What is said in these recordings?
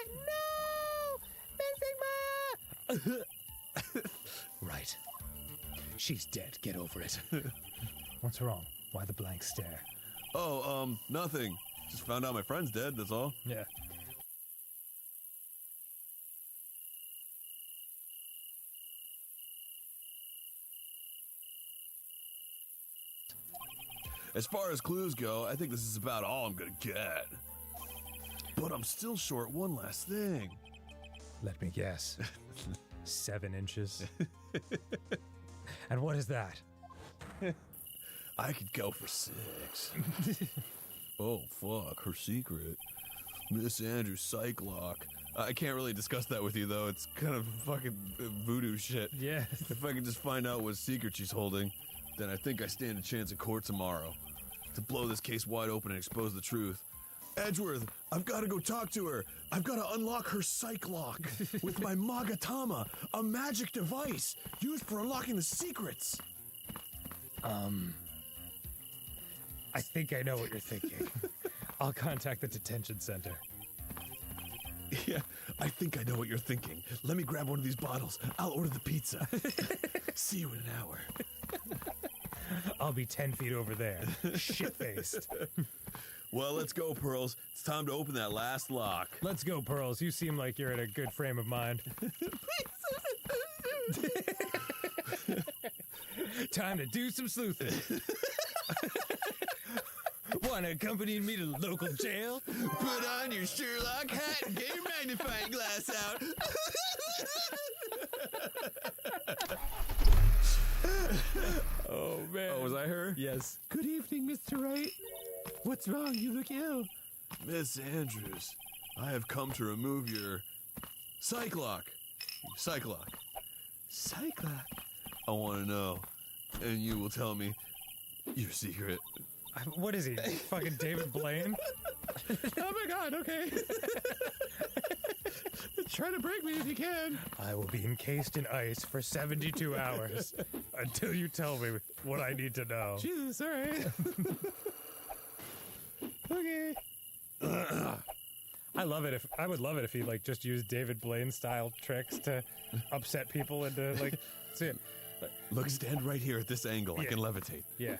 No! Missing Maya! Right. She's dead. Get over it. What's wrong? Why the blank stare? Oh, nothing. Just found out my friend's dead, that's all. Yeah. As far as clues go, I think this is about all I'm gonna get. But I'm still short one last thing. Let me guess. 7 inches. And what is that? I could go for 6. Oh, fuck, her secret. Miss Andrews' psych lock. I can't really discuss that with you, though. It's kind of fucking voodoo shit. Yeah. If I can just find out what secret she's holding, then I think I stand a chance in court tomorrow. To blow this case wide open and expose the truth. Edgeworth, I've got to go talk to her. I've got to unlock her psych lock with my Magatama, a magic device used for unlocking the secrets. I think I know what you're thinking. I'll contact the detention center. Yeah, I think I know what you're thinking. Let me grab one of these bottles. I'll order the pizza. See you in an hour. I'll be 10 feet over there, shit-faced. Well, let's go, Pearls. It's time to open that last lock. Let's go, Pearls. You seem like you're in a good frame of mind. Time to do some sleuthing. Want to accompany me to the local jail? Put on your Sherlock hat and get your magnifying glass out. Oh, man. Oh, was I her? Yes. Good evening, Mr. Wright. What's wrong? You look ill. Miss Andrews, I have come to remove your psych lock. Psych lock. Cyclops. I want to know, and you will tell me your secret. What is he? Fucking David Blaine? Oh my god, okay. Try to break me if you can. I will be encased in ice for 72 hours until you tell me what I need to know. Jesus, alright. Okay. I would love it if he like just used David Blaine style tricks to upset people and to like see it. Look, stand right here at this angle. I Yeah. can levitate. Yeah.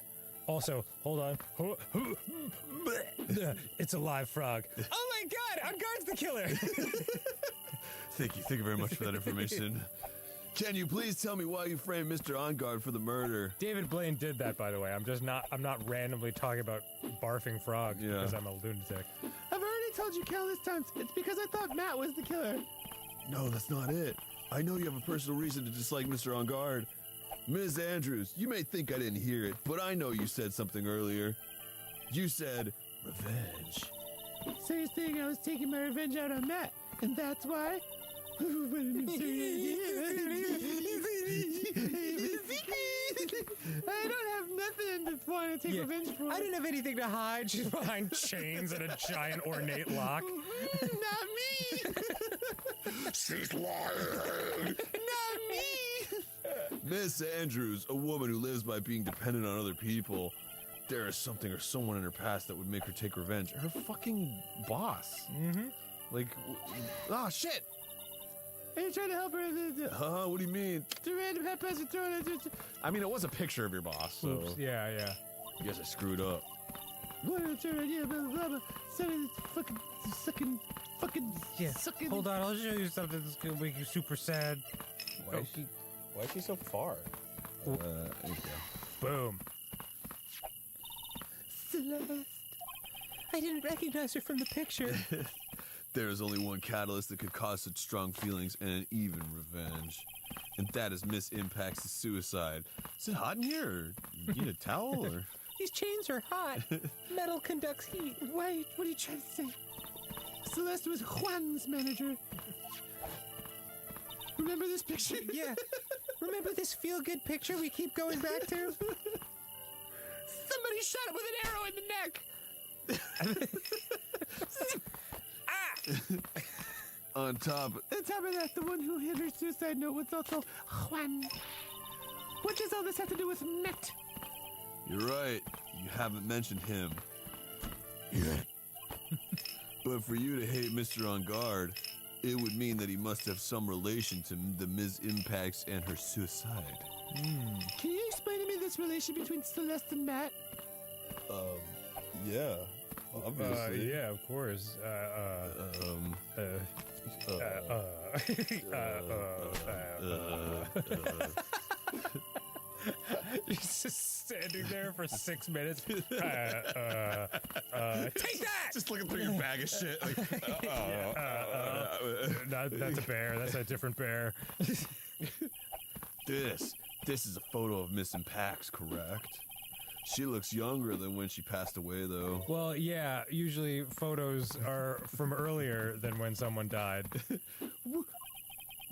Also, hold on. It's a live frog. Oh my god! On guard's the killer! Thank you very much for that information. Can you please tell me why you framed Mr. On Guard for the murder? David Blaine did that, by the way. I'm not randomly talking about barfing frogs Yeah. because I'm a lunatic. I've already told you countless times. It's because I thought Matt was the killer. No, that's not it. I know you have a personal reason to dislike Mr. On Guard. Ms. Andrews, you may think I didn't hear it, but I know you said something earlier. You said revenge. So you're saying I was taking my revenge out on Matt, and that's why? What an absurd I don't have nothing to want to take revenge for. I didn't have anything to hide. She's behind chains and a giant ornate lock. Not me! She's lying! Not me! Miss Andrews, a woman who lives by being dependent on other people. There is something or someone in her past that would make her take revenge. Her fucking boss. Mm-hmm. Like, shit! Are you trying to help her? What do you mean? The random haphazard throwing it. I mean, it was a picture of your boss, so Oops. Yeah. I guess I screwed up. What a turn, yeah, blah, blah, blah. Sucking. Yeah. Hold on, I'll show you something that's gonna make you super sad. Why is she so far? There you go. Boom. Celeste. I didn't recognize her from the picture. There is only one catalyst that could cause such strong feelings and even revenge. And that is Miss Impact's suicide. Is it hot in here? Or you need a towel? Or? These chains are hot. Metal conducts heat. Why? What are you trying to say? Celeste was Juan's manager. Remember this picture? Yeah. Remember this feel-good picture we keep going back to? Somebody shot him with an arrow in the neck. On top On top of that, the one who hit her suicide note was also Juan. What does all this have to do with Matt? You're right. You haven't mentioned him. But for you to hate Mr. On Guard, it would mean that he must have some relation to the Ms. Impacts and her suicide. Can you explain to me this relation between Celeste and Matt? Yeah, obviously. Yeah, of course. He's just standing there for 6 minutes. Take that! Just looking through your bag of shit. Like, That's a bear. That's a different bear. This is a photo of Miss Impacts, correct? She looks younger than when she passed away, though. Well, yeah, usually photos are from earlier than when someone died.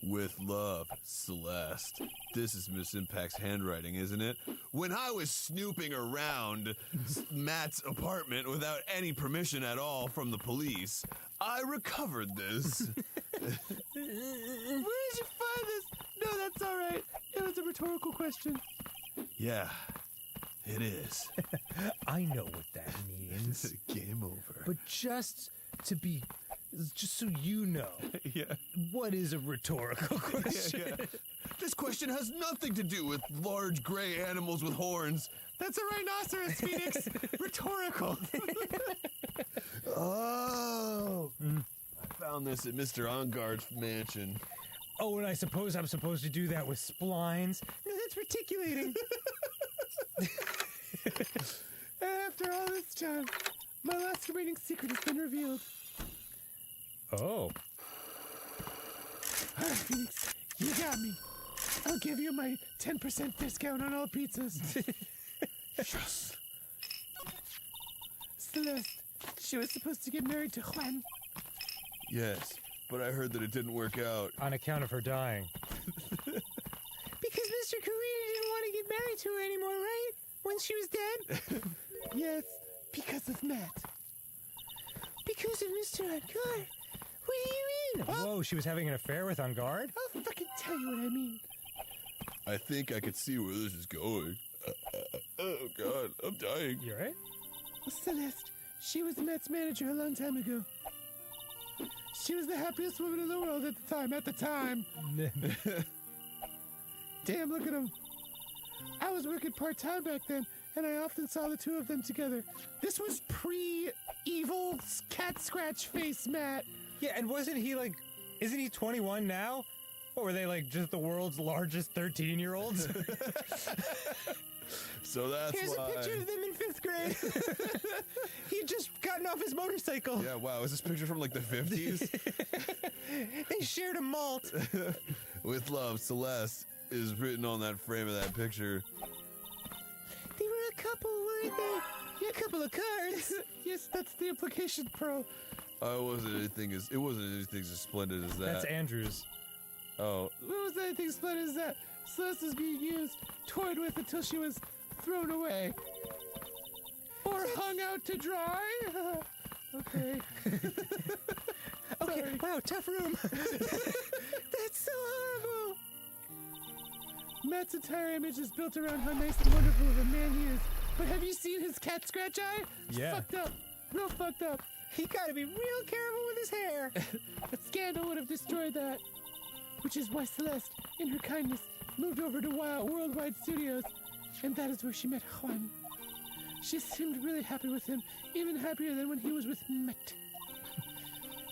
With love, Celeste. This is Miss Impact's handwriting, isn't it? When I was snooping around Matt's apartment without any permission at all from the police, I recovered this. Where did you find this? No, that's all right. It was a rhetorical question. Yeah, it is. I know what that means. Game over. But just so you know, Yeah. what is a rhetorical question? Yeah. This question has nothing to do with large gray animals with horns. That's a rhinoceros, Phoenix. Rhetorical. Oh. I found this at Mr. Ongard's mansion. Oh, and I suppose I'm supposed to do that with splines? No, that's reticulating. After all this time, my last remaining secret has been revealed. Oh. All right, Phoenix, you got me. I'll give you my 10% discount on all pizzas. Yes. Celeste, she was supposed to get married to Juan. Yes, but I heard that it didn't work out. On account of her dying. Because Mr. Karina didn't want to get married to her anymore, right? When she was dead? Yes, because of Matt. Because of Mr. Ungard. What do you mean? Whoa, she was having an affair with Ungard? I'll fucking tell you what I mean. I think I could see where this is going. Oh, God, I'm dying. You right? Celeste, she was Matt's manager a long time ago. She was the happiest woman in the world at the time. Damn, look at him. I was working part-time back then, and I often saw the two of them together. This was pre-evil cat scratch face Matt. Yeah, and isn't he 21 now? Or were they just the world's largest 13-year-olds? So that's Here's why. a picture of them in 5th grade. He'd just gotten off his motorcycle. Yeah, wow, is this picture from the 50s? They shared a malt. With love, Celeste is written on that frame of that picture. They were a couple, weren't they? Yeah, a couple of cards. Yes, that's the implication, Pearl. It wasn't anything as splendid as that. That's Andrew's. Oh, What was anything splendid as that? Celeste was being used, toyed with until she was thrown away. Or hung out to dry. Okay. Okay, Sorry. wow, tough room. That's so horrible. Matt's entire image is built around how nice and wonderful of a man he is. But have you seen his cat scratch eye? It's Yeah. fucked up. Real fucked up. He gotta be real careful with his hair. A scandal would have destroyed that. Which is why Celeste, in her kindness, moved over to Worldwide Studios. And that is where she met Juan. She seemed really happy with him, even happier than when he was with Matt.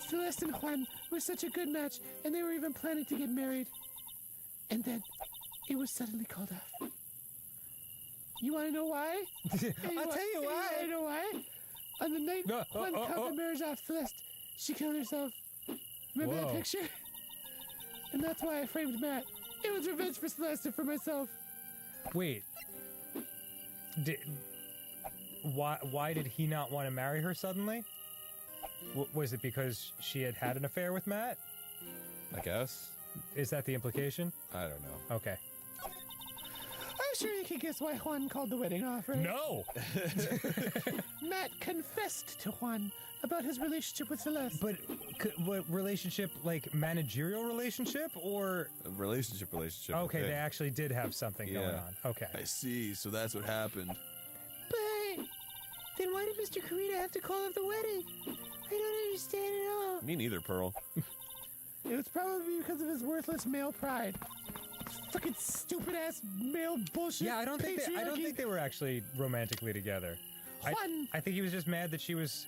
Celeste and Juan were such a good match, and they were even planning to get married. And then, it was suddenly called off. You want to know why? I'll tell you why. You know why? On the night No, Juan called the marriage off Celeste, she killed herself. Remember that Whoa. picture? And that's why I framed Matt. It was revenge for Celeste and for myself. Wait. Why did he not want to marry her suddenly? Was it because she had an affair with Matt? I guess. Is that the implication? I don't know. Okay. I'm sure you can guess why Juan called the wedding off, right? No! Matt confessed to Juan about his relationship with Celeste. But what relationship, managerial relationship, or... A relationship. Okay, they actually did have something going Yeah. on. Okay. I see, so that's what happened. But then why did Mr. Karita have to call off the wedding? I don't understand at all. Me neither, Pearl. It was probably because of his worthless male pride. Fucking stupid ass male bullshit. Yeah, I don't think patriarchy. they were actually romantically together. Juan. I think he was just mad that she was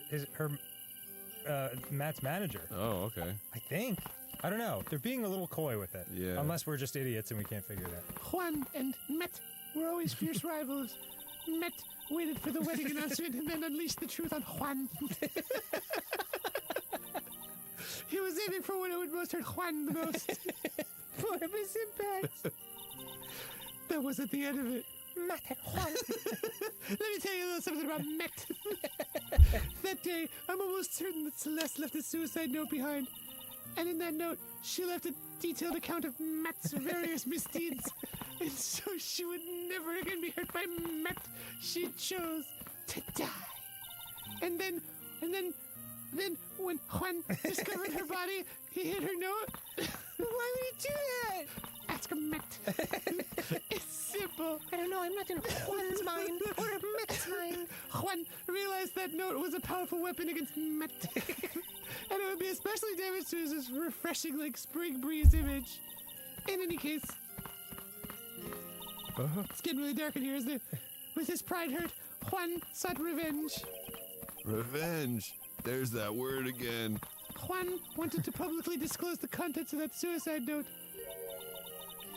Matt's manager. Oh, okay. I think. I don't know. They're being a little coy with it. Yeah. Unless we're just idiots and we can't figure it out. Juan and Met were always fierce rivals. Met waited for the wedding announcement and then unleashed the truth on Juan. He was aiming for what it would most hurt Juan the most. For his impact. That wasn't the end of it. Met and Juan. Let me tell you a little something about Met. That day, I'm almost certain that Celeste left a suicide note behind. And in that note, she left a detailed account of Met's various misdeeds. And so she would never again be hurt by Met. She chose to die. And then when Juan discovered her body, he hid her note. Why would he do that? Ask Met. It's simple. I don't know. I'm not in Juan's mind or Met's mind. Juan realized that note was a powerful weapon against Met. And it would be especially damaged to his refreshing, like, spring breeze image. In any case, it's getting really dark in here, isn't it? With his pride hurt, Juan sought revenge. Revenge. There's that word again. Juan wanted to publicly disclose the contents of that suicide note.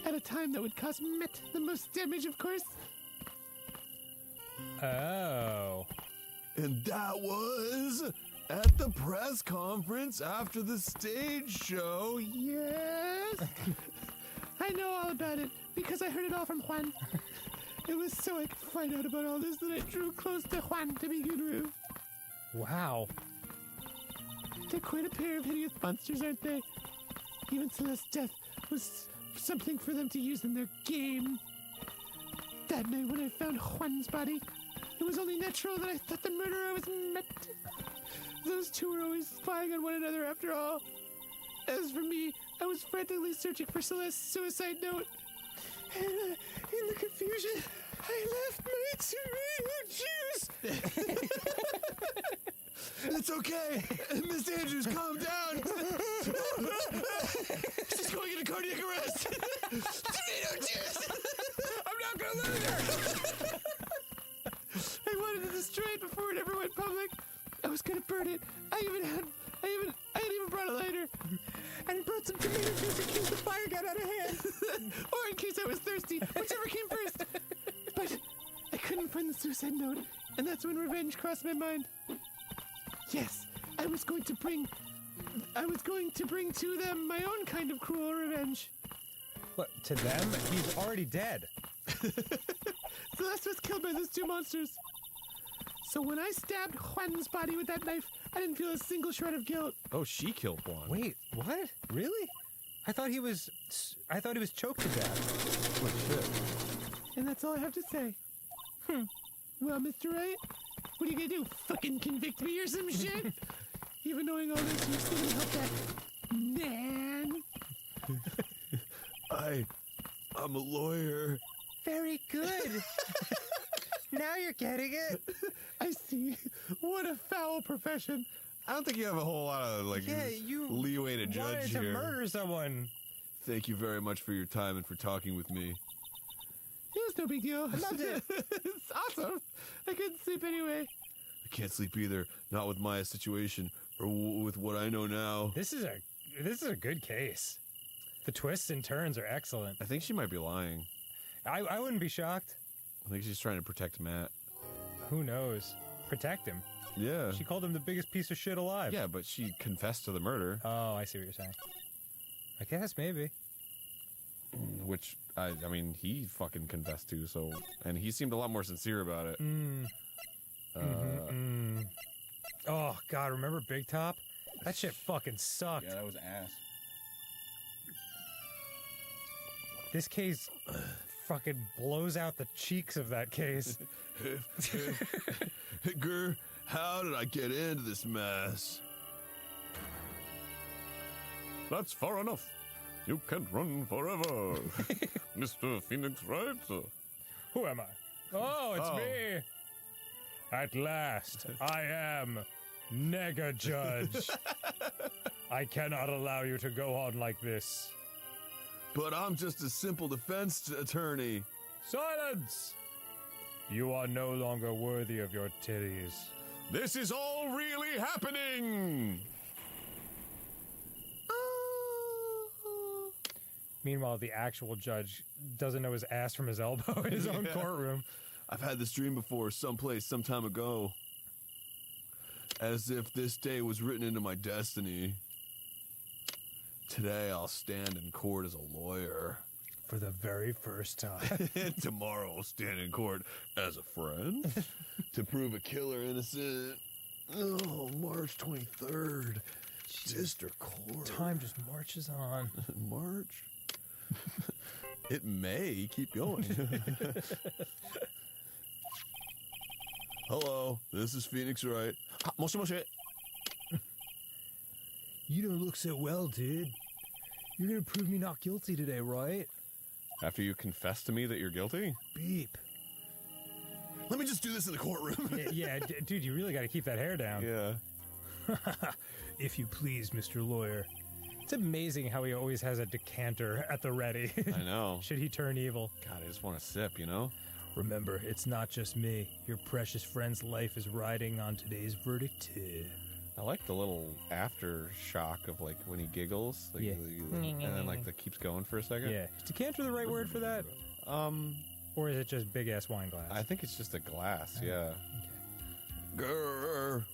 At a time that would cause Met the most damage, of course. Oh. And that was at the press conference after the stage show. Yes. I know all about it because I heard it all from Juan. It was so I could find out about all this that I drew close to Juan to begin with. Wow. They're quite a pair of hideous monsters, aren't they? Even Celeste's death was something for them to use in their game. That night when I found Juan's body, it was only natural that I thought the murderer was Met. Those two were always spying on one another after all. As for me, I was frantically searching for Celeste's suicide note. And in the confusion, I left my tomato juice. It's okay. Miss Andrews, calm down. She's going into cardiac arrest. Tomato juice. I'm not going to lose her. I wanted to destroy it before it ever went public. I was going to burn it. I had even brought a lighter. And brought some tomato juice in case the fire got out of hand. Or in case I was thirsty, whichever came first. But I couldn't find the suicide note, and that's when revenge crossed my mind. Yes, I was going to bring to them my own kind of cruel revenge. What, to them? He's already dead. Celeste was killed by those two monsters. So when I stabbed Juan's body with that knife, I didn't feel a single shred of guilt. Oh, she killed Juan. Wait, what? Really? I thought he was choked to death. Oh, shit. And that's all I have to say. Well, Mr. Wright, what are you gonna do? Fucking convict me or some shit? Even knowing all this, you're still gonna help that man. I'm a lawyer. Very good. Now you're getting it. I see. What a foul profession. I don't think you have a whole lot of you leeway to judge wanted here. to murder someone. Thank you very much for your time and for talking with me. It was no big deal. I loved it. It's awesome. I couldn't sleep anyway. I can't sleep either. Not with Maya's situation or with what I know now. This is a good case. The twists and turns are excellent. I think she might be lying. I wouldn't be shocked. I think she's trying to protect Matt. Who knows? Protect him. Yeah. She called him the biggest piece of shit alive. Yeah, but she confessed to the murder. Oh, I see what you're saying. I guess maybe. Which, I mean, he fucking confessed to, so... And he seemed a lot more sincere about it. Oh, God, remember Big Top? That shit fucking sucked. Yeah, that was ass. This case fucking blows out the cheeks of that case. Grr, how did I get into this mess? That's far enough. You can't run forever. Mr. Phoenix Wright? Who am I? Oh, it's Oh. me. At last, I am Nega Judge. I cannot allow you to go on like this. But I'm just a simple defense attorney. Silence! You are no longer worthy of your titties. This is all really happening! Meanwhile, the actual judge doesn't know his ass from his elbow in his own courtroom. I've had this dream before, someplace, some time ago. As if this day was written into my destiny. Today I'll stand in court as a lawyer. For the very first time. And tomorrow I'll stand in court as a friend. To prove a killer innocent. Oh, March 23rd. District Court. Time just marches on. March? It may keep going. Hello, this is Phoenix Wright. Moshi moshi. You don't look so well, dude. You're gonna prove me not guilty today, right? After you confess to me that you're guilty? Beep. Let me just do this in the courtroom. Dude, you really got to keep that hair down. Yeah. If you please, Mr. Lawyer. It's amazing how he always has a decanter at the ready. I know. Should he turn evil? God, I just want to sip, you know? Remember, it's not just me. Your precious friend's life is riding on today's verdict, too. I like the little aftershock of, like, when he giggles. Like, Yeah. and then, like, that keeps going for a second. Yeah. Is decanter the right word for that? Or is it just big-ass wine glass? I think it's just a glass, yeah. Grrr.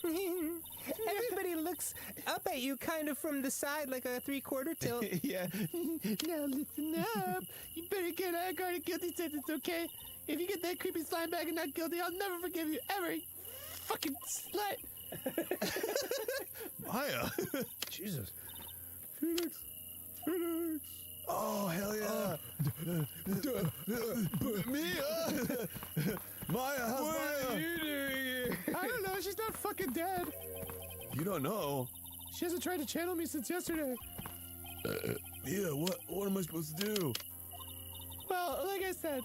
Everybody looks up at you kind of from the side like a three-quarter tilt. Yeah. Now listen up. You better get a guarded guilty sentence, okay? If you get that creepy slime bag and not guilty, I'll never forgive you ever. You fucking slut. Maya. Jesus. Phoenix. Oh, hell yeah. Mia. Maya, how's Maya? What are you doing here? I don't know. She's not fucking dead. You don't know. She hasn't tried to channel me since yesterday. Yeah, what am I supposed to do? Well, like I said,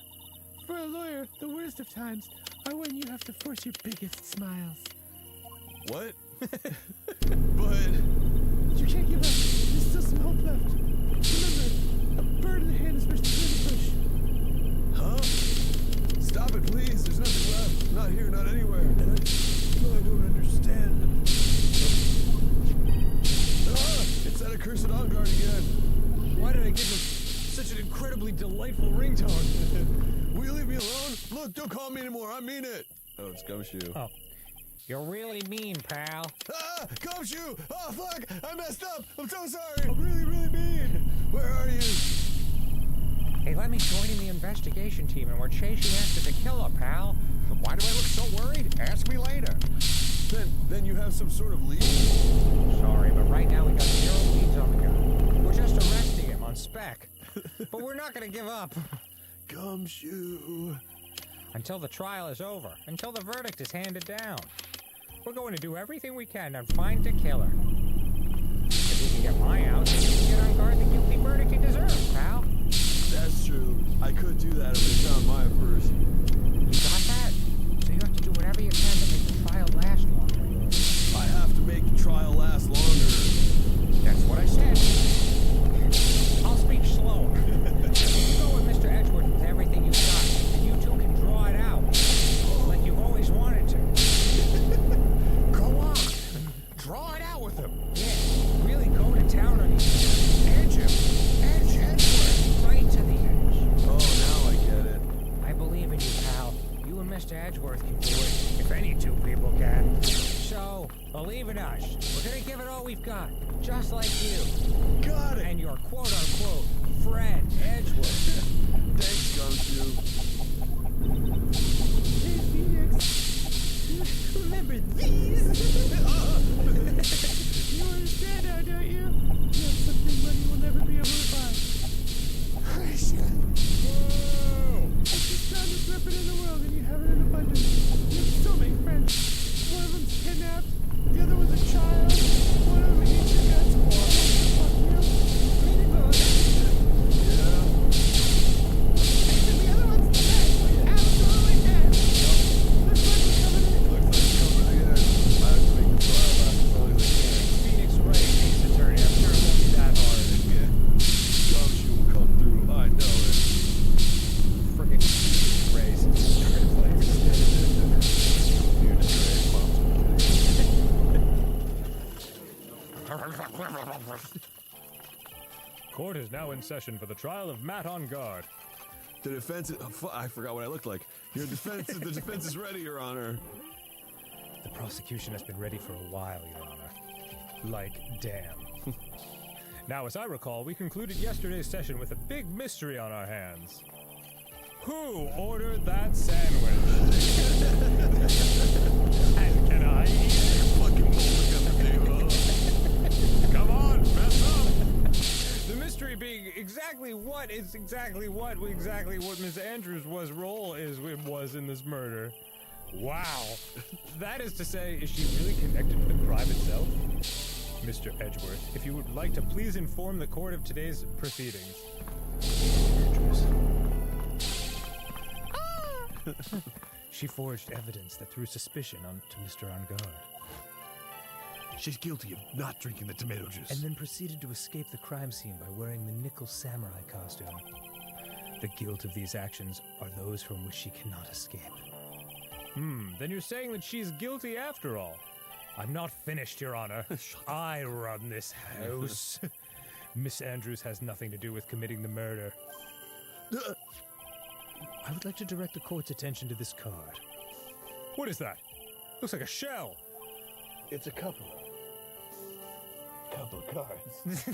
for a lawyer, the worst of times are when you have to force your biggest smiles. What? But You can't give up. There's still some hope left. Remember, a bird in the hand is worth two in the bush. huh? Stop it, please. There's nothing left. Not here, not anywhere. I don't understand. It's that accursed on guard again. Why did I give him such an incredibly delightful ringtone? Will you leave me alone? Look, don't call me anymore. I mean it. Oh, it's Gumshoe. Oh. You're really mean, pal. Ah, Gumshoe! Oh, fuck! I messed up. I'm so sorry. I'm really, really mean. Where are you? Hey, let me join in the investigation team, and we're chasing after the killer, pal. Why do I look so worried? Ask me later. Then you have some sort of lead? Sorry, but right now we got 0 leads on the guy. We're just arresting him on spec. But we're not going to give up. Gumshoe. Until the trial is over. Until the verdict is handed down. We're going to do everything we can to find the killer. If we can get Maya out, then you can get on guard the guilty verdict you deserve, pal. That's true. I could do that if we found Maya first. You got that? So you have to do whatever you can to make the trial last longer. I have to make the trial last longer. That's what I said. I'll speak slower. You go with Mr. Edgeworth with everything you've got, and you two can draw it out. Like you've always wanted to. Go on. Draw it out with him. Yeah. Really go to town on these. Edge him. Edge Edgeworth. Right to the edge. Oh, now I get it. I believe in you, pal. You and Mr. Edgeworth can do it, if any two people can. So, believe in us. We're gonna give it all we've got, just like you. Got it. And your quote-unquote friend, Edgeworth. Thanks, Gumshoe. Hey, Phoenix. Remember these? You understand now, don't you? You have something money will never be able to buy. It's the strongest weapon in the world, and you have it in abundance. You can still make friends. One of them's kidnapped, the other was a child, one of them hates your guts, or fuck you. Ladybug. Yeah. And the other one's Court is now in session for the trial of Matt on guard. The defense is... I forgot what I looked like. The defense is ready, Your Honor. The prosecution has been ready for a while, Your Honor. Like, damn. Now, as I recall, we concluded yesterday's session with a big mystery on our hands. Who ordered that sandwich? And can I eat it? Fucking bowling on the table. Come on, mess up! The mystery being exactly what Miss Andrews' role was in this murder. Wow. That is to say, is she really connected to the crime itself? Mr. Edgeworth, if you would like to please inform the court of today's proceedings. She forged evidence that threw suspicion onto Mr. On Guard. She's guilty of not drinking the tomato juice. And then proceeded to escape the crime scene by wearing the nickel samurai costume. The guilt of these actions are those from which she cannot escape. Then you're saying that she's guilty after all. I'm not finished, Your Honor. I run this house. Miss Andrews has nothing to do with committing the murder. I would like to direct the court's attention to this card. What is that? Looks like a shell. It's a couple of cards.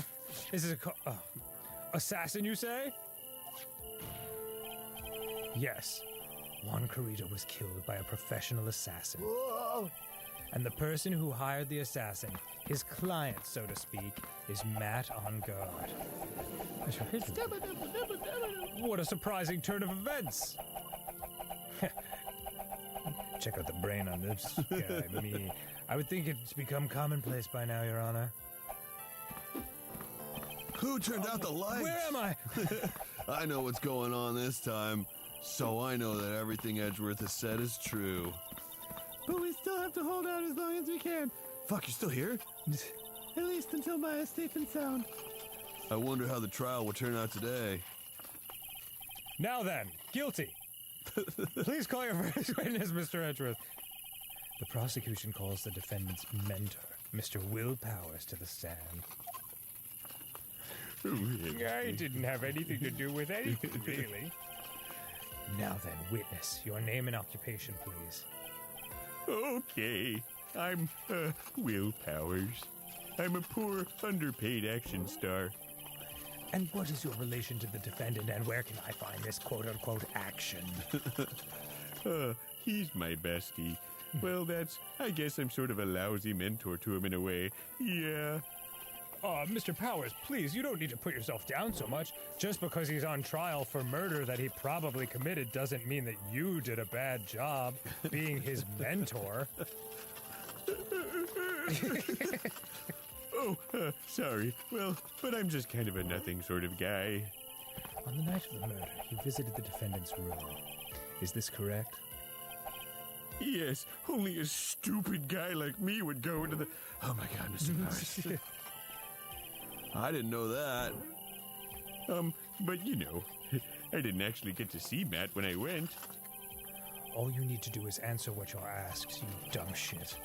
Is this a assassin, you say? Yes. Juan Carrito was killed by a professional assassin. Whoa! And the person who hired the assassin, his client, so to speak, is Matt On Guard. What a surprising turn of events! Check out the brain on this guy, me. I would think it's become commonplace by now, Your Honor. Who turned out the lights? Where am I? I know what's going on this time. So I know that everything Edgeworth has said is true. But we still have to hold out as long as we can. Fuck, you still here? At least until Maya is safe and sound. I wonder how the trial will turn out today. Now then, guilty. Please call your first witness, Mr. Edgeworth. The prosecution calls the defendant's mentor, Mr. Will Powers, to the stand. I didn't have anything to do with anything, really. Now then, witness, your name and occupation, please. Okay, I'm, Will Powers. I'm a poor, underpaid action star. And what is your relation to the defendant, and where can I find this quote-unquote action? He's my bestie. Well, I guess I'm sort of a lousy mentor to him in a way. Yeah. Mr. Powers, please, you don't need to put yourself down so much. Just because he's on trial for murder that he probably committed doesn't mean that you did a bad job being his mentor. Sorry. Well, but I'm just kind of a nothing sort of guy. On the night of the murder, you visited the defendant's room. Is this correct? Yes, only a stupid guy like me would go into the... Oh my God, Mr. Powers. I didn't know that. But you know, I didn't actually get to see Matt when I went. All you need to do is answer what you're asked, you dumb shit.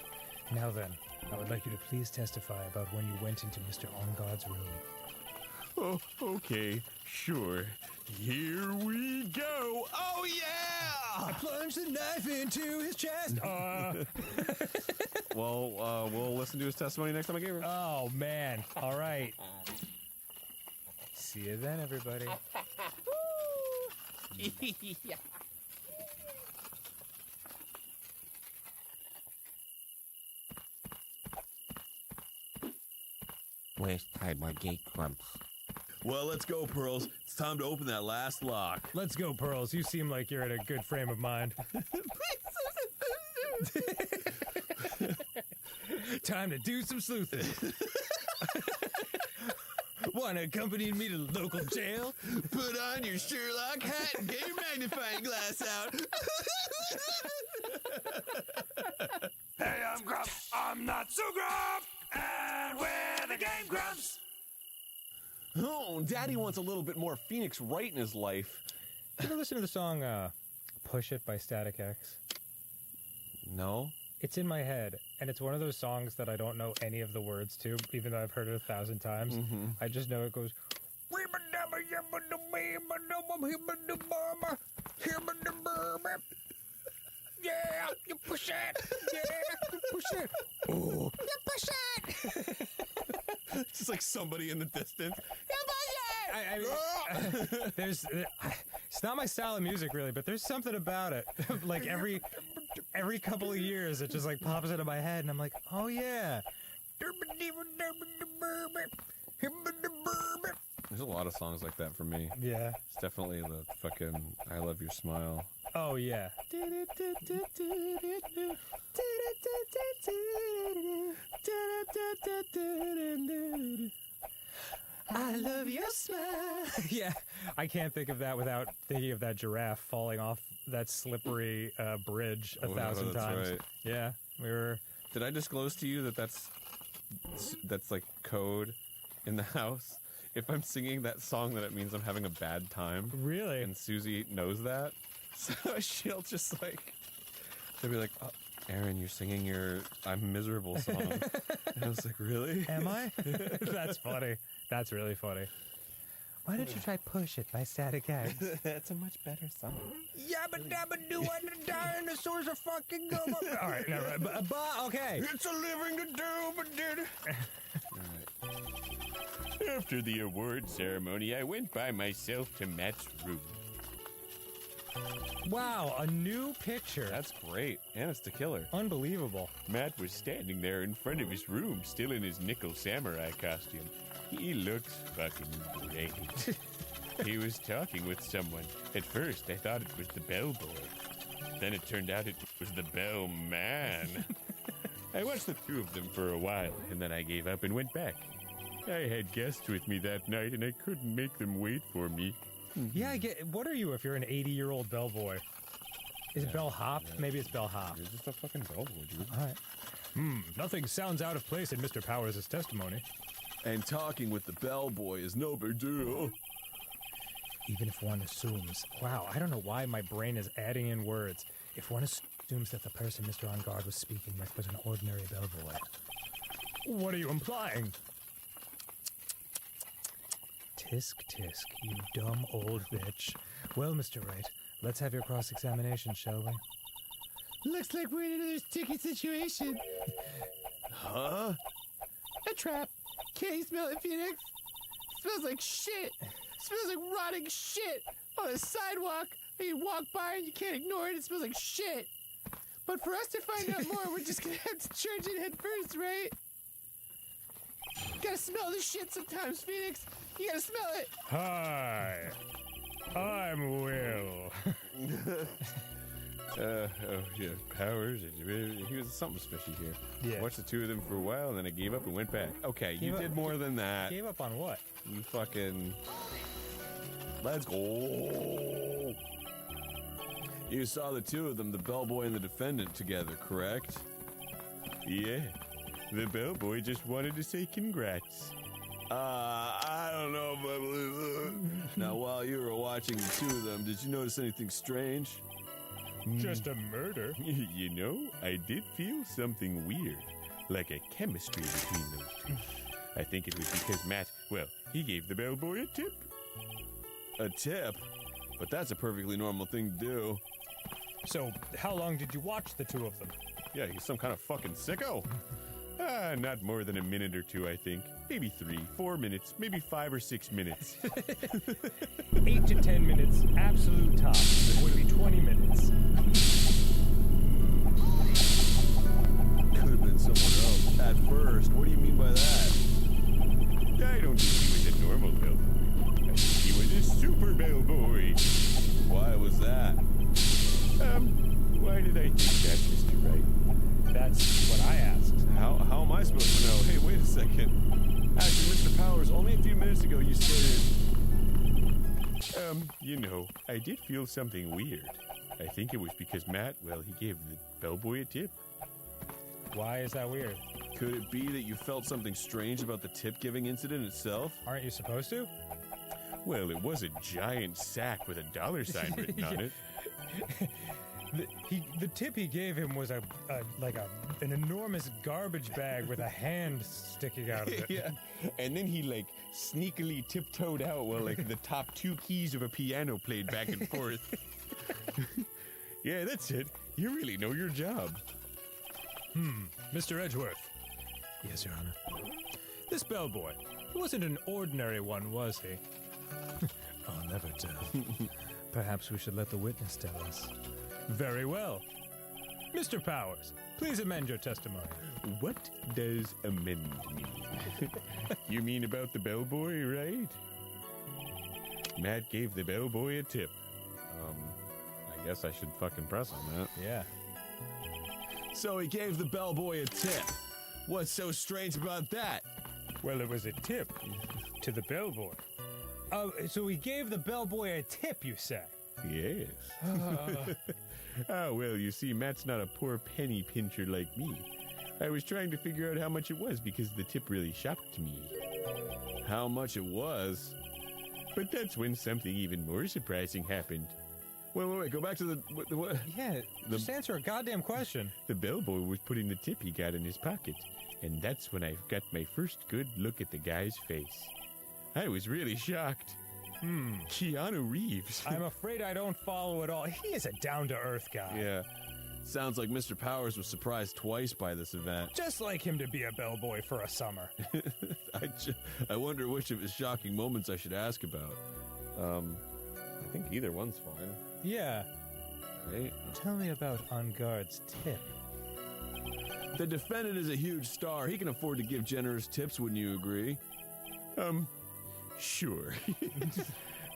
Now then, I would like you to please testify about when you went into Mr. On Guard's room. Oh, okay, sure. Here we go. Oh, yeah! I plunged the knife into his chest. Well, we'll listen to his testimony next time I gave her. Oh, man. All right. See you then, everybody. Where's Tide My Gate Grumps? Well, let's go, Pearls. It's time to open that last lock. Let's go, Pearls. You seem like you're in a good frame of mind. Time to do some sleuthing. Want to accompany me to the local jail? Put on your Sherlock hat and get your magnifying glass out. Hey, I'm Grumps. I'm not so Grump. And we're the Game Grumps. Oh, Daddy wants a little bit more Phoenix Wright in his life. You ever listen to the song Push It by Static X? No. It's in my head, and it's one of those songs that I don't know any of the words to, even though I've heard it 1,000 times. I just know it goes. Yeah, you push it. Yeah, you push it. Oh, you push it. It's just like somebody in the distance. There's it's not my style of music really, but there's something about it. Like every couple of years, it just like pops into my head, and I'm like, oh yeah. There's a lot of songs like that for me. Yeah. It's definitely the fucking I Love Your Smile. Oh yeah. I love your smile. Yeah, I can't think of that without thinking of that giraffe falling off that slippery bridge 1,000 times. Right. Yeah, we were. Did I disclose to you that that's like code in the house? If I'm singing that song, then it means I'm having a bad time. Really? And Susie knows that. So she'll just like, she'll be like, oh, Aaron, you're singing your I'm Miserable song. And I was like, really? Am I? That's funny. That's really funny. Why don't you try Push It by Static X? That's a much better song. Yabba dabba doo and the dinosaurs are fucking go. All right, never mind. Okay. It's a living dooba After the award ceremony, I went by myself to Matt's room. Wow, a new picture. That's great. And it's the killer. Unbelievable. Matt was standing there in front of his room, still in his nickel samurai costume. He looks fucking great. He was talking with someone. At first, I thought it was the bellboy. Then it turned out it was the bellman. I watched the two of them for a while, and then I gave up and went back. I had guests with me that night, and I couldn't make them wait for me. Yeah, I get. What are you if you're an 80-year-old bellboy? Is it bellhop? Maybe it's bellhop. You're just a fucking bellboy, dude. All right. Nothing sounds out of place in Mr. Powers' testimony. And talking with the bellboy is no big deal. Even if one assumes. Wow, I don't know why my brain is adding in words. If one assumes that the person Mr. On Guard was speaking with was an ordinary bellboy. What are you implying? Tisk, tisk, you dumb old bitch. Well, Mr. Wright, let's have your cross-examination, shall we? Looks like we're in another sticky situation. Huh? A trap. Can't you smell it, Phoenix? Smells like shit. Smells like rotting shit on a sidewalk. And you walk by and you can't ignore it. It smells like shit. But for us to find out more, we're just gonna have to charge it head first, right? Gotta smell the shit sometimes, Phoenix. You gotta smell it. Hi, I'm Will. Oh, yeah, Powers. He was something special here. Yeah. Watched the two of them for a while, and then I gave up and went back. Okay, you Gave up- did more than that. Gave up on what? You fucking... Let's go. You saw the two of them, the bellboy and the defendant, together, correct? Yeah, the bellboy just wanted to say congrats. I don't know, but... Now, while you were watching the two of them, did you notice anything strange? Just a murder. You know, I did feel something weird, like a chemistry between those two. I think it was because Matt, well, he gave the bellboy a tip. A tip? But that's a perfectly normal thing to do. So, how long did you watch the two of them? Yeah, he's some kind of fucking sicko. Not more than a minute or two, I think. Maybe 3, 4 minutes, maybe 5 or 6 minutes. 8 to 10 minutes, absolute top. It would be 20 minutes. Could have been someone else at first. What do you mean by that? I don't think he was a normal bellboy. I think he was a super bellboy. Why was that? Why did I think that, Mr. Wright? That's what I asked. How am I supposed to know? Hey, wait a second. Actually, Mr. Powers, only a few minutes ago you stated... You know, I did feel something weird. I think it was because Matt, well, he gave the bellboy a tip. Why is that weird? Could it be that you felt something strange about the tip-giving incident itself? Aren't you supposed to? Well, it was a giant sack with a dollar sign written on it. The tip he gave him was an enormous garbage bag with a hand sticking out of it. Yeah. And then he like sneakily tiptoed out while like the top 2 keys of a piano played back and forth. Yeah, that's it. You really know your job. Mr. Edgeworth. Yes, Your Honor. This bellboy, he wasn't an ordinary one, was he? I'll never tell. Perhaps we should let the witness tell us. Very well. Mr. Powers, please amend your testimony. What does amend mean? You mean about the bellboy, right? Matt gave the bellboy a tip. I guess I should fucking press on that. Yeah. So he gave the bellboy a tip. What's so strange about that? Well, it was a tip to the bellboy. So he gave the bellboy a tip, you say? Yes. Oh, well, you see, Matt's not a poor penny pincher like me. I was trying to figure out how much it was because the tip really shocked me. How much it was? But that's when something even more surprising happened. Wait, go back to the what? Yeah, just answer a goddamn question. The bellboy was putting the tip he got in his pocket, and that's when I got my first good look at the guy's face. I was really shocked. Keanu Reeves. I'm afraid I don't follow at all. He is a down-to-earth guy. Yeah. Sounds like Mr. Powers was surprised twice by this event. Just like him to be a bellboy for a summer. I wonder which of his shocking moments I should ask about. I think either one's fine. Yeah. Right? Tell me about On Guard's tip. The defendant is a huge star. He can afford to give generous tips, wouldn't you agree? Sure.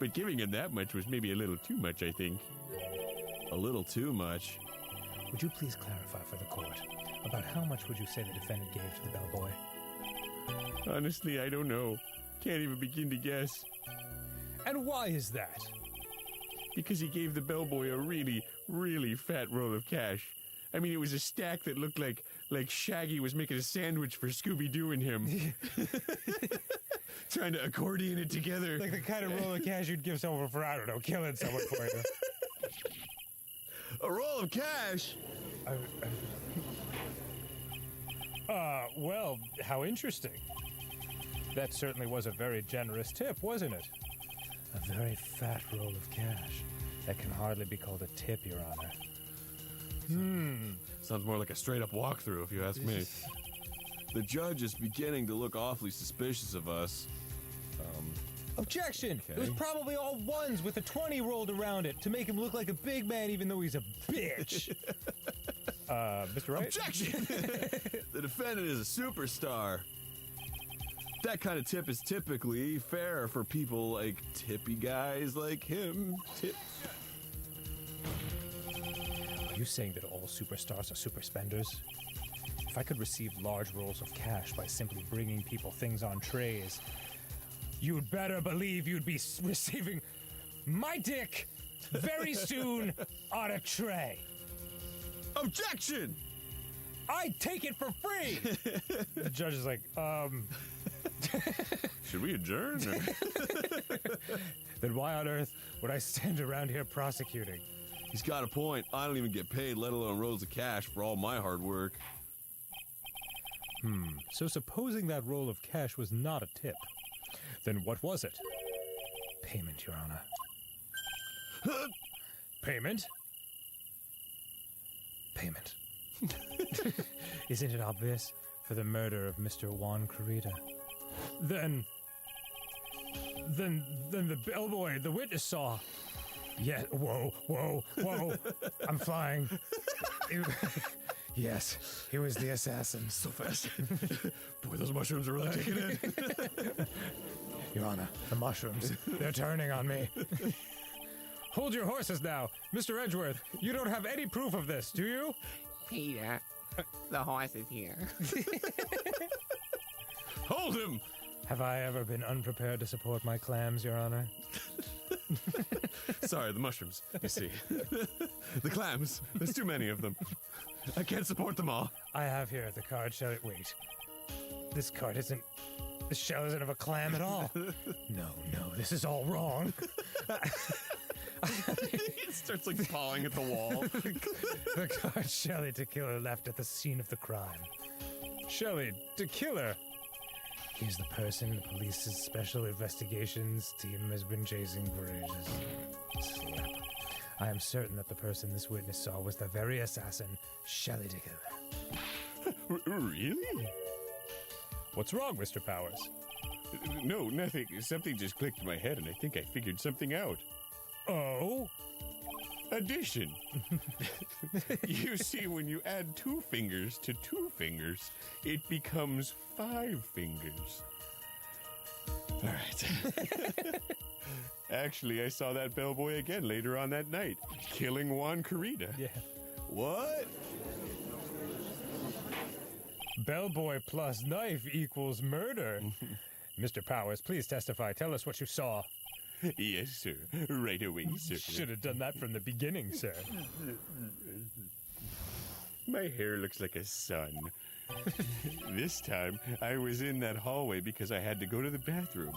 But giving him that much was maybe a little too much, I think. A little too much. Would you please clarify for the court about how much would you say the defendant gave to the bellboy? Honestly, I don't know. Can't even begin to guess. And why is that? Because he gave the bellboy a really, really fat roll of cash. I mean, it was a stack that looked like Shaggy was making a sandwich for Scooby-Doo and him. Trying to accordion it together. Like the kind of roll of cash you'd give someone for, I don't know, killing someone for you. A roll of cash? Well, how interesting. That certainly was a very generous tip, wasn't it? A very fat roll of cash. That can hardly be called a tip, Your Honor. Sounds more like a straight-up walkthrough, if you ask me. The judge is beginning to look awfully suspicious of us. Objection! Okay. It was probably all ones with a 20 rolled around it to make him look like a big man even though he's a bitch. Mr. Wright? Objection! The defendant is a superstar. That kind of tip is typically fair for people like tippy guys like him. Are you saying that all superstars are super spenders? If I could receive large rolls of cash by simply bringing people things on trays, you'd better believe you'd be receiving my dick very soon on a tray. Objection! I take it for free! The judge is like, Should we adjourn? Then why on earth would I stand around here prosecuting? He's got a point. I don't even get paid, let alone rolls of cash for all my hard work. So supposing that roll of cash was not a tip, then what was it? Payment, Your Honor. Payment? Payment. Isn't it obvious? For the murder of Mr. Juan Corrida. Then the bellboy, the witness saw. Yeah, whoa. I'm flying. Yes, he was the assassin. So fast. Boy, those mushrooms are really taking it. Your Honor, the mushrooms, they're turning on me. Hold your horses now. Mr. Edgeworth, you don't have any proof of this, do you? Peter, the horse is here. Hold him! Have I ever been unprepared to support my clams, Your Honor? Sorry, the mushrooms, you see. The clams. There's too many of them. I can't support them all. I have here the card shell. Wait. This card isn't... The shell isn't of a clam at all. No, this is all wrong. He starts like pawing at the wall. The card Shelley DeKiller left at the scene of the crime. Shelley DeKiller. He's the person the police's special investigations team has been chasing for ages. Slap. I am certain that the person this witness saw was the very assassin, Shelley DeKiller. Really? What's wrong, Mr. Powers? No, nothing. Something just clicked in my head, and I think I figured something out. Oh? Addition. You see, when you add 2 fingers to 2 fingers, it becomes 5 fingers. All right. Actually, I saw that bellboy again later on that night, killing Juan Carita. Yeah. What? Bellboy plus knife equals murder. Mr. Powers, please testify. Tell us what you saw. Yes, sir. Right away, sir. Should have done that from the beginning, sir. My hair looks like a sun. This time, I was in that hallway because I had to go to the bathroom.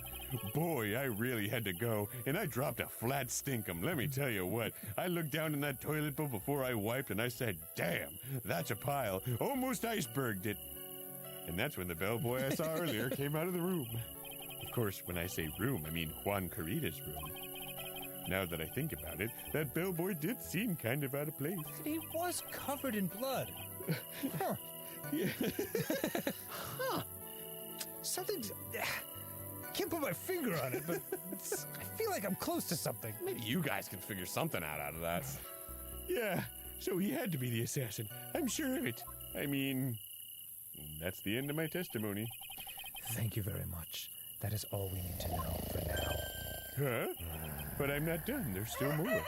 Boy, I really had to go, and I dropped a flat stinkum. Let me tell you what. I looked down in that toilet bowl before I wiped, and I said, damn, that's a pile. Almost iceberged it. And that's when the bellboy I saw earlier came out of the room. Of course, when I say room, I mean Juan Carita's room. Now that I think about it, that bellboy did seem kind of out of place. He was covered in blood. Huh. Huh. Something... Can't put my finger on it, but I feel like I'm close to something. Maybe you guys can figure something out of that. Yeah, so he had to be the assassin. I'm sure of it. I mean, that's the end of my testimony. Thank you very much. That is all we need to know for now. Huh? But I'm not done. There's still more.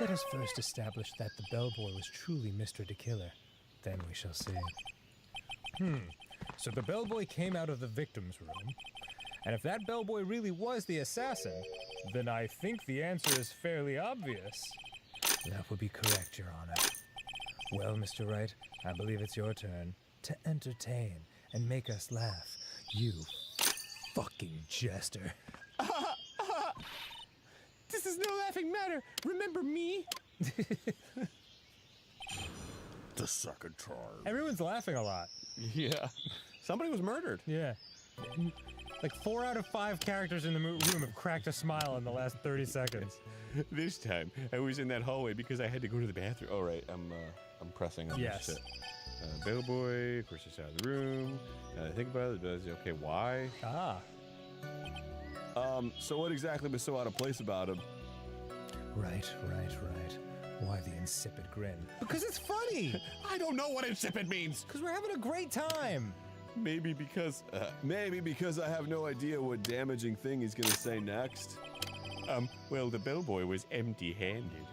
Let us first establish that the bellboy was truly Mr. DeKiller. Then we shall see. So the bellboy came out of the victim's room. And if that bellboy really was the assassin, then I think the answer is fairly obvious. That would be correct, Your Honor. Well, Mr. Wright, I believe it's your turn to entertain and make us laugh. You fucking jester. This is no laughing matter. Remember me? The second charge. Everyone's laughing a lot. Yeah. Somebody was murdered. Yeah. Like 4 out of 5 characters in the room have cracked a smile in the last 30 seconds. This time, I was in that hallway because I had to go to the bathroom. Oh, right. I'm pressing on Yes. this shit. Bellboy, of course, he's out of the room. I think about it, but okay, why? Ah. So what exactly was so out of place about him? Right. Why the insipid grin? Because it's funny! I don't know what insipid means. Because we're having a great time! Maybe because I have no idea what damaging thing he's gonna say next. Well, the bellboy was empty-handed.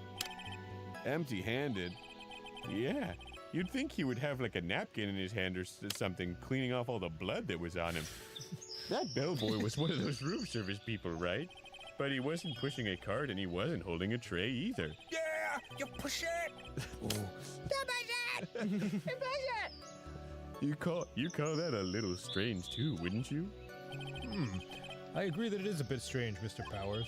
Empty-handed? Yeah. You'd think he would have like a napkin in his hand or something, cleaning off all the blood that was on him. That bellboy was one of those room service people, right? But he wasn't pushing a cart and he wasn't holding a tray either. Yeah, you push it. You push it. You push it. You call that a little strange too, wouldn't you? I agree that it is a bit strange, Mr. Powers.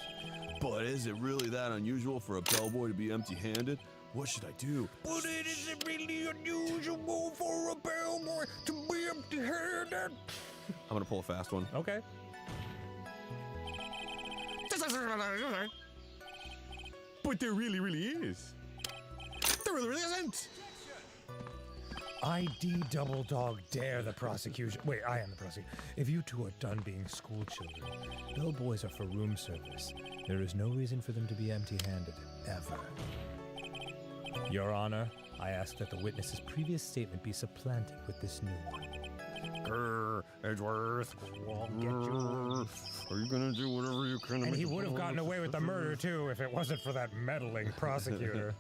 But is it really that unusual for a bellboy to be empty-handed? What should I do? But it isn't really unusual for a bellboy to be empty-handed. I'm gonna pull a fast one. Okay. But there really is. There really isn't. ID double dog dare the prosecution. Wait, I am the prosecutor. If you two are done being school children, bellboys are for room service. There is no reason for them to be empty-handed, ever. Your Honor, I ask that the witness's previous statement be supplanted with this new one. Grr, Edgeworth. Are you gonna do whatever you can? to And make he the would have gotten away with the murder, too, if it wasn't for that meddling prosecutor.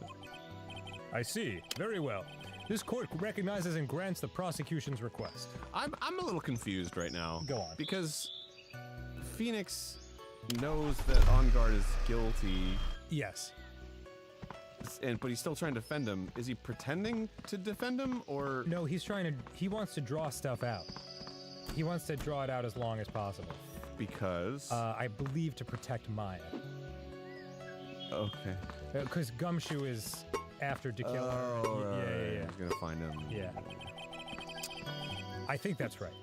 I see. Very well. This court recognizes and grants the prosecution's request. I'm a little confused right now. Go on. Because Phoenix knows that On Guard is guilty, Yes. but he's still trying to defend him. Is he pretending to defend him, or No, he wants to draw stuff out. He wants to draw it out as long as possible. because? I believe to protect Maya. Okay. Because Gumshoe is after To Kill Her. Yeah. He's gonna find him. Yeah. I think that's right.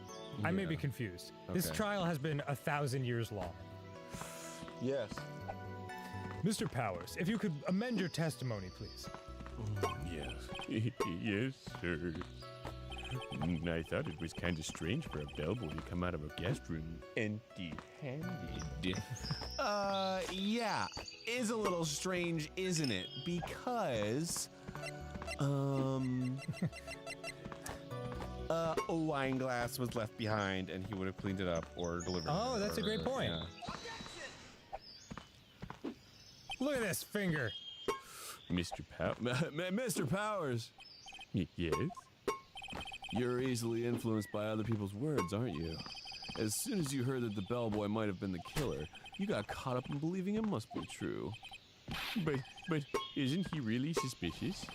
I may be confused. This Okay. trial has been 1,000 years long. Yes. Mr. Powers, if you could amend your testimony, please. Yes. Yes, sir. I thought it was kind of strange for a bellboy to come out of a guest room empty-handed. Yeah. Is a little strange, isn't it? Because, a wine glass was left behind and he would have cleaned it up or delivered it. Oh, that's a great point. Yeah. Look at this finger. Mr. Mr. Powers, Yes? you're easily influenced by other people's words, aren't you? As soon as you heard that the bellboy might have been the killer, you got caught up in believing it must be true. But isn't he really suspicious?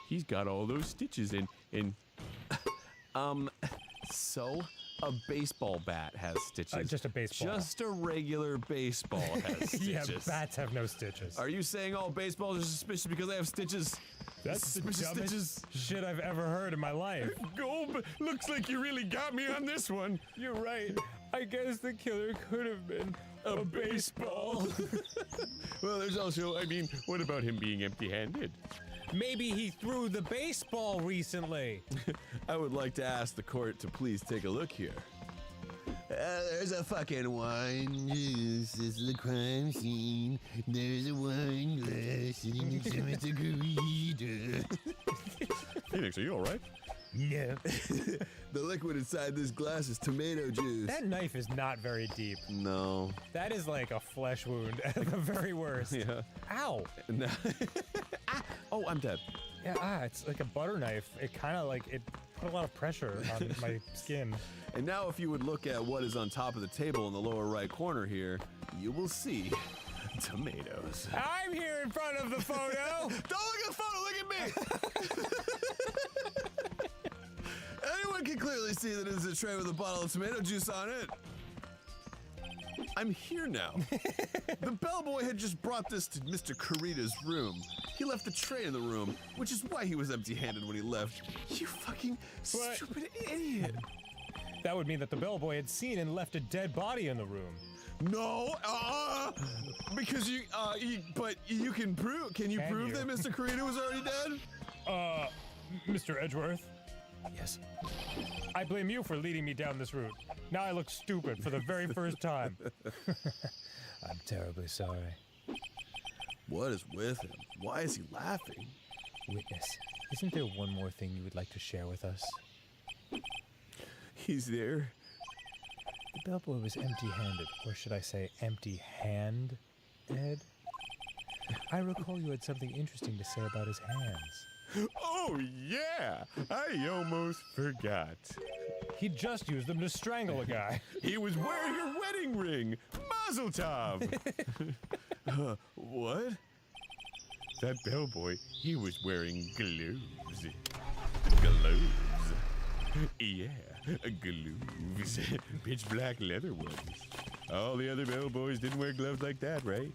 He's got all those stitches and So, a baseball bat has stitches. Just a baseball. Just a regular baseball has stitches. Yeah, bats have no stitches. Are you saying all baseballs are suspicious because they have stitches? That's the Suspicious dumbest stitches. shit I've ever heard in my life. Gob, looks like you really got me on this one. You're right. I guess the killer could have been a baseball. Well, there's also, what about him being empty-handed? Maybe he threw the baseball recently. I would like to ask the court to please take a look here. There's a fucking wine. This is the crime scene. There's a wine glass sitting next to Mr. Garita. Phoenix, are you all right? No. The liquid inside this glass is tomato juice. That knife is not very deep. No. That is like a flesh wound at the very worst. Yeah. Ow. No. Oh, I'm dead. Yeah, it's like a butter knife. It kind of like, it put a lot of pressure on my skin. And now if you would look at what is on top of the table in the lower right corner here, you will see tomatoes. I'm here in front of the photo. Don't look at the photo, look at me! Anyone can clearly see that it is a tray with a bottle of tomato juice on it. I'm here now. The bellboy had just brought this to Mr. Carita's room. He left the tray in the room, which is why he was empty-handed when he left. You fucking stupid idiot. That would mean that the bellboy had seen and left a dead body in the room. No, because but you can prove, can you prove that Mr. Carita was already dead? Mr. Edgeworth? Yes. I blame you for leading me down this route. Now I look stupid for the very first time. I'm terribly sorry. What is with him? Why is he laughing? Witness, isn't there one more thing you would like to share with us? He's there. The bellboy was empty-handed, or should I say empty-hand, Ed? I recall you had something interesting to say about his hands. Oh, yeah! I almost forgot. He just used them to strangle a guy. He was wearing your wedding ring! Mazel tov! What? That bellboy, he was wearing gloves. Gloves. Yeah, gloves. Pitch black leather ones. All the other bellboys didn't wear gloves like that, right?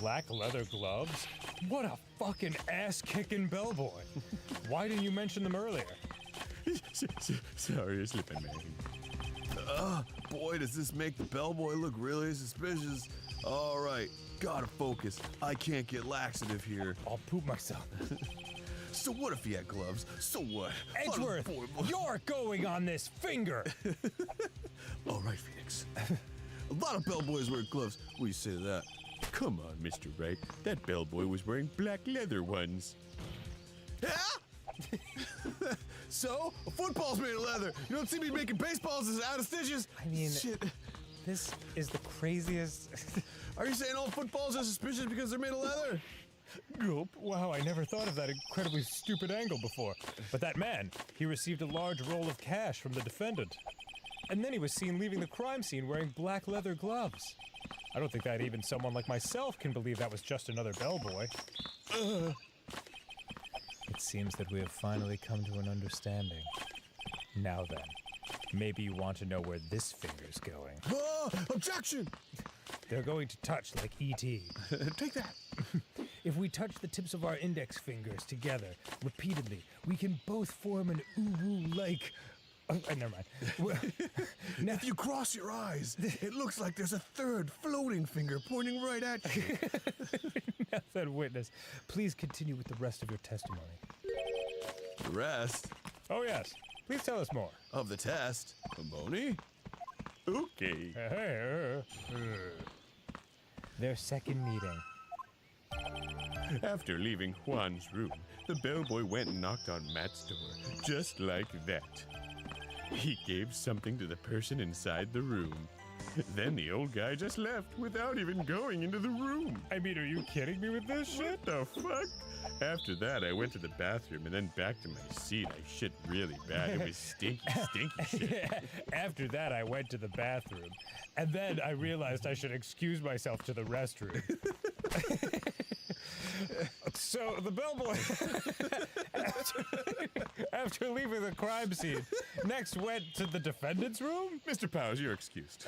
Black leather gloves? What a fucking ass-kicking bellboy. Why didn't you mention them earlier? Sorry, slip of man. Boy, does this make the bellboy look really suspicious. All right, gotta focus. I can't get laxative here. I'll poop myself. So what if he had gloves? So what? Edgeworth, you're going on this finger. All right, Phoenix. A lot of bellboys wear gloves. What do you say to that? Come on, Mr. Wright. That bellboy was wearing black leather ones. Yeah? So? A football's made of leather. You don't see me making baseballs as out of stitches? I mean, shit. This is the craziest. Are you saying all footballs are suspicious because they're made of leather? Gulp. Wow, I never thought of that incredibly stupid angle before. But that man, he received a large roll of cash from the defendant. And then he was seen leaving the crime scene wearing black leather gloves. I don't think that even someone like myself can believe that was just another bellboy. It seems that we have finally come to an understanding. Now then, maybe you want to know where this finger's going. Objection! They're going to touch like E.T. Take that. If we touch the tips of our index fingers together repeatedly, we can both form an uwu-like... Oh, never mind. Now, If you cross your eyes, it looks like there's a third floating finger pointing right at you. now that witness, please continue with the rest of your testimony. The rest Oh, yes. Please tell us more. of the test. Boney? Okay. Their second meeting. After leaving Juan's room, the bellboy went and knocked on Matt's door, just like that. He gave something to the person inside the room. Then the old guy just left without even going into the room. I mean, are you kidding me with this shit? What the fuck? After that, I went to the bathroom and then back to my seat. I shit really bad. It was stinky shit. After that, I went to the bathroom. And then I realized I should excuse myself to the restroom. So the bellboy, after leaving the crime scene, next went to the defendant's room? Mr. Powers, you're excused.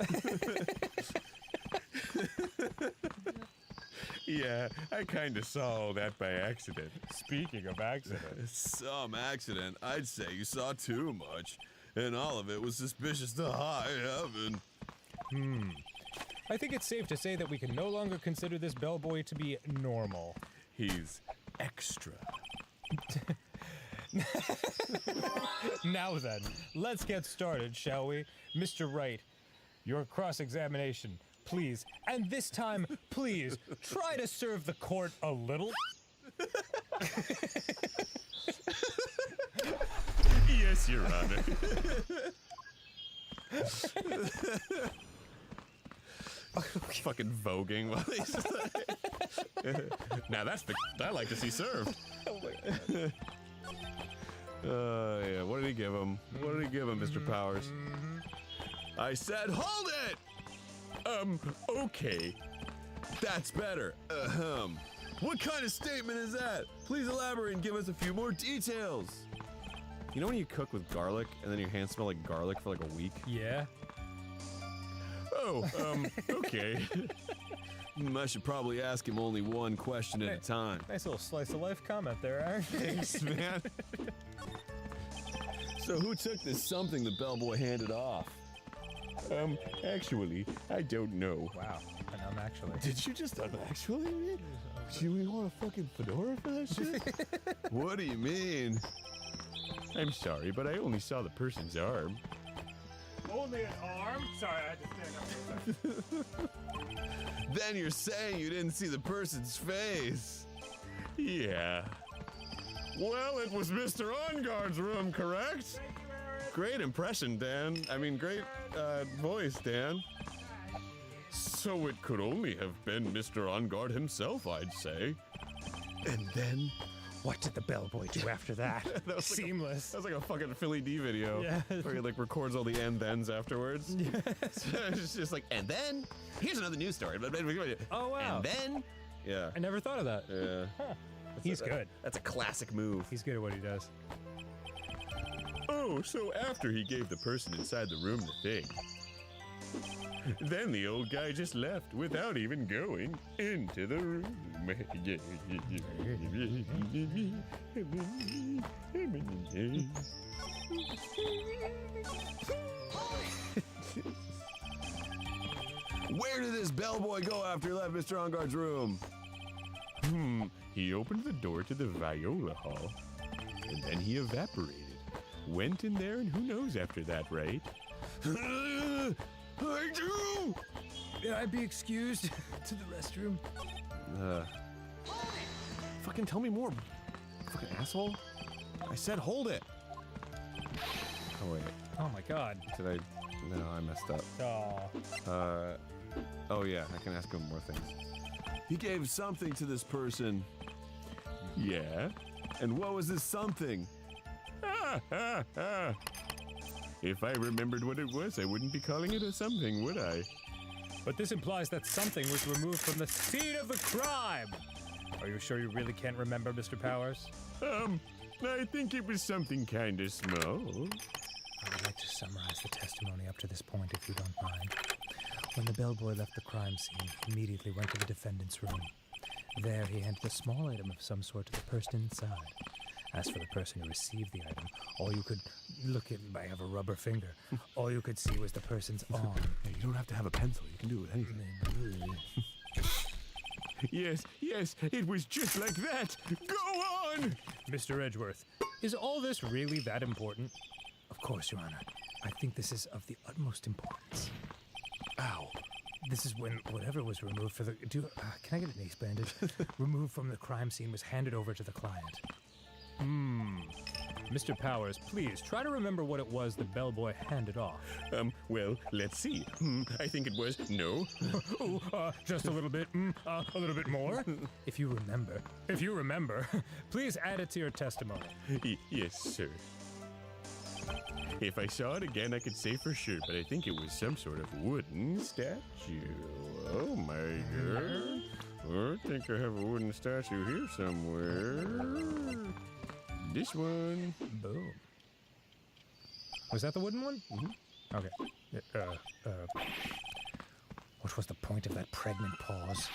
Yeah, I kind of saw all that by accident. Speaking of accidents. Some accident. I'd say you saw too much. And all of it was suspicious to high heaven. I think it's safe to say that we can no longer consider this bellboy to be normal. He's extra. Now then, let's get started, shall we? Mr. Wright, your cross-examination, please. And this time, please, try to serve the court a little. Yes, Your Honor. Fucking voguing while he's now that's the I like to see served. Yeah, what did he give him? What did he give him, Mr. Powers? I said, hold it! Okay. That's better. What kind of statement is that? Please elaborate and give us a few more details. You know when you cook with garlic and then your hands smell like garlic for like a week? Yeah? Oh, okay. I should probably ask him only one question at a time. Nice little slice of life comment there, Aaron. Thanks, man. So who took this something the bellboy handed off? Actually, I don't know. Wow. And I'm actually. Did you just actually? Do you want a fucking fedora for that shit? What do you mean? I'm sorry, but I only saw the person's arm. Only an arm? Sorry, I had to stand up. Then you're saying you didn't see the person's face. Yeah. Well, it was Mr. On-Guard's room, correct? Great impression, Dan. I mean, great voice, Dan. So it could only have been Mr. On-Guard himself, I'd say. And then What did the bellboy do after that? That was Seamless. That was like a fucking Philly D video. Yeah. Where he like records all the and thens afterwards. it's just like, and then here's another news story. Oh, wow. And then Yeah. I never thought of that. Yeah. He's good. That's a classic move. He's good at what he does. Oh, so after he gave the person inside the room the thing, then the old guy just left without even going into the room. where did this bellboy go after he left Mr. On-Guard's room? He opened the door to the Viola Hall, and then he evaporated. Went in there, and who knows after that, right? I do! May I be excused to the restroom? Fucking tell me more. Fucking asshole. I said hold it. Oh wait. Oh my god. Did I? No, I messed up. Oh. Oh yeah, I can ask him more things. He gave something to this person. Yeah. And what was this something? If I remembered what it was, I wouldn't be calling it a something, would I? But this implies that something was removed from the scene of the crime. Are you sure you really can't remember, Mr. Powers? I think it was something kind of small. I would like to summarize the testimony up to this point, if you don't mind. When the bellboy left the crime scene, he immediately went to the defendant's room. There he handed a small item of some sort to the person inside. As for the person who received the item, all you could look at, I have a rubber finger, all you could see was the person's arm. Hey, you don't have to have a pencil. You can do it anything. Yes, it was just like that. Go on! Mr. Edgeworth, is all this really that important? Of course, Your Honor. I think this is of the utmost importance. Ow. This is when whatever was removed for the... can I get an ace bandage? Removed from the crime scene was handed over to the client. Mr. Powers, please try to remember what it was the bellboy handed off. Well, let's see. I think it was no. Just a little bit. A little bit more. If you remember, please add it to your testimony. Yes, sir. If I saw it again, I could say for sure, but I think it was some sort of wooden statue. Oh my god. I think I have a wooden statue here somewhere. This one. Boom. Was that the wooden one? Mm-hmm. Okay. What was the point of that pregnant pause?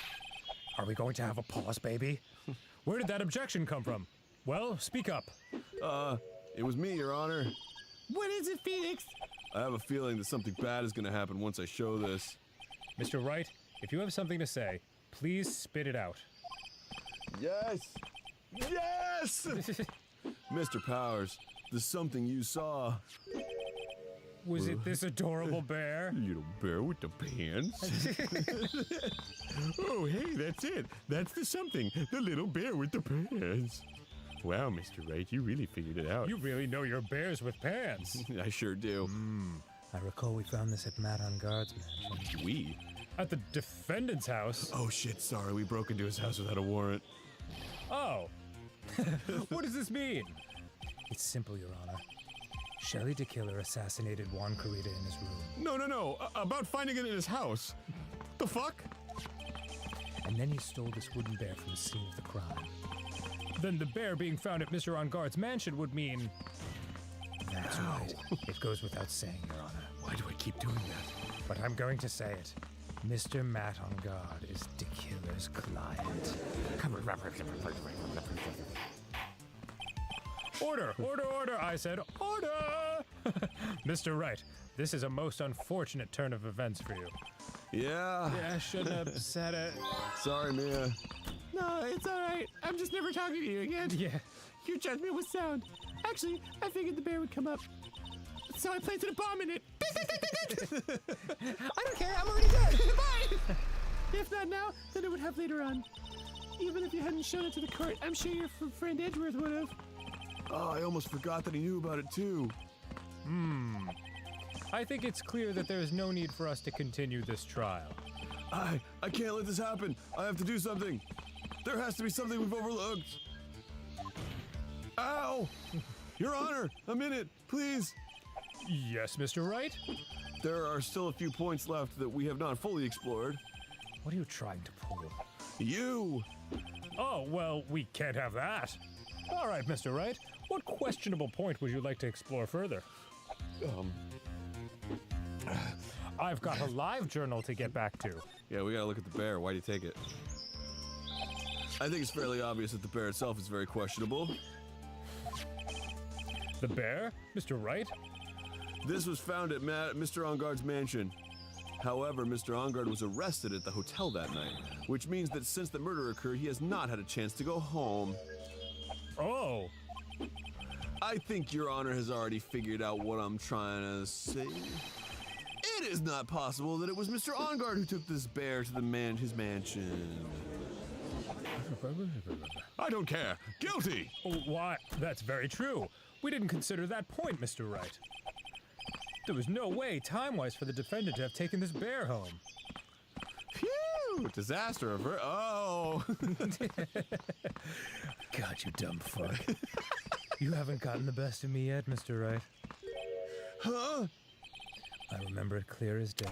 Are we going to have a pause, baby? Where did that objection come from? Well, speak up. It was me, Your Honor. What is it, Phoenix? I have a feeling that something bad is gonna happen once I show this. Mr. Wright, if you have something to say, please spit it out. Yes! Yes! Mr. Powers, the something you saw. Was it this adorable bear? Little bear with the pants. Oh, hey, that's it. That's the something. The little bear with the pants. Wow, Mr. Wright, you really figured it out. You really know your bears with pants. I sure do. I recall we found this at Matt on Guard's mansion. We? At the defendant's house? Oh shit, sorry, we broke into his house without a warrant. Oh. What does this mean? It's simple, Your Honor. Shelley DeKiller assassinated Juan Carita in his room. No. About finding it in his house. The fuck? And then he stole this wooden bear from the scene of the crime. Then the bear being found at Mr. On Guard's mansion would mean... That's right. It goes without saying, Your Honor. Why do I keep doing that? But I'm going to say it. Mr. Matt On Guard is DeKiller's client. Order, I said order! Mr. Wright, this is a most unfortunate turn of events for you. Yeah. Yeah, I shouldn't have said it. Sorry, Mia. No, it's all right. I'm just never talking to you again. Yeah. Your judgment was sound. Actually, I figured the bear would come up. So I planted a bomb in it. I don't care. I'm already dead. Bye. If not now, then it would have later on. Even if you hadn't shown it to the court, I'm sure your friend Edgeworth would have. Oh, I almost forgot that he knew about it too. I think it's clear that there is no need for us to continue this trial. I can't let this happen. I have to do something. There has to be something we've overlooked. Ow! Your Honor, a minute, please. Yes, Mr. Wright? There are still a few points left that we have not fully explored. What are you trying to pull? You! Oh, well, we can't have that. All right, Mr. Wright. What questionable point would you like to explore further? I've got a live journal to get back to. Yeah, we gotta look at the bear. Why'd you take it? I think it's fairly obvious that the bear itself is very questionable. The bear? Mr. Wright? This was found at Mr. On Guard's mansion. However, Mr. On Guard was arrested at the hotel that night, which means that since the murder occurred, he has not had a chance to go home. Oh. I think Your Honor has already figured out what I'm trying to say. It is not possible that it was Mr. On Guard who took this bear to his mansion. I don't care. Guilty! Why? That's very true. We didn't consider that point, Mr. Wright. There was no way, time-wise, for the defendant to have taken this bear home. Phew! Disaster avert. Oh! God, you dumb fuck. You haven't gotten the best of me yet, Mr. Wright. Huh? I remember it clear as day.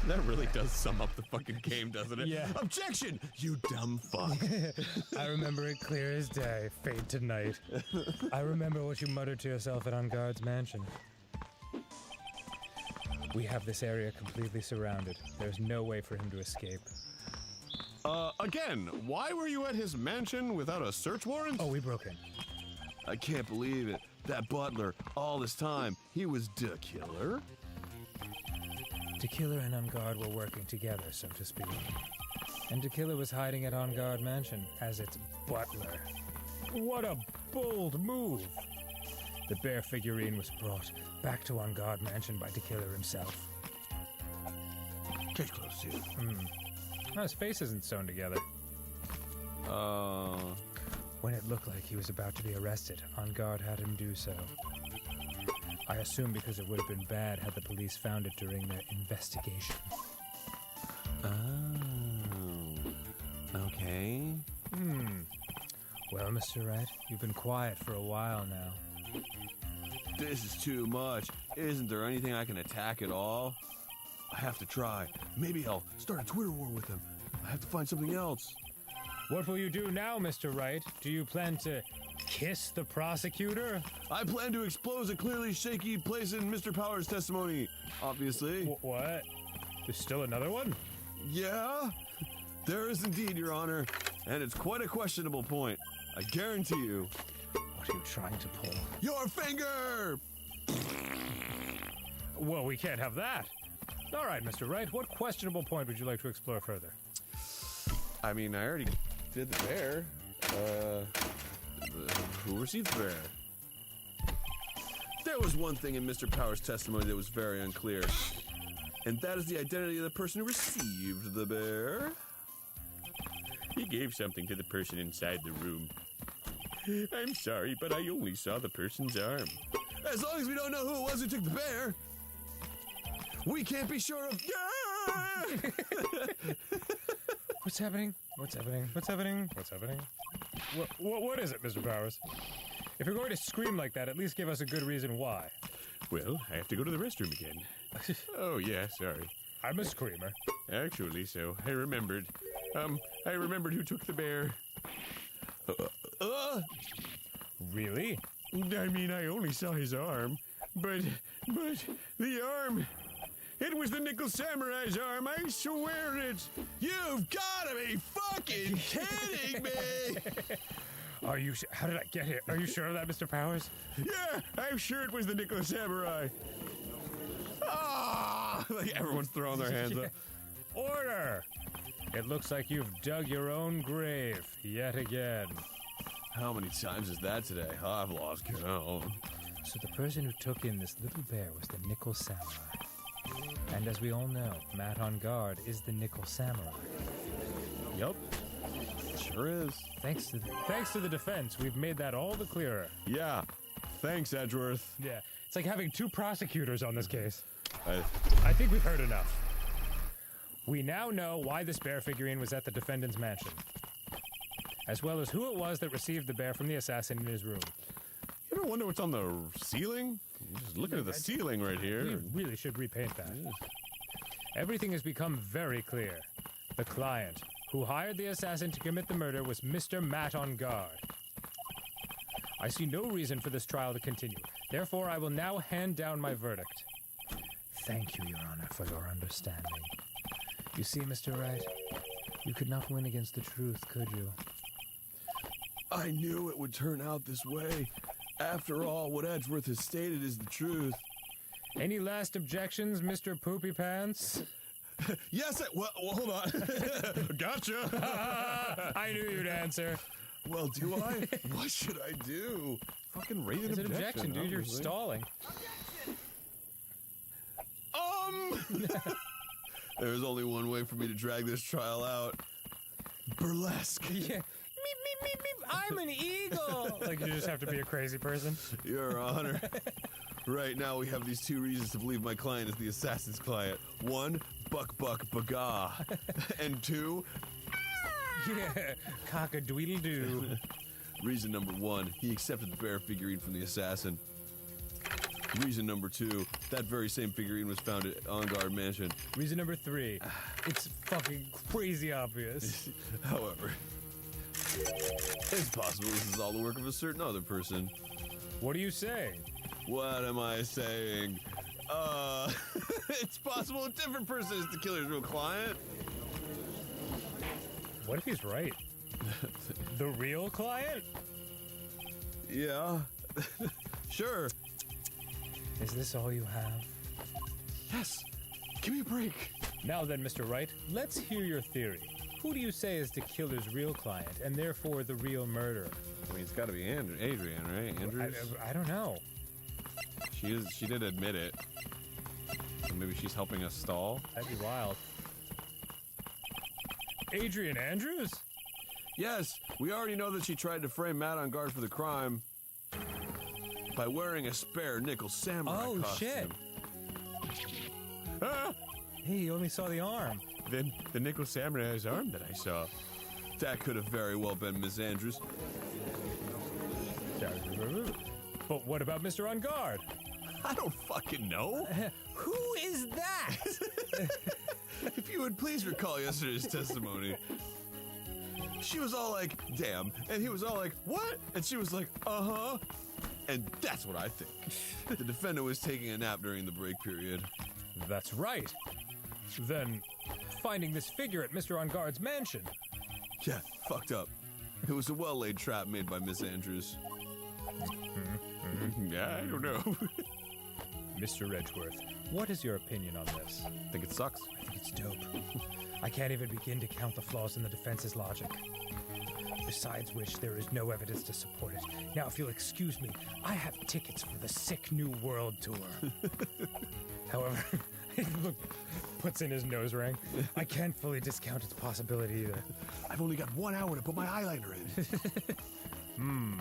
That really does sum up the fucking game, doesn't it? Yeah. Objection, you dumb fuck. I remember it clear as day, fade tonight. I remember what you muttered to yourself at On Guard's mansion. We have this area completely surrounded. There's no way for him to escape. Again, why were you at his mansion without a search warrant? Oh, we broke in. I can't believe it. That butler, all this time, he was the killer. De Killer and On Guard were working together, so to speak. And De Killer was hiding at On Guard Mansion as its butler. What a bold move! The bear figurine was brought back to On Guard Mansion by De Killer himself. Case closed, too. Oh, his face isn't sewn together. When it looked like he was about to be arrested, On Guard had him do so. I assume because it would have been bad had the police found it during their investigation. Oh. Okay. Well, Mr. Wright, you've been quiet for a while now. This is too much. Isn't there anything I can attack at all? I have to try. Maybe I'll start a Twitter war with him. I have to find something else. What will you do now, Mr. Wright? Do you plan to kiss the prosecutor? I plan to expose a clearly shaky place in Mr. Powers' testimony, obviously. What? There's still another one? Yeah, there is indeed, Your Honor. And it's quite a questionable point. I guarantee you. What are you trying to pull? Your finger! Well, we can't have that. All right, Mr. Wright, what questionable point would you like to explore further? I mean, I already did the bear. Who received the bear? There was one thing in Mr. Powers' testimony that was very unclear. And that is the identity of the person who received the bear. He gave something to the person inside the room. I'm sorry, but I only saw the person's arm. As long as we don't know who it was who took the bear, we can't be sure of... What's happening? What's happening? What's happening? What's happening? What is it, Mr. Powers? If you're going to scream like that, at least give us a good reason why. Well, I have to go to the restroom again. Oh, yeah, sorry. I'm a screamer. Actually, so I remembered. I remembered who took the bear. Really? I mean, I only saw his arm. But the arm... It was the Nickel Samurai's arm, I swear it! You've gotta be fucking kidding me! Are you how did I get here? Are you sure of that, Mr. Powers? Yeah, I'm sure it was the Nickel Samurai. Ah! Like everyone's throwing their hands up. Order! It looks like you've dug your own grave yet again. How many times is that today? I've lost count. So the person who took in this little bear was the Nickel Samurai. And as we all know, Matt On Guard is the Nickel Samurai. Yup. Sure is. Thanks to the defense, we've made that all the clearer. Yeah. Thanks, Edgeworth. Yeah. It's like having two prosecutors on this case. I think we've heard enough. We now know why this bear figurine was at the defendant's mansion, as well as who it was that received the bear from the assassin in his room. You ever wonder what's on the ceiling? You're just looking at the ceiling right here. We really should repaint that. Everything has become very clear. The client who hired the assassin to commit the murder was Mr. Matt On Guard. I see no reason for this trial to continue. Therefore, I will now hand down my verdict. Thank you, Your Honor, for your understanding. You see, Mr. Wright, you could not win against the truth, could you? I knew it would turn out this way. After all, what Edgeworth has stated is the truth. Any last objections, Mr. Poopy Pants? Yes, well, hold on. Gotcha. I knew you'd answer. Well, do I? What should I do? Fucking raise an objection, dude. You're stalling. There's only one way for me to drag this trial out. Burlesque. Yeah. Meep, I'm an eagle. Like, you just have to be a crazy person. Your Honor. Right now, we have these two reasons to believe my client is the assassin's client. One, Buck Baga. And two... Yeah, cock-a-doodle-doo. Reason number one, he accepted the bear figurine from the assassin. Reason number two, that very same figurine was found at On Guard Mansion. Reason number three, it's fucking crazy obvious. However, it's possible this is all the work of a certain other person. What are you saying? What am I saying? It's possible a different person is the killer's real client. What if he's right? The real client? Yeah. Sure. Is this all you have? Yes. Give me a break. Now then, Mr. Wright, let's hear your theory. Who do you say is the killer's real client, and therefore the real murderer? I mean, it's got to be Adrian, right? Andrews? I don't know. She did admit it. So maybe she's helping us stall? That'd be wild. Adrian Andrews? Yes, we already know that she tried to frame Matt on guard for the crime by wearing a spare nickel samurai Oh, costume. shit. Ah! Hey, you only saw the arm. Then the nickel samurai's arm that I saw. That could have very well been Miss Andrews. But what about Mr. On Guard? I don't fucking know. Who is that? If you would please recall yesterday's testimony. She was all like, damn. And he was all like, what? And she was like, uh-huh. And that's what I think. The defendant was taking a nap during the break period. That's right. Then, finding this figure at Mr. On Guard's mansion. Yeah, fucked up. It was a well-laid trap made by Miss Andrews. Yeah, I don't know. Mr. Edgeworth, what is your opinion on this? I think it sucks. I think it's dope. I can't even begin to count the flaws in the defense's logic. Besides which, there is no evidence to support it. Now, if you'll excuse me, I have tickets for the Sick New World Tour. However, look, puts in his nose ring. I can't fully discount its possibility either. I've only got 1 hour to put my eyeliner in.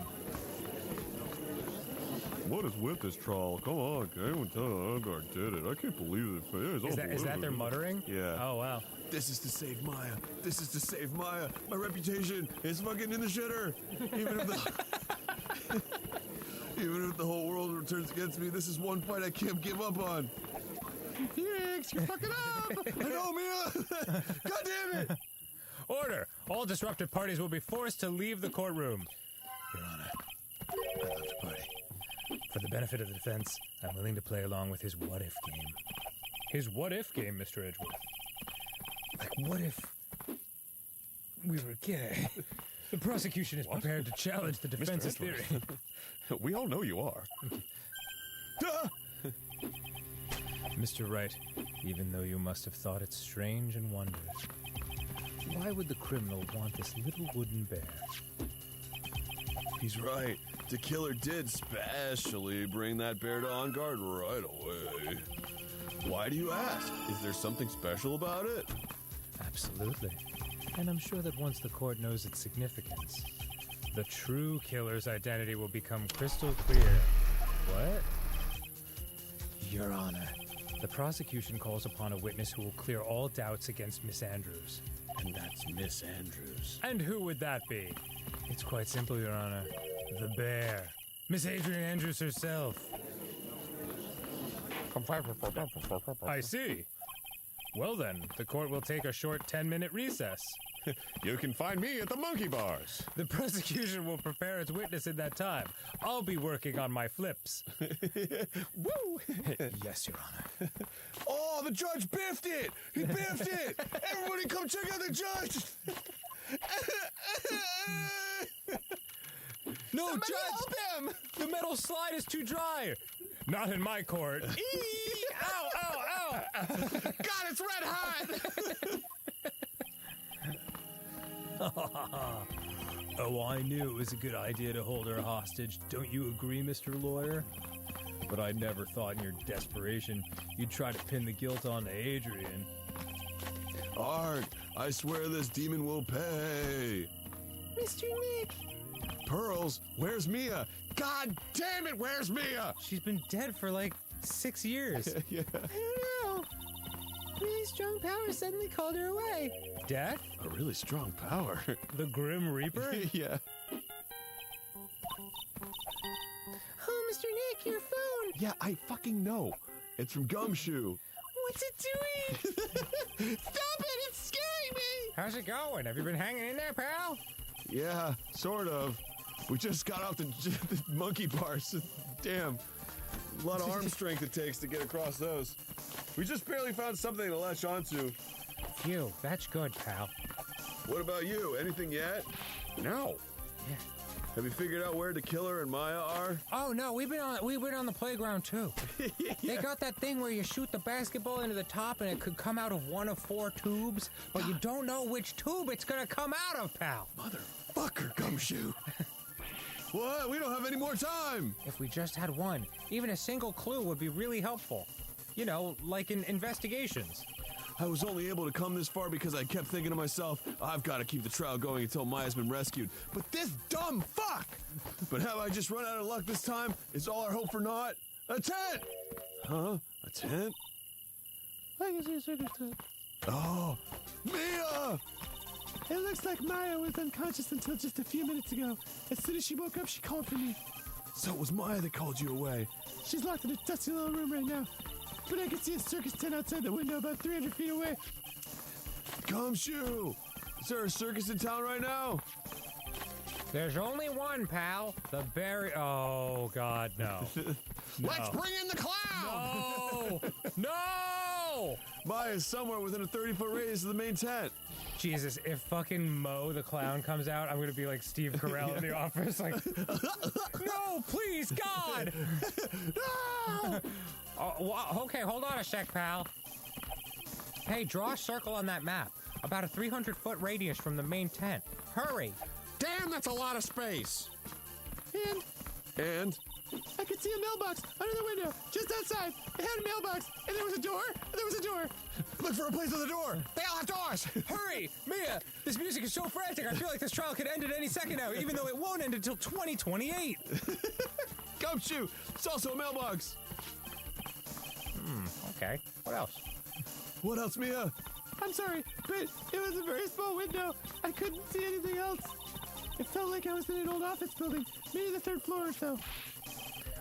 What is with this trial? Come on, anyone tell Ungar did it. I can't believe it. Is that their muttering? Yeah. Oh, wow. This is to save Maya. This is to save Maya. My reputation is fucking in the shitter. Even if the whole world turns against me, this is one fight I can't give up on. Phoenix, you're fucking up. I know, Mia. God damn it. Order! All disruptive parties will be forced to leave the courtroom. Your Honor, I'd love to party. For the benefit of the defense, I'm willing to play along with his what-if game. His what-if game, Mr. Edgeworth? Like, what if we were gay? The prosecution is prepared to challenge the defense's theory. We all know you are. Mr. Wright, even though you must have thought it strange and wondrous, why would the criminal want this little wooden bear? He's right. The killer did specially bring that bear to On Guard right away. Why do you ask? Is there something special about it? Absolutely. And I'm sure that once the court knows its significance, the true killer's identity will become crystal clear. What? Your Honor, the prosecution calls upon a witness who will clear all doubts against Miss Andrews. And that's Miss Andrews. And who would that be? It's quite simple, Your Honor. The bear. Miss Adrian Andrews herself. I see. Well then, the court will take a short 10-minute recess. You can find me at the monkey bars. The prosecution will prepare its witness in that time. I'll be working on my flips. Woo! Yes, Your Honor. Oh, the judge biffed it! He biffed it! Everybody come check out the judge! No, Somebody Judge! help him! The metal slide is too dry! Not in my court. Eee! Ow, ow, ow! God, it's red hot! Oh, I knew it was a good idea to hold her hostage. Don't you agree, Mr. Lawyer? But I never thought in your desperation you'd try to pin the guilt onto Adrian. Art, I swear this demon will pay. Mr. Nick. Pearls, where's Mia? God damn it, where's Mia? She's been dead for like 6 years. Yeah. I don't know. Really strong power suddenly called her away. Death? A really strong power. The Grim Reaper? Yeah. Oh, Mr. Nick, your phone. Yeah, I fucking know. It's from Gumshoe. What's it doing? Stop it, it's scaring me. How's it going? Have you been hanging in there, pal? Yeah, sort of. We just got off the monkey bars. Damn. A lot of arm strength it takes to get across those. We just barely found something to latch onto. Phew, that's good, pal. What about you? Anything yet? No. Have you figured out where the killer and Maya are? Oh no, we've been on the playground too. They got that thing where you shoot the basketball into the top and it could come out of one of 4 tubes, but you don't know which tube it's gonna come out of, pal. Motherfucker, Gumshoe. What? We don't have any more time. If we just had one, even a single clue would be really helpful. You know, like in investigations. I was only able to come this far because I kept thinking to myself, I've got to keep the trial going until Maya's been rescued. But this dumb fuck! But have I just run out of luck this time? Is all our hope for naught? A tent! Huh? A tent? I can see a circus tent. Oh, Mia! It looks like Maya was unconscious until just a few minutes ago. As soon as she woke up, she called for me. So it was Maya that called you away. She's locked in a dusty little room right now. But I can see a circus tent outside the window about 300 feet away. Gumshoe! Is there a circus in town right now? There's only one, pal. The Barry. Oh God, no. Let's bring in the clown! No! No! Maya's somewhere within a 30-foot radius of the main tent. Jesus, if fucking Mo the clown comes out, I'm gonna be like Steve Carell in the office, like, no, please, God! No! Okay, hold on a sec, pal. Hey, draw a circle on that map. About a 300-foot radius from the main tent. Hurry! Damn, that's a lot of space. And? I could see a mailbox under the window, just outside. It had a mailbox, and there was a door, and there was a door. Look for a place on the door. They all have doors. Hurry! Mia! This music is so frantic, I feel like this trial could end at any second now, even though it won't end until 2028. Gumshoe! It's also a mailbox. Okay, what else? What else, Mia? I'm sorry, but it was a very small window. I couldn't see anything else. It felt like I was in an old office building, maybe the 3rd floor or so.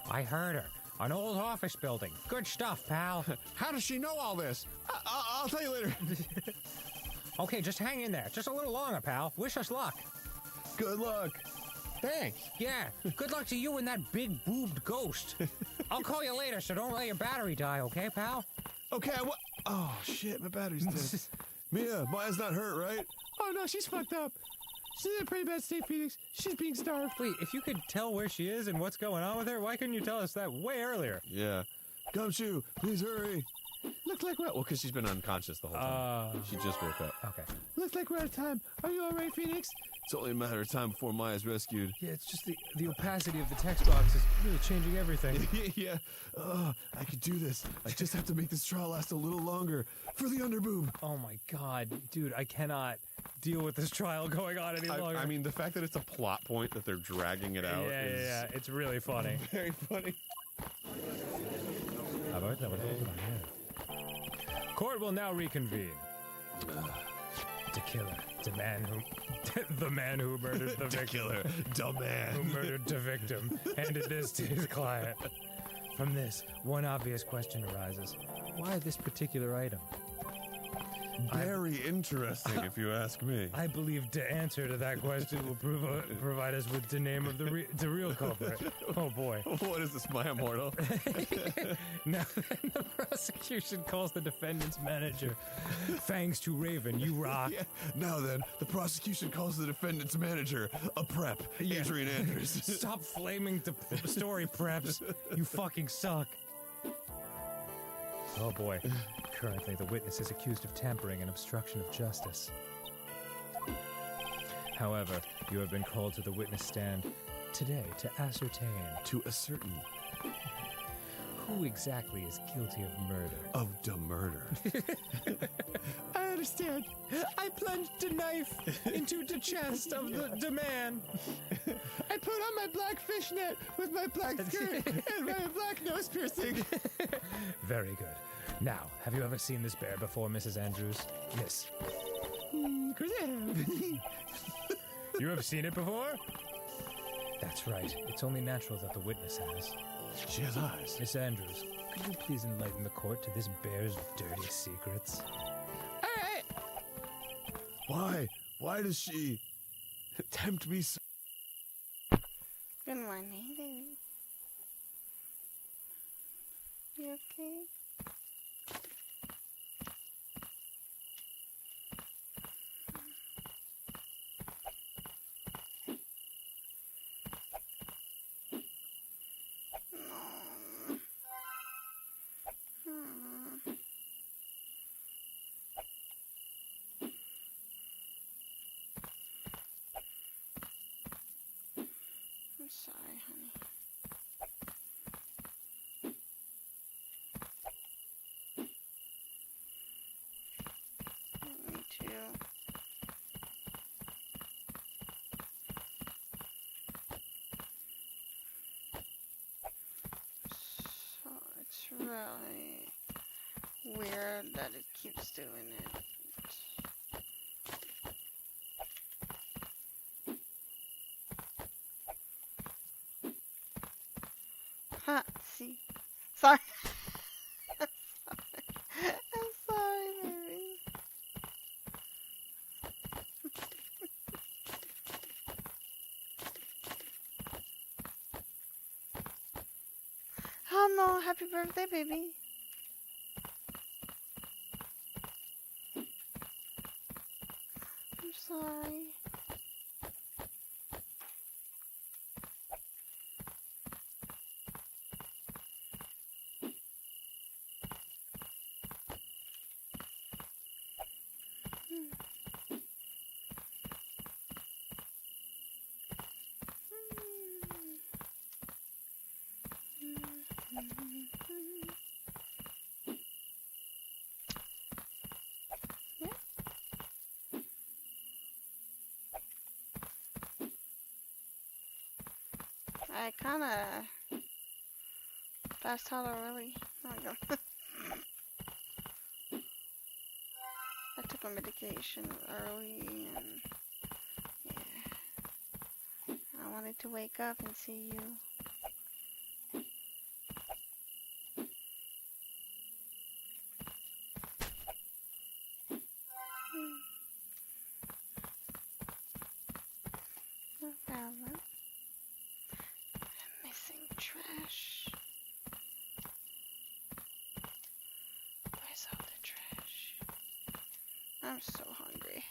I heard her. An old office building. Good stuff, pal. How does she know all this? I'll tell you later. Okay, just hang in there. Just a little longer, pal. Wish us luck. Good luck. Thanks. Yeah, good luck to you and that big boobed ghost. I'll call you later, so don't let your battery die, okay, pal? Okay, oh, shit, my battery's dead. Mia, Maya's not hurt, right? Oh no, she's fucked up. She's in a pretty bad state, Phoenix. She's being starved. Wait, if you could tell where she is and what's going on with her, why couldn't you tell us that way earlier? Yeah. Gumshoe, please hurry. Looks like Well, because she's been unconscious the whole time. She just woke up. Okay. Looks like we're out of time. Are you all right, Phoenix? It's only a matter of time before Maya's rescued. Yeah, it's just the opacity of the text box is really changing everything. Yeah. I could do this. I just have to make this trial last a little longer. For the underboob. Oh my God, dude, I cannot deal with this trial going on any longer. I mean, the fact that it's a plot point that they're dragging it out is... yeah, it's really funny. Very funny. Court will now reconvene. The killer, the man who murdered the victim. Killer, dumb Who man. murdered the victim, handed this to his client. From this, one obvious question arises. Why this particular item? Very interesting, if you ask me. I believe the answer to that question will provide us with the name of the real culprit. Oh boy. What is this, my immortal? Now then, the prosecution calls the defendant's manager. Thanks to Raven, you rock. Yeah. Now then, the prosecution calls the defendant's manager a prep, Adrian Andrews. Stop flaming the story, preps. You fucking suck. Oh boy. Currently, the witness is accused of tampering and obstruction of justice. However, you have been called to the witness stand today to ascertain To ascertain who exactly is guilty of murder. of the murder. I understand. I plunged the knife into the chest of the man. I put on my black fishnet with my black skirt and my black nose piercing. Very good. Now, have you ever seen this bear before, Mrs. Andrews? Miss. Of course I have. You have seen it before? That's right. It's only natural that the witness has. She has eyes. Miss Andrews, could you please enlighten the court to this bear's dirty secrets? All right. Why? Why does she tempt me so? Good morning, baby. You okay? I'm sorry, honey. Me too. So it's really weird that it keeps doing it. Huh, see? Sorry. I'm sorry, baby. Oh no, happy birthday, baby. I'm sorry. I kinda passed out already. Oh my god. I took my medication early and yeah. I wanted to wake up and see you. No problem. Missing trash. Where's all the trash? I'm so hungry.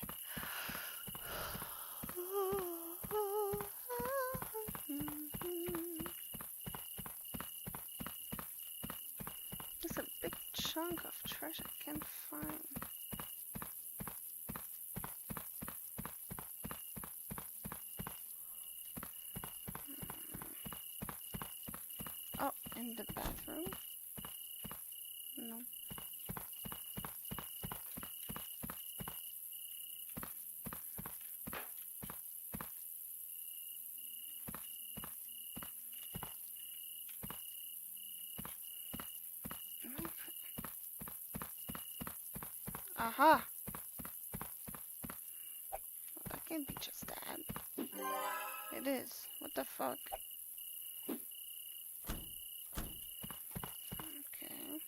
There's a big chunk of trash I can't find. Oh, in the bathroom? No. Aha! Well, that can't be just that. It is. What the fuck? Okay.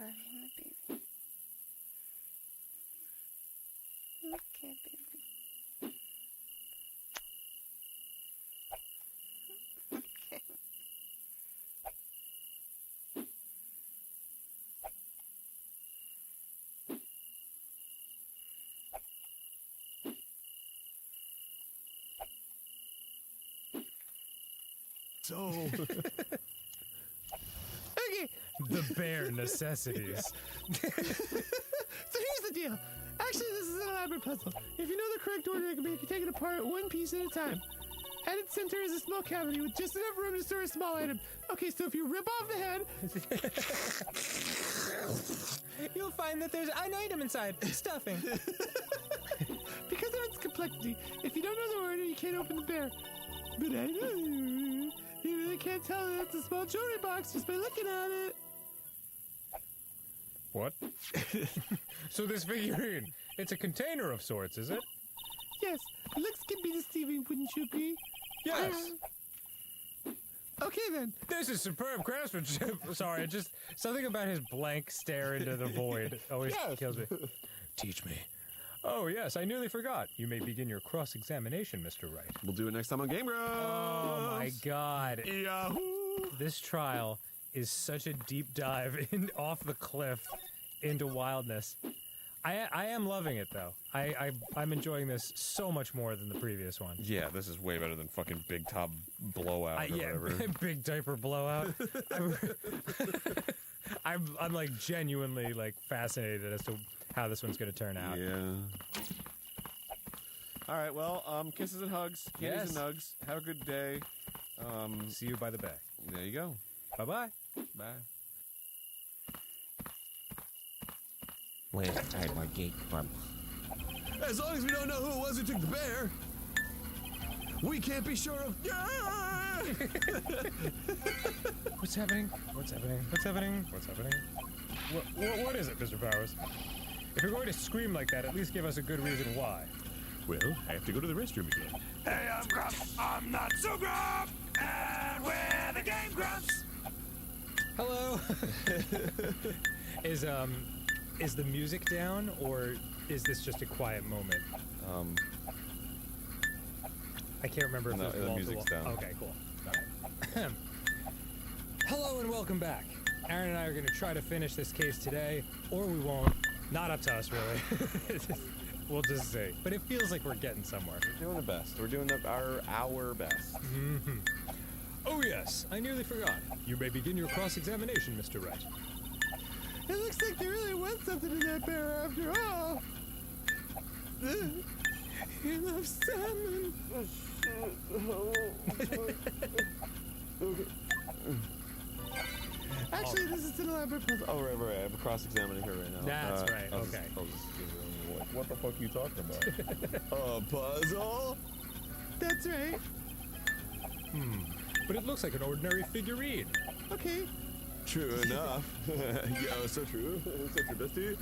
I love you, my baby. Okay, baby. Okay. So, Okay, The bare necessities. so here's the deal. Actually, this is an elaborate puzzle. If you know the correct order, it can be taken apart one piece at a time. At its center is a small cavity with just enough room to store a small item. Okay, so if you rip off the head, You'll find that there's an item inside. Stuffing. because of its complexity, if you don't know the order, you can't open the bear. But I know you really can't tell that it's a small jewelry box just by looking at it. What? So this figurine, it's a container of sorts, is it? Yes, looks can be deceiving, wouldn't you agree? Yes. Okay then. This is superb craftsmanship. Sorry, just something about his blank stare into the void always kills me. Teach me. Oh, yes, I nearly forgot. You may begin your cross-examination, Mr. Wright. We'll do it next time on Game Grumps. Oh, my God. Yahoo! This trial is such a deep dive off the cliff into wildness. I am loving it, though. I'm enjoying this so much more than the previous one. Yeah, this is way better than fucking Big Top Blowout or Yeah, whatever. big diaper blowout. I'm like genuinely like fascinated as to how this one's going to turn out. Yeah. All right, well, kisses and hugs, candies Yes. and nugs. Have a good day. See you by the bay. There you go. Bye-bye. Bye. Where's my gate from? As long as we don't know who it was who took the bear, we can't be sure of. What's happening? What's happening? What's happening? What's happening? What is it, Mr. Powers? If you're going to scream like that, at least give us a good reason why. Well, I have to go to the restroom again. Hey, I'm Grumps. I'm not so Grump. And we're the Game Grumps. Hello. Is the music down, or is this just a quiet moment? I can't remember if No, there's the wall to music's wall. down. Okay, cool. All right. Hello and welcome back. Aaron and I are going to try to finish this case today, or we won't. Not up to us, really. We'll just see. But it feels like we're getting somewhere. We're doing the best. We're doing our best. Mm-hmm. Oh yes, I nearly forgot. You may begin your cross-examination, Mr. Wright. It looks like there really was something in that bear after all. He loves salmon. Actually, this is an elaborate puzzle. Oh, right. I'm cross-examining her right now. That's right, I'll okay. I'll just give her a what the fuck are you talking about? A puzzle? That's right. But it looks like an ordinary figurine. Okay. True enough. Yeah, so true. So true, bestie.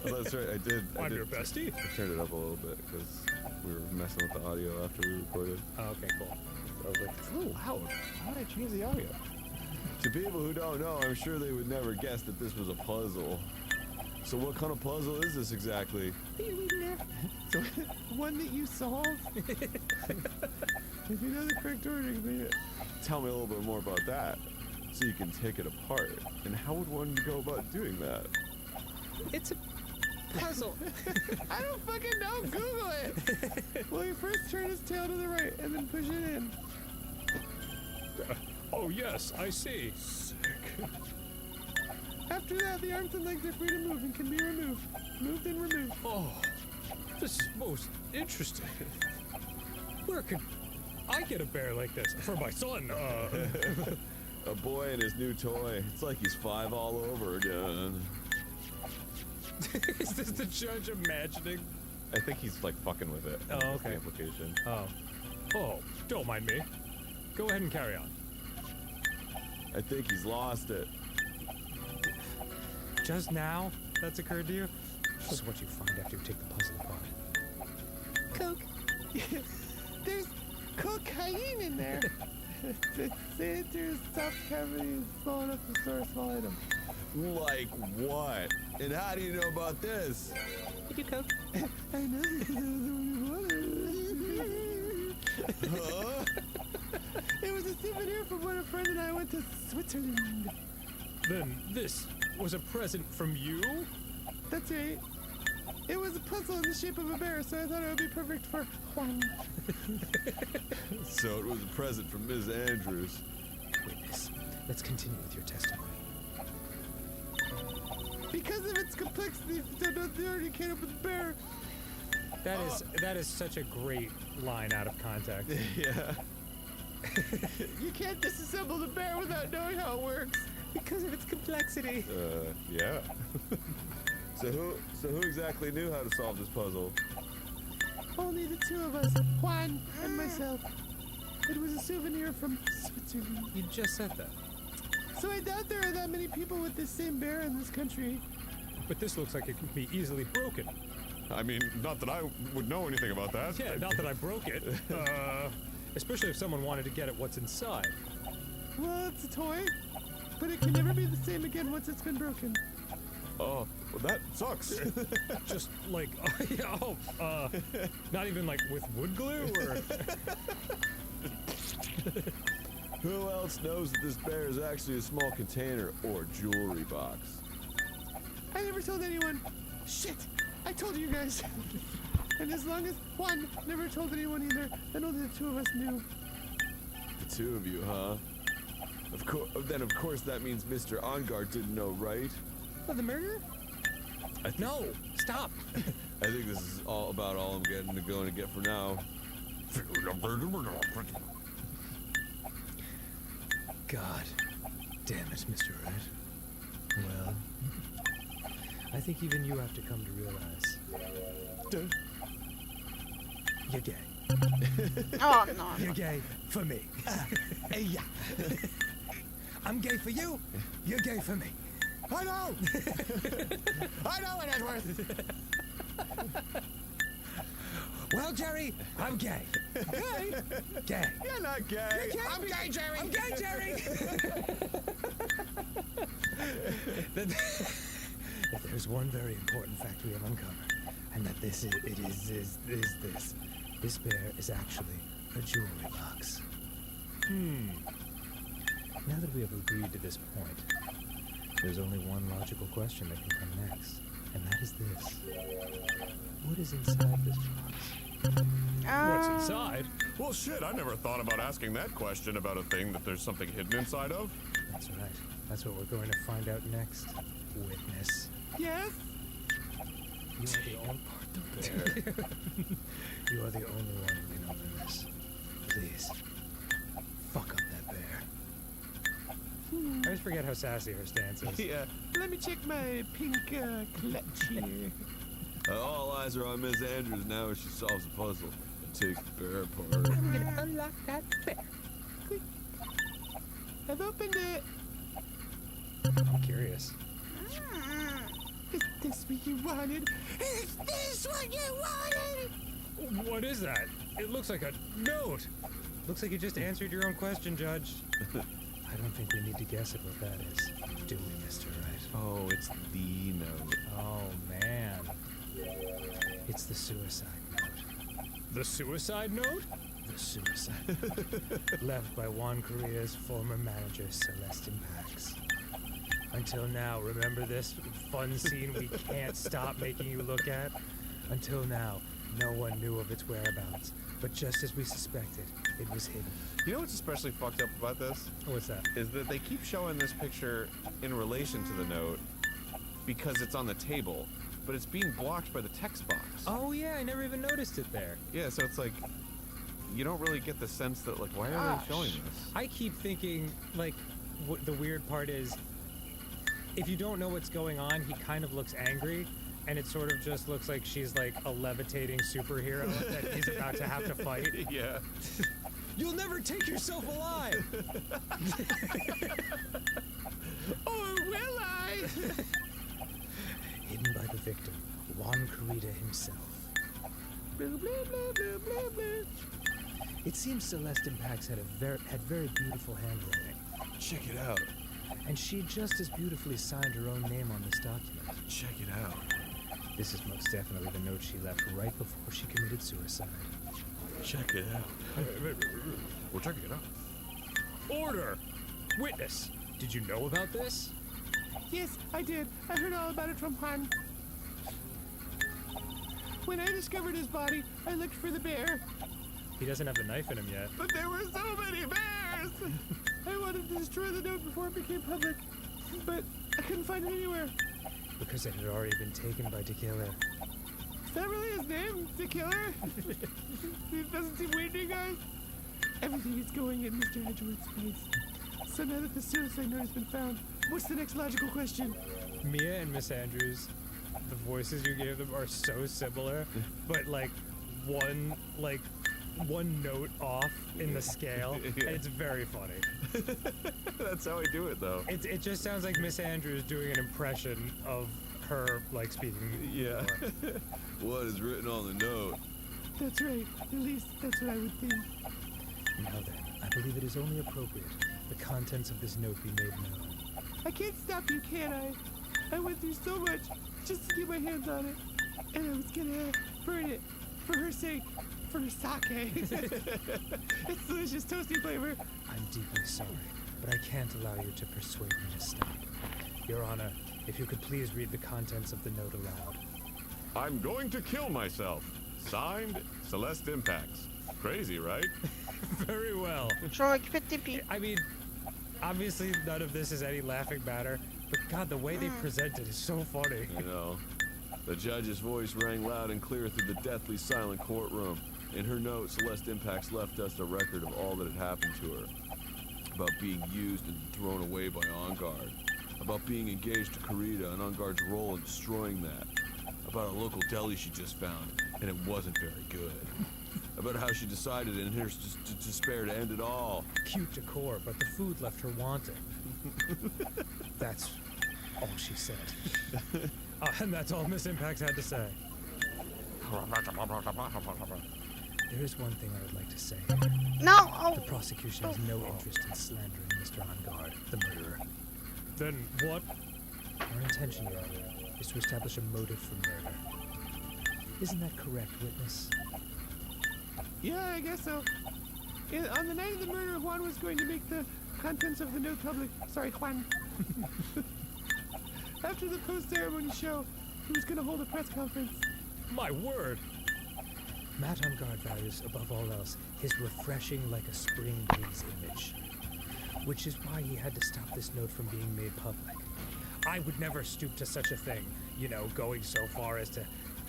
Oh, that's right. I did. I'm your bestie. I turned it up a little bit because we were messing with the audio after we recorded. Oh, okay, cool. I was like, it's a little loud. Why would I change the audio? To people who don't know, I'm sure they would never guess that this was a puzzle. So what kind of puzzle is this exactly? One that you solve. If you know the correct order, you can make it. Tell me a little bit more about that, so you can take it apart. And how would one go about doing that? It's a puzzle. I don't fucking know. Google it. Well, you first turn his tail to the right and then push it in. Oh yes, I see. After that, the arms and legs are free to move and can be removed. Moved and removed. Oh, this is most interesting. Where could I get a bear like this for my son? A boy and his new toy. It's like he's 5 all over again. Is this the judge imagining? I think he's like fucking with it. Oh, That's the okay. implication. Oh, don't mind me. Go ahead and carry on. I think he's lost it. Just now, that's occurred to you? This is what you find after you take the puzzle apart. Coke. There's cocaine in there. The center's soft cavity is small enough to store a small item. Like what? And how do you know about this? I know because I was the one who wanted it. Huh? It was a souvenir from when a friend and I went to Switzerland. Then this was a present from you? That's right. It was a puzzle in the shape of a bear, so I thought it would be perfect for Juan. So it was a present from Ms. Andrews. Witness, let's continue with your testimony. Because of its complexity, if you don't know the theory, you can't open the bear. That is such a great line out of context. Yeah. You can't disassemble the bear without knowing how it works. Because of its complexity. Yeah. So who exactly knew how to solve this puzzle? Only the two of us, Juan and myself. It was a souvenir from Switzerland. You just said that. So I doubt there are that many people with this same bear in this country. But this looks like it can be easily broken. I mean, not that I would know anything about that. Yeah, not that I broke it. Especially if someone wanted to get at what's inside. Well, it's a toy, but it can never be the same again once it's been broken. Oh, well, that sucks. Just like, not even like with wood glue or. Who else knows that this bear is actually a small container or jewelry box? I never told anyone. Shit! I told you guys. And as long as Juan never told anyone either, then only the two of us knew. The two of you, huh? Of course that means Mr. Ongard didn't know, right? Oh, the murder? No, stop. I think this is all about all I'm going to get for now. God damn it, Mr. Red. Well, I think even you have to come to realize you're gay. Oh, no. You're gay for me. Yeah. I'm gay for you. You're gay for me. I know! I know it, Edgeworth! Well, Jerry, I'm gay. Gay? Gay. You're not gay! I'm gay, Jerry! I'm gay, Jerry! If there's one very important fact we have uncovered, and that this is this. This bear is actually a jewelry box. Now that we have agreed to this point, there's only one logical question that can come next, and that is this. What is inside this box? What's inside? Well, shit, I never thought about asking that question about a thing that there's something hidden inside of. That's right. That's what we're going to find out next. Witness. Yes? You are the only You are the only one who can open this. Please. Fuck up that bear. I always forget how sassy her stance is. Yeah. Let me check my pink clutch here. All eyes are on Miss Andrews now as she solves the puzzle and takes the bear apart. I'm gonna unlock that bear. Click. I've opened it. I'm curious. Is this what you wanted? Is this what you wanted? What is that? It looks like a note. Looks like you just answered your own question, Judge. I don't think we need to guess at what that is, do we, Mr. Wright? Oh, it's the note. Oh, man. It's the suicide note. The suicide note? The suicide note. Left by Juan Correa's former manager, Celestin Pax. Until now, remember this fun scene we can't stop making you look at? Until now, no one knew of its whereabouts. But just as we suspected, it was hidden. You know what's especially fucked up about this? What's that? Is that they keep showing this picture in relation to the note because it's on the table, but it's being blocked by the text box. Oh yeah, I never even noticed it there. Yeah, so it's like, you don't really get the sense that, like, why are they showing this? I keep thinking, like, the weird part is, if you don't know what's going on, he kind of looks angry, and it sort of just looks like she's like a levitating superhero that he's about to have to fight. Yeah. You'll never take yourself alive! Or will I? Hidden by the victim, Juan Correa himself. Blah, blah, blah, blah, blah, blah. It seems Celestin Pax had very beautiful handwriting. Check it out. And she just as beautifully signed her own name on this document. Check it out. This is most definitely the note she left right before she committed suicide. Check it out. We're checking it out. Order! Witness, did you know about this? Yes, I did. I heard all about it from Juan. When I discovered his body, I looked for the bear, He doesn't have the knife in him yet. but there were so many bears! I wanted to destroy the note before it became public, but I couldn't find it anywhere. Because it had already been taken by Tequila. Is that really his name? The killer? It doesn't seem weird to you guys? Everything is going in Mr. Edgeworth's face. So now that the suicide note has been found, what's the next logical question? Mia and Miss Andrews, the voices you gave them are so similar, but like one note off in the scale, and it's very funny. That's how I do it, though. It just sounds like Miss Andrews doing an impression of her like speaking. Yeah. What is written on the note? That's right. At least that's what I would think. Now then, I believe it is only appropriate the contents of this note be made known. I can't stop you, can I? I went through so much just to get my hands on it. And I was gonna burn it for her sake, for her sake. It's delicious, toasty flavor. I'm deeply sorry, but I can't allow you to persuade me to stop. Your Honor, if you could please read the contents of the note aloud. I'm going to kill myself. Signed, Celeste Impacts. Crazy, right? Very well. Je récupère tes pipes. I mean, obviously none of this is any laughing matter, but God, the way they present it is so funny. You know, the judge's voice rang loud and clear through the deathly silent courtroom. In her note, Celeste Impacts left us a record of all that had happened to her. About being used and thrown away by On Guard. About being engaged to Kurita and On Guard's role in destroying that. About a local deli she just found, and it wasn't very good. About how she decided in her despair to end it all. Cute decor, but the food left her wanting. That's all she said. And that's all Miss Impacts had to say. There is one thing I would like to say. No! Oh! The prosecution has no interest in slandering Mr. On Guard, the murderer. Then what? Our intention, Your Honor, is to establish a motive for murder. Isn't that correct, witness? Yeah, I guess so. On the night of the murder, Juan was going to make the contents of the note public. Sorry, Juan. After the post-ceremony show, he was going to hold a press conference. My word! Matt On Guard values, above all else, his refreshing like a spring breeze image. Which is why he had to stop this note from being made public. I would never stoop to such a thing, you know, going so far as to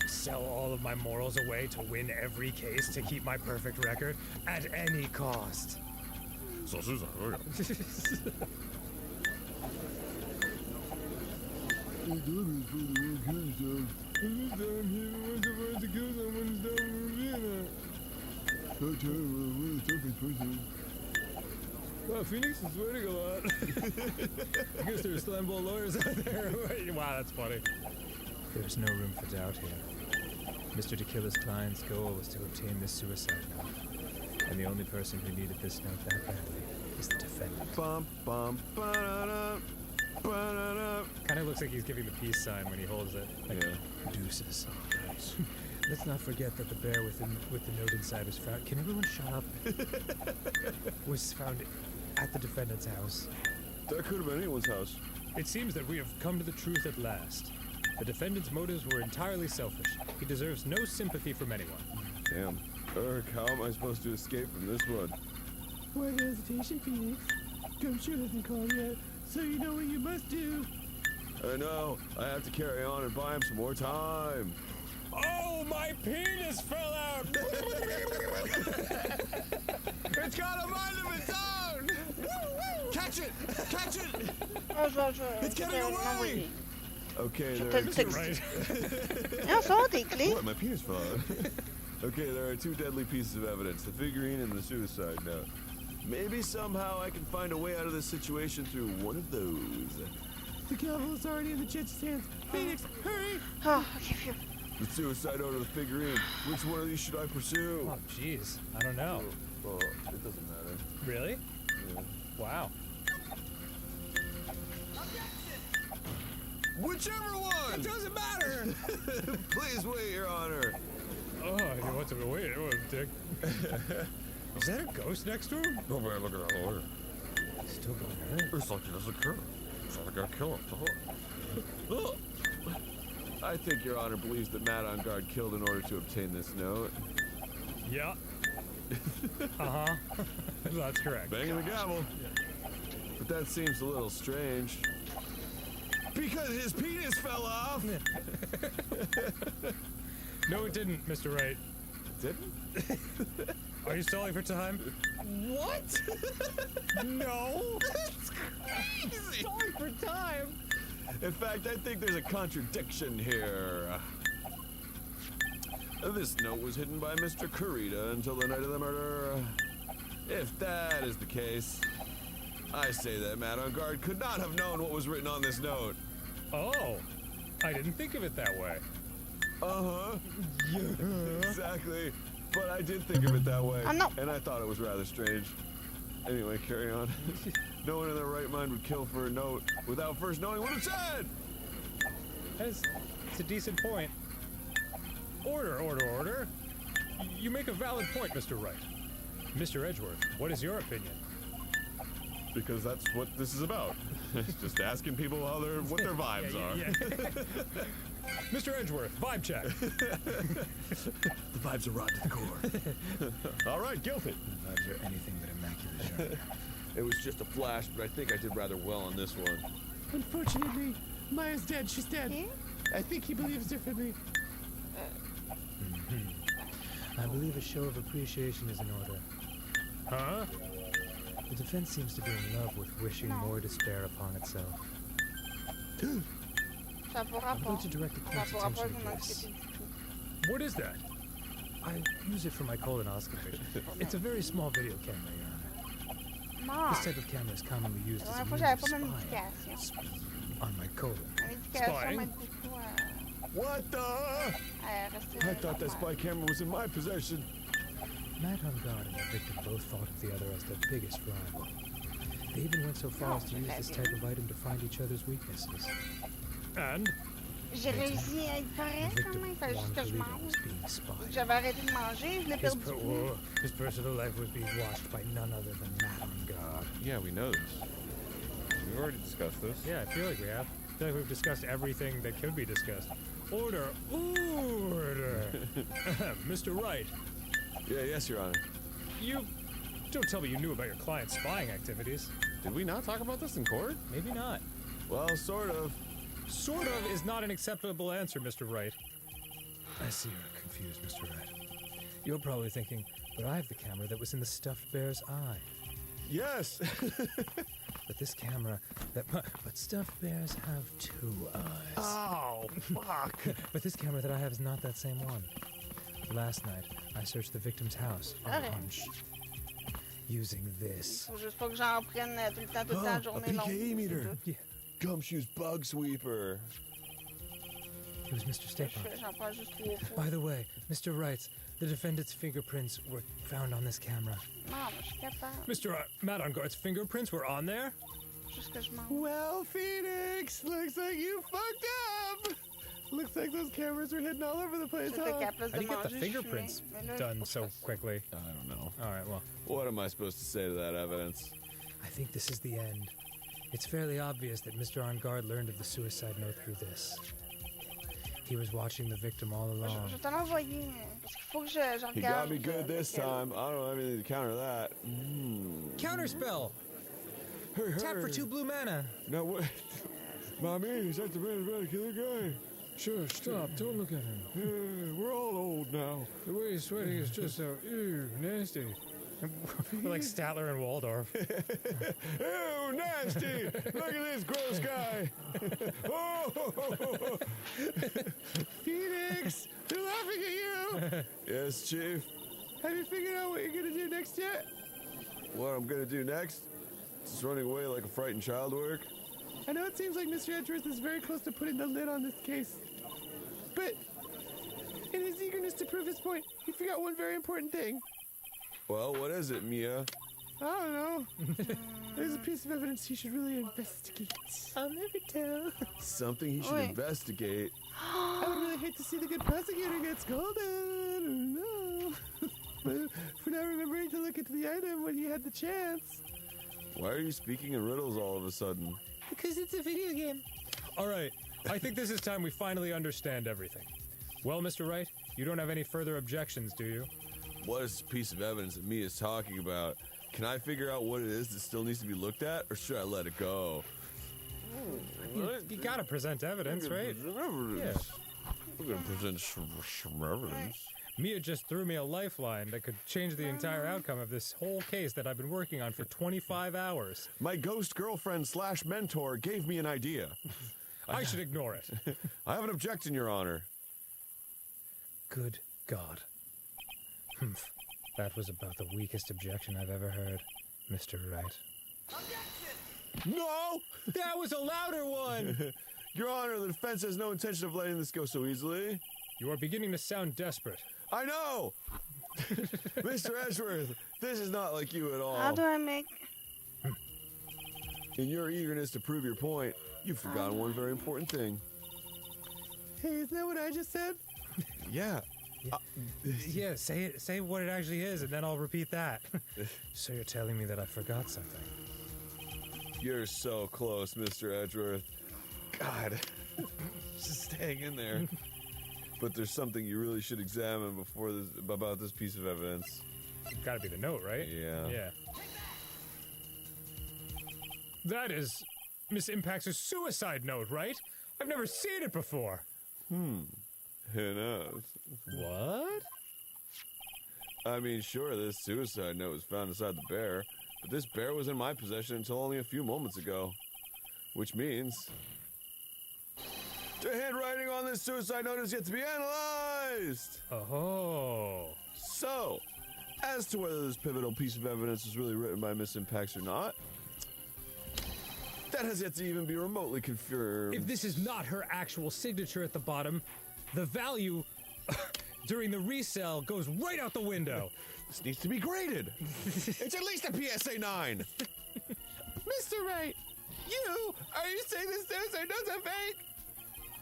sell all of my morals away to win every case to keep my perfect record at any cost. So, Susan, Well, Phoenix is sweating a lot. I guess there's slam ball lawyers out there. Wow, that's funny. There's no room for doubt here. Mr. Tequila's client's goal was to obtain this suicide note. And the only person who needed this note that badly is the defendant. Bum, bum, ba-da-da, ba-da-da. Kind of looks like he's giving the peace sign when he holds it. Like, Yeah. deuces. Let's not forget that the bear with the note inside was found. Can everyone shut up? Was found at the defendant's house. That could have been anyone's house. It seems that we have come to the truth at last. The defendant's motives were entirely selfish. He deserves no sympathy from anyone. Damn. Eric, how am I supposed to escape from this one? Without hesitation, Phoenix. Gumshoe hasn't called yet, so you know what you must do. I know. I have to carry on and buy him some more time. Oh, my penis fell out! It's got a mind of its own! Catch it! Catch it! It's getting away! Okay, there te are le two... texte. Ja, ça, t'es clé. What? My penis fell out. Okay, there are two deadly pieces of evidence, the figurine and the suicide note. Maybe somehow I can find a way out of this situation through one of those. The gavel is already in the judge's hands. Phoenix, hurry! Oh, okay, phew. The suicide note or the figurine. Which one of these should I pursue? Oh, jeez. I don't know. Well, it doesn't matter. Really? Yeah. Wow. Whichever one! It doesn't matter! Please wait, Your Honor. Oh, he wants to wait. Oh, dick. Is that a ghost next to him? Oh man, look at that lawyer. He's still going hurt. It's like he doesn't care. It's like I gotta kill him. I think Your Honor believes that Matt On Guard killed in order to obtain this note. Yeah. Uh-huh. That's correct. Banging the gavel. But that seems a little strange. Because his penis fell off! No, it didn't, Mr. Wright. Didn't? Are you stalling for time? What? No! That's crazy! Stalling for time? In fact, I think there's a contradiction here. This note was hidden by Mr. Kurita until the night of the murder. If that is the case, I say that Matt On Guard could not have known what was written on this note. Oh, I didn't think of it that way. Uh-huh. Yeah. Exactly. But I did think of it that way. No. And I thought it was rather strange. Anyway, carry on. No one in their right mind would kill for a note without first knowing what it said. It's a decent point. Order. You make a valid point, Mr. Wright. Mr. Edgeworth, what is your opinion? Because that's what this is about. Just asking people what their vibes are. Mr. Edgeworth, vibe check. The vibes are rotten to the core. All right, guilty. Vibes are anything but immaculate. It was just a flash, but I think I did rather well on this one. Unfortunately, Maya's dead. She's dead. He? I think he believes differently. I believe a show of appreciation is in order. Huh? The defense seems to be in love with wishing more despair upon itself. Ça pourra I'm pas. going to direct the Ça court's pourra pas attention être to une this. anxiété du tout. What is that? I use it for my colonoscopy. It's a very small video camera, Your Honor. Non. This type of camera is commonly used La as a dernière fois, means j'avais of pas ma spying médication. on my colon. La médication Spying? m'aide beaucoup What the? à rester I thought that spy normal. camera was in my possession. Matt Hungard and the victim both thought of the other as their biggest rival. They even went so far as to use this type of item to find each other's weaknesses. And J'ai réussi à être correct the quand même. victim, Il fallait juste Juan que je Toledo, mange. was being spied. J'avais arrêté de manger, je l'ai His, perdu. his personal life was being watched by none other than Matt Hungard. Yeah, we know this. We've already discussed this. Yeah, I feel like we have. I feel like we've discussed everything that could be discussed. Order! Mr. Wright, Yes, Your Honor. you don't tell me you knew about your client's spying activities. Did we not talk about this in court? Maybe not. Well, sort of. Sort of is not an acceptable answer, Mr. Wright. I see you're confused, Mr. Wright. You're probably thinking, but I have the camera that was in the stuffed bear's eye. Yes. But this camera but stuffed bears have two eyes. Oh, fuck. But this camera that I have is not that same one. Last night, I searched the victim's house on Okay. hunch. Using this. Faut juste pas que j'en prenne tout le temps, toute la Oh, a journée longue. PKE meter. Yeah, Gumshoe's bug sweeper. it was Mr. Stapon. J'en prends juste 3 fois. By the way, Mr. Wright, the defendant's fingerprints were found on this camera. Non, mais je suis capable. Mr. Matt Hungard's fingerprints were on there? Juste que je mange. Well, Phoenix, looks like you fucked up. Looks like those cameras were hidden all over the place, C'était huh? qu'à place How de do you get the manger, je fingerprints fumais. Mais là, faut done que so je fasse- quickly? I don't know. All right, well, What am I supposed to say to that evidence? I think this is the end. It's fairly obvious that Mr. Hungard learned of the suicide note through this. He was watching the victim all along. Je vais te l'envoyer. Parce qu'il faut que je regarde. He got me good lequel. this time. I don't have anything to counter that. Counterspell! Hey, Tap for 2 blue mana! Now what? Mommy, is that the man about to kill a guy? Sure, stop. Don't look at him. Yeah, we're all old now. The way he's sweating is just so, ew, nasty. We're like Statler and Waldorf. Ew, nasty! Look at this gross guy. Oh! Phoenix, they're laughing at you. Yes, Chief. Have you figured out what you're gonna do next yet? What I'm gonna do next? Just running away like a frightened child work? I know it seems like Mr. Edgeworth is very close to putting the lid on this case, but in his eagerness to prove his point, he forgot one very important thing. Well, what is it, Mia? I don't know. There's a piece of evidence he should really investigate. I'll never tell. Something he should Wait. investigate. I would really hate to see the good prosecutor get scolded. No. But for not remembering to look into the item when he had the chance. Why are you speaking in riddles all of a sudden? Because it's a video game. All right, I think this is time we finally understand everything. Well, Mr. Wright, you don't have any further objections, do you? What is this piece of evidence that Mia's talking about? Can I figure out what it is that still needs to be looked at, or should I let it go? You gotta present evidence, right? Yeah. We're gonna present some evidence. Mia just threw me a lifeline that could change the entire outcome of this whole case that I've been working on for 25 hours. My ghost girlfriend / mentor gave me an idea. I should ignore it. I have an objection, Your Honor. Good God. Humph. That was about the weakest objection I've ever heard, Mr. Wright. No! That was a louder one! Your Honor, the defense has no intention of letting this go so easily. You are beginning to sound desperate. I know! Mr. Edgeworth, this is not like you at all. How do I make... In your eagerness to prove your point, you've forgotten one very important thing. Hey, isn't that what I just said? Yeah. Yeah, say what it actually is, and then I'll repeat that. So you're telling me that I forgot something? You're so close, Mr. Edgeworth. God. Just hang in there. But there's something you really should examine about this piece of evidence. Gotta be the note, right? Yeah. Yeah. That is Miss Impact's suicide note, right? I've never seen it before. Who knows? What? I mean, sure, this suicide note was found inside the bear, but this bear was in my possession until only a few moments ago. Which means the handwriting on this suicide note is yet to be analyzed! Oh. So, as to whether this pivotal piece of evidence was really written by Miss Impacts or not, that has yet to even be remotely confirmed. If this is not her actual signature at the bottom, the value during the resale goes right out the window. This needs to be graded. It's at least a PSA 9. Mr. Wright, are you saying this suicide note's a fake?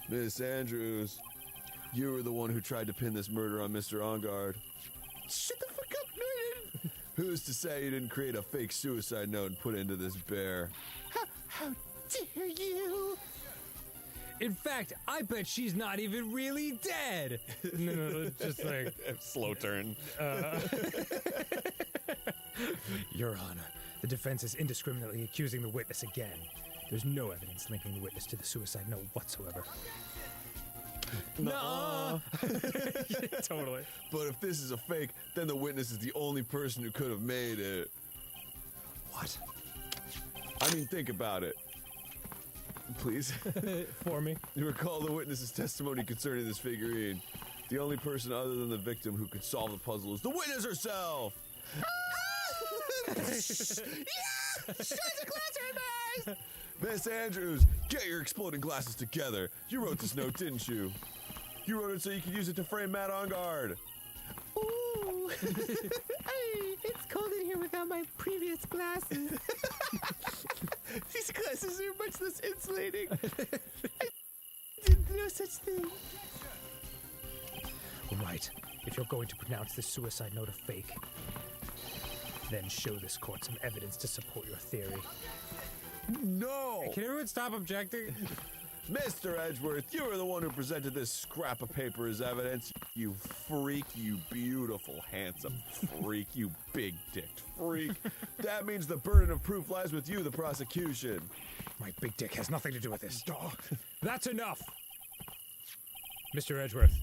Miss Andrews, you were the one who tried to pin this murder on Mr. Engard. Shut the fuck up, Norton! Who's to say you didn't create a fake suicide note and put it into this bear? How dare you? In fact, I bet she's not even really dead. No, just like Slow turn. Your Honor, the defense is indiscriminately accusing the witness again. There's no evidence linking the witness to the suicide note whatsoever. Nuh-uh. Totally. But if this is a fake, then the witness is the only person who could have made it. What? I mean, think about it. Please. For me. You recall the witness's testimony concerning this figurine. The only person other than the victim who could solve the puzzle is the witness herself! Miss Andrews, get your exploding glasses together. You wrote this note, didn't you? You wrote it so you could use it to frame Matt Engard. Ooh. Hey, it's cold in here without my previous glasses. These glasses are much less insulating. I did no such thing. Right. If you're going to pronounce this suicide note a fake, then show this court some evidence to support your theory. No! Can everyone stop objecting? Mr. Edgeworth, you were the one who presented this scrap of paper as evidence. You freak, you beautiful, handsome freak, you big-dicked freak. That means the burden of proof lies with you, the prosecution. My big dick has nothing to do with this. That's enough! Mr. Edgeworth,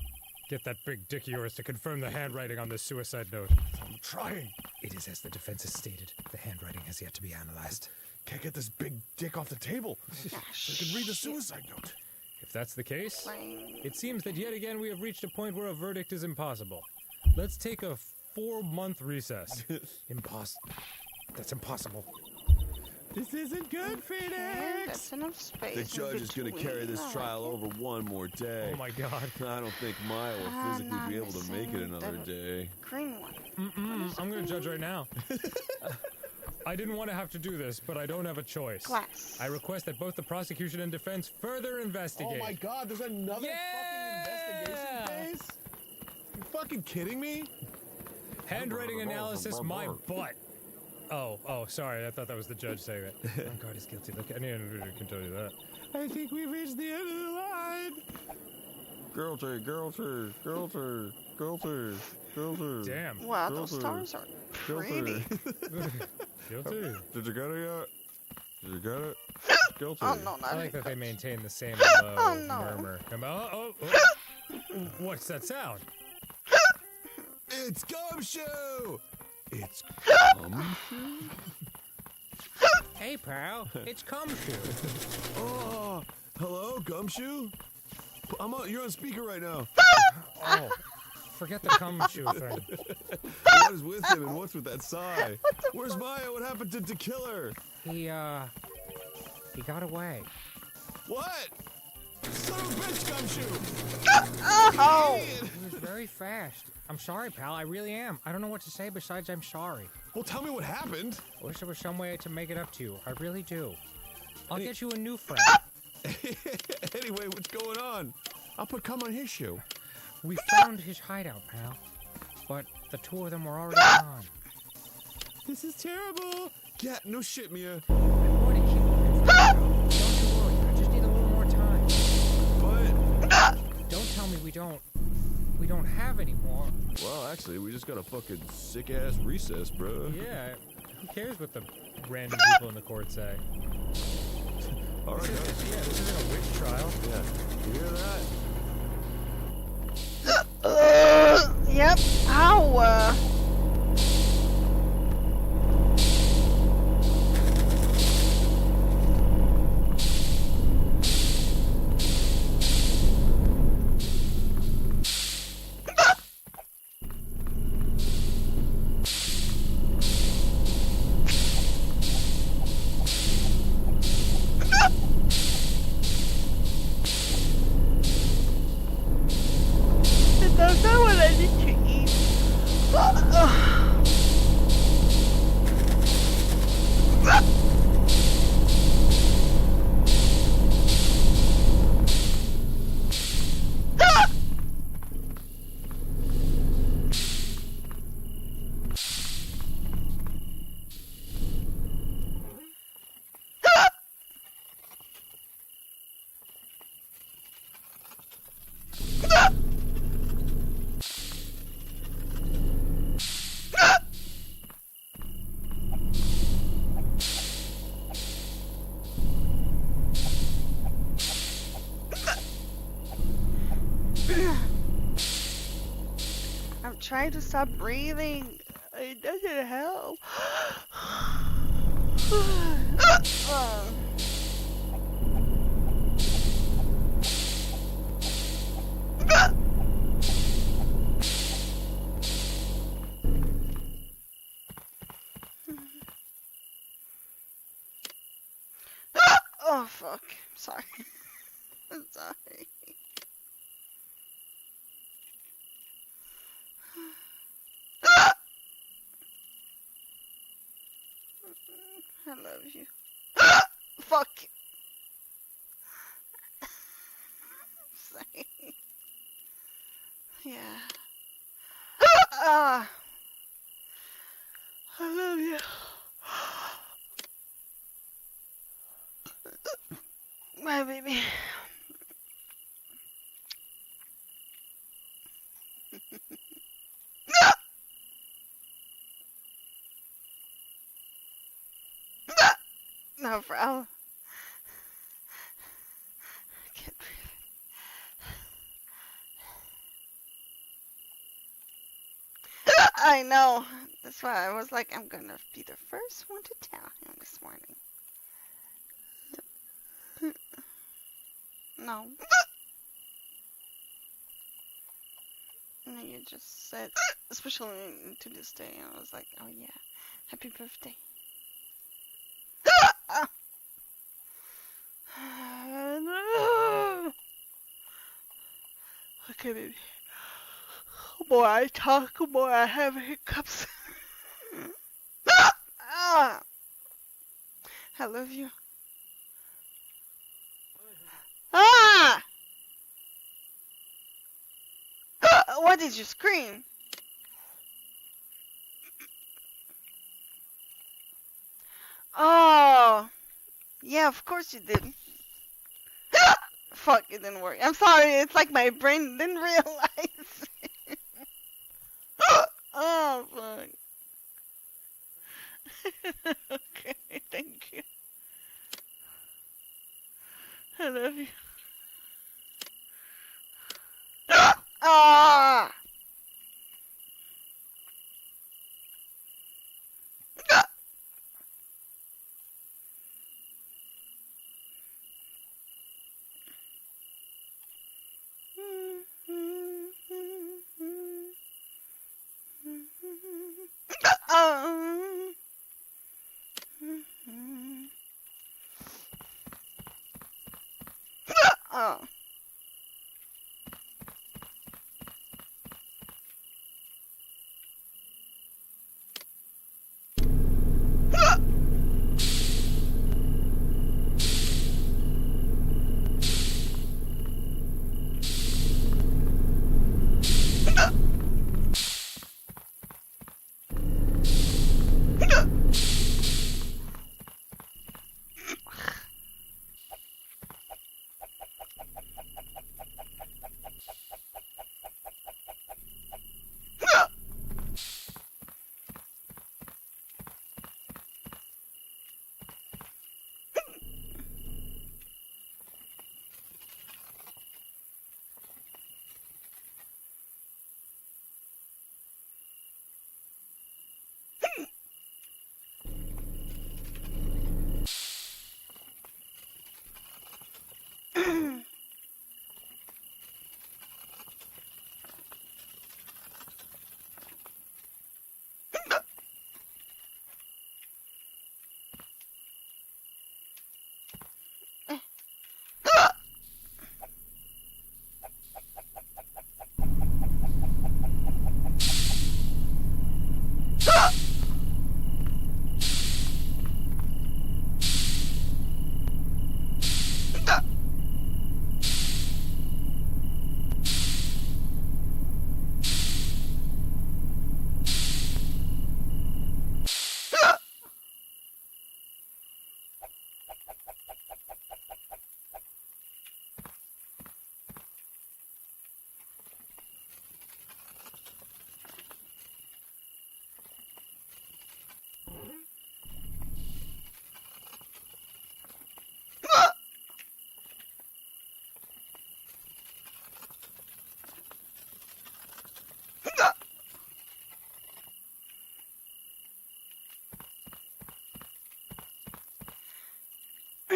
get that big dick of yours to confirm the handwriting on this suicide note. I'm trying. It is as the defense has stated. The handwriting has yet to be analyzed. Can't get this big dick off the table. I can read the suicide note. If that's the case, Fine. it seems that yet again we have reached a point where a verdict is impossible. Let's take a 4-month recess. That's impossible. This isn't good, Okay, Phoenix. that's enough space. The in judge is going to carry between. this I trial like over one more day. Oh my god. I don't think Maya will I'm physically not be able to make it missing another the- day. it. Green one. I'm gonna judge right now. I didn't want to have to do this, but I don't have a choice. Glass. I request that both the prosecution and defense further investigate. Oh my god, there's another fucking investigation phase? You fucking kidding me? Handwriting analysis, my butt. Oh, sorry. I thought that was the judge saying that. Engard is guilty. Look, anyone can tell you that. I think we've reached the end of the line. Guilty. Damn. Wow, those stars are pretty. Guilty. Did you get it yet? Did you get it? Guilty. Oh no, not I like that they it. maintain the same low Oh, no. murmur. Oh. What's that sound? It's Gumshoe! It's Gumshoe? Hey, pal, it's Gumshoe. Oh, hello, Gumshoe? You're on speaker right now. Oh, forget the gumshoe thing. What is with him and what's with that sigh? Where's Maya? What happened to Killer? He got away. What? Son of a bitch, Gumshoe! Oh! He was very fast. I'm sorry, pal. I really am. I don't know what to say besides I'm sorry. Well, tell me what happened. I wish there was some way to make it up to you. I really do. I'll get you a new friend. Anyway, what's going on? I'll put cum on his shoe. We found his hideout, pal. But the two of them were already gone. This is terrible. Yeah, no shit, Mia. I'm going to keep looking for them. Don't you worry. I just need a little more time. But Don't tell me we don't have any more. well, actually, we just got a fucking sick ass recess, bro. Yeah, who cares what the random people in the court say? All right, guys. Yeah, this isn't a witch trial. Yeah, you hear that? Yep. Ow. That's not what I need to eat. I'm trying to stop breathing. It doesn't help. Oh fuck. Sorry. I'm sorry. I love you. Fuck. Sorry. Yeah. I love you. My baby. No problem. I can't breathe. I know. That's why I was like, I'm gonna be the first one to tell him this morning. No. And you just said, especially to this day, I was like, oh yeah, happy birthday. Okay, baby. The more I talk, the more I have hiccups. I love you. Ah! What did you scream? Oh, yeah, of course you did. Fuck, it didn't work. I'm sorry, it's like my brain didn't realize. Oh, fuck. Okay, thank you. I love you. Ah! Oh.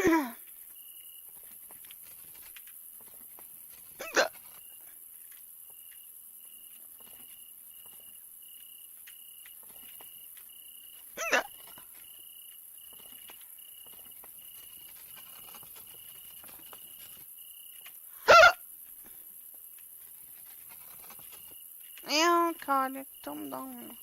Ja, Karl, jag dum dum.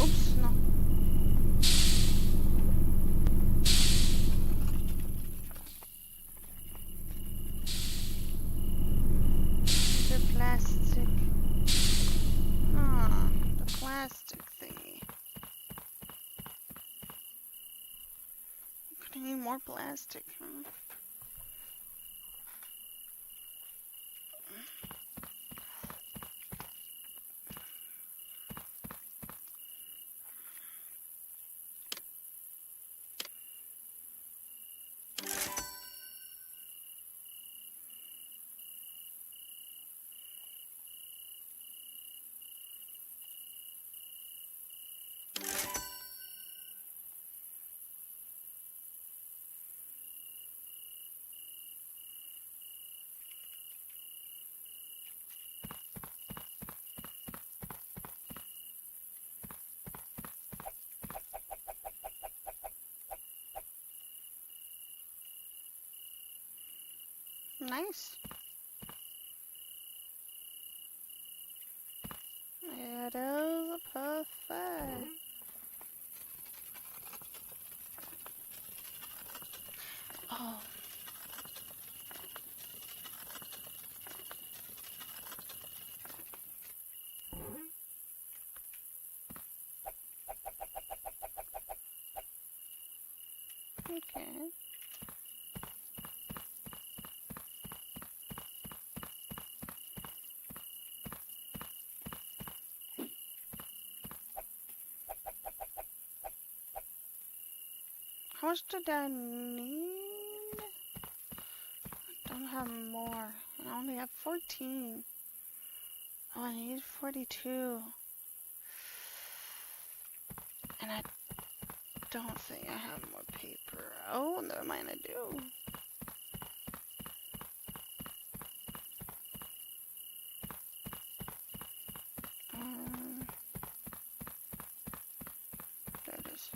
Oops, no. The plastic. Ah, the plastic thingy. Could I need more plastic, huh? Nice. It is perfect. Oh. Okay. How much did I need? I don't have more. I only have 14. Oh, I need 42. And I don't think I have more paper. Oh, never mind, I do. There it is.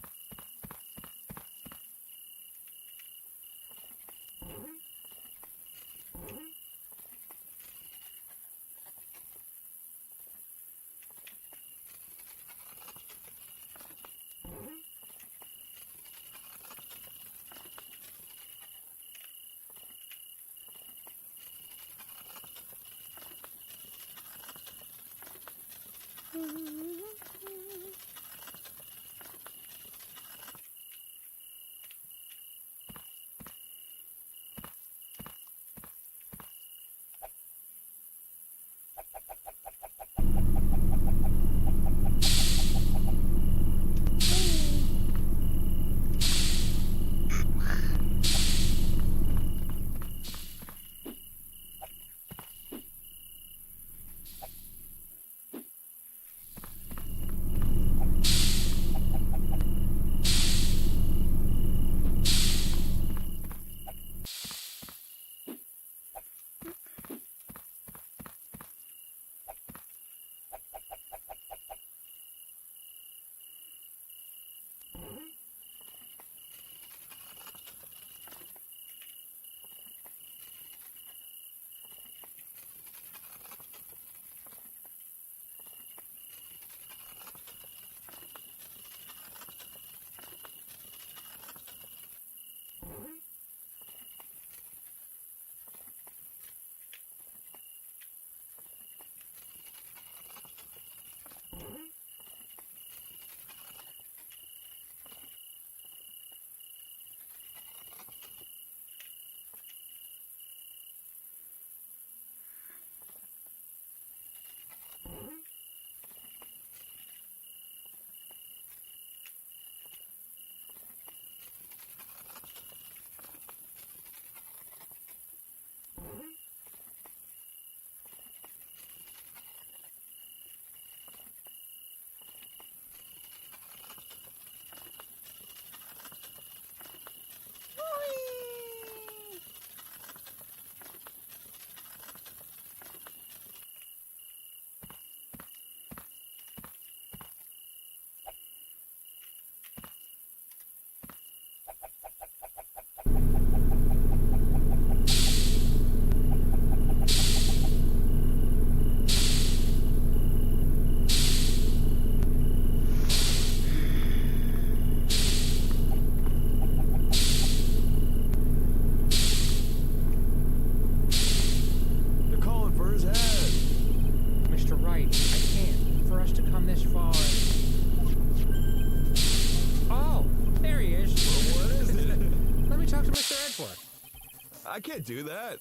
I can't do that.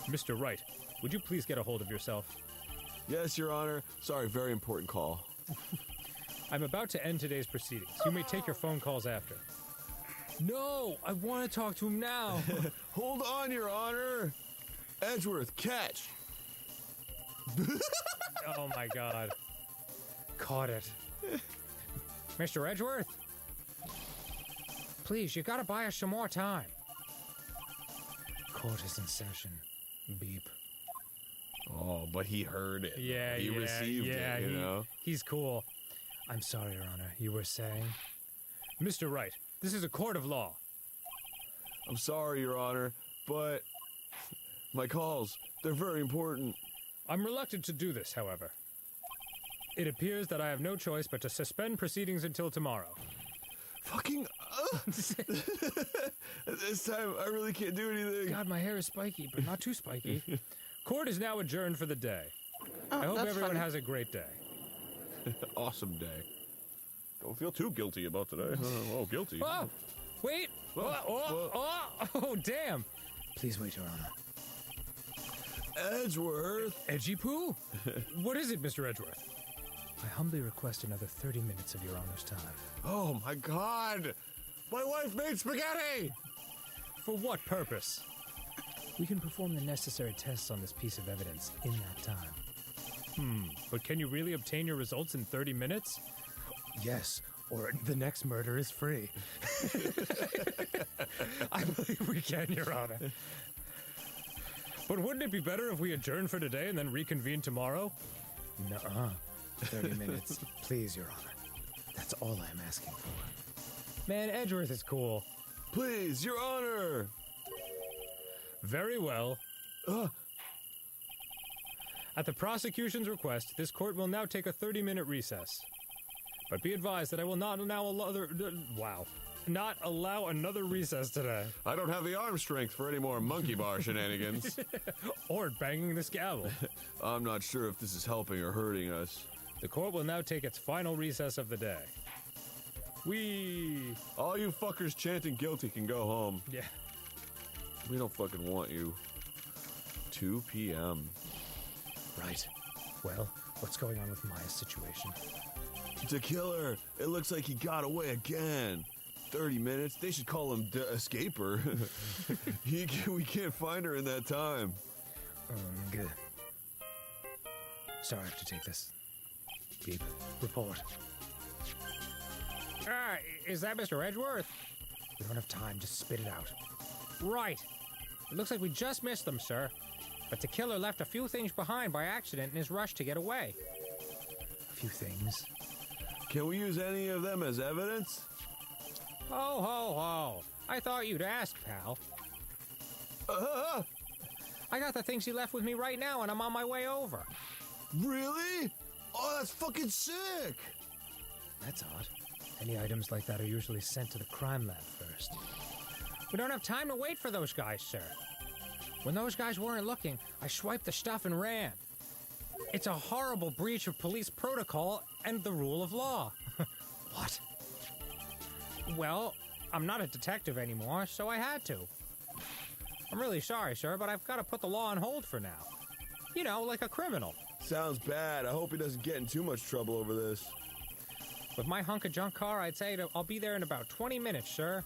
Mr. Wright, would you please get a hold of yourself? Yes, Your Honor. Sorry, very important call. I'm about to end today's proceedings. You may take your phone calls after. No, I want to talk to him now. Hold on, Your Honor. Edgeworth, catch. Oh my God. Caught it. Mr. Edgeworth? Please, you gotta buy us some more time. Court is in session. Beep. Oh, but he heard it. Yeah, he received it, you know? He's cool. I'm sorry, Your Honor. You were saying? Mr. Wright, this is a court of law. I'm sorry, Your Honor, but my calls, they're very important. I'm reluctant to do this, however. It appears that I have no choice but to suspend proceedings until tomorrow. Fucking... This time, I really can't do anything. God, my hair is spiky, but not too spiky. Court is now adjourned for the day. Oh, I hope that's everyone funny. has a great day. Awesome day. Don't feel too guilty about today. Oh, guilty. Oh, wait. Whoa. Oh, damn. Please wait, Your Honor. Edgeworth. Edgy poo? What is it, Mr. Edgeworth? I humbly request another 30 minutes of Your Honor's time. Oh my god! My wife made spaghetti! For what purpose? We can perform the necessary tests on this piece of evidence in that time. But can you really obtain your results in 30 minutes? Yes, or the next murder is free. I believe we can, Your Honor. But wouldn't it be better if we adjourn for today and then reconvene tomorrow? Nuh-uh. 30 minutes, please, Your Honor. That's all I'm asking for. Man, Edgeworth is cool. Please, Your Honor! Very well. At the prosecution's request, this court will now take a 30-minute recess. But be advised that I will not allow another recess today. I don't have the arm strength for any more monkey bar shenanigans. Or banging this gavel. I'm not sure if this is helping or hurting us. The court will now take its final recess of the day. All you fuckers chanting guilty can go home. Yeah. We don't fucking want you. 2 p.m. Right. Well, what's going on with Maya's situation? It's a killer. It looks like he got away again. 30 minutes? They should call him Escaper. We can't find her in that time. Good. Sorry I have to take this. Beep. Report. Is that Mr. Edgeworth? We don't have time. Just spit it out. Right. It looks like we just missed them, sir. But the killer left a few things behind by accident in his rush to get away. A few things. Can we use any of them as evidence? Ho, ho, ho. I thought you'd ask, pal. I got the things he left with me right now, and I'm on my way over. Really? Oh, that's fucking sick! That's odd. Any items like that are usually sent to the crime lab first. We don't have time to wait for those guys, sir. When those guys weren't looking, I swiped the stuff and ran. It's a horrible breach of police protocol and the rule of law. What? Well, I'm not a detective anymore, so I had to. I'm really sorry, sir, but I've got to put the law on hold for now. You know, like a criminal. Sounds bad. I hope he doesn't get in too much trouble over this. With my hunk of junk car, I'd say I'll be there in about 20 minutes, sir.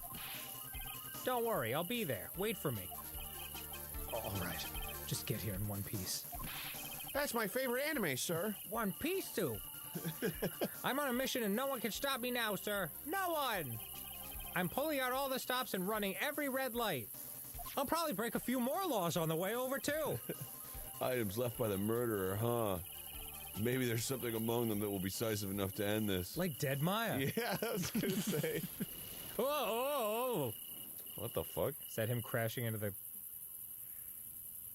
Don't worry, I'll be there. Wait for me. All right. Just get here in one piece. That's my favorite anime, sir. One Piece, too. I'm on a mission and no one can stop me now, sir. No one! I'm pulling out all the stops and running every red light. I'll probably break a few more laws on the way over, too. Items left by the murderer, huh? Maybe there's something among them that will be decisive enough to end this. Like Dead Maya. Yeah, I was gonna say. Oh! What the fuck? Is that him crashing into the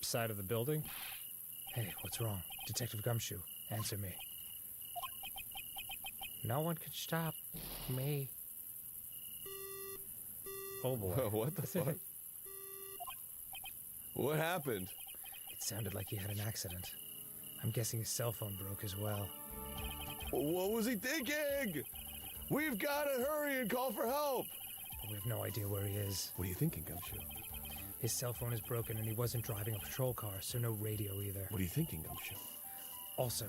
side of the building? Hey, what's wrong? Detective Gumshoe, answer me. No one can stop me. Oh boy. What the fuck? What happened? It sounded like he had an accident. I'm guessing his cell phone broke as well. What was he thinking? We've got to hurry and call for help. But we have no idea where he is. What are you thinking, Gumshoe? His cell phone is broken and he wasn't driving a patrol car, so no radio either. What are you thinking, Gumshoe? Also,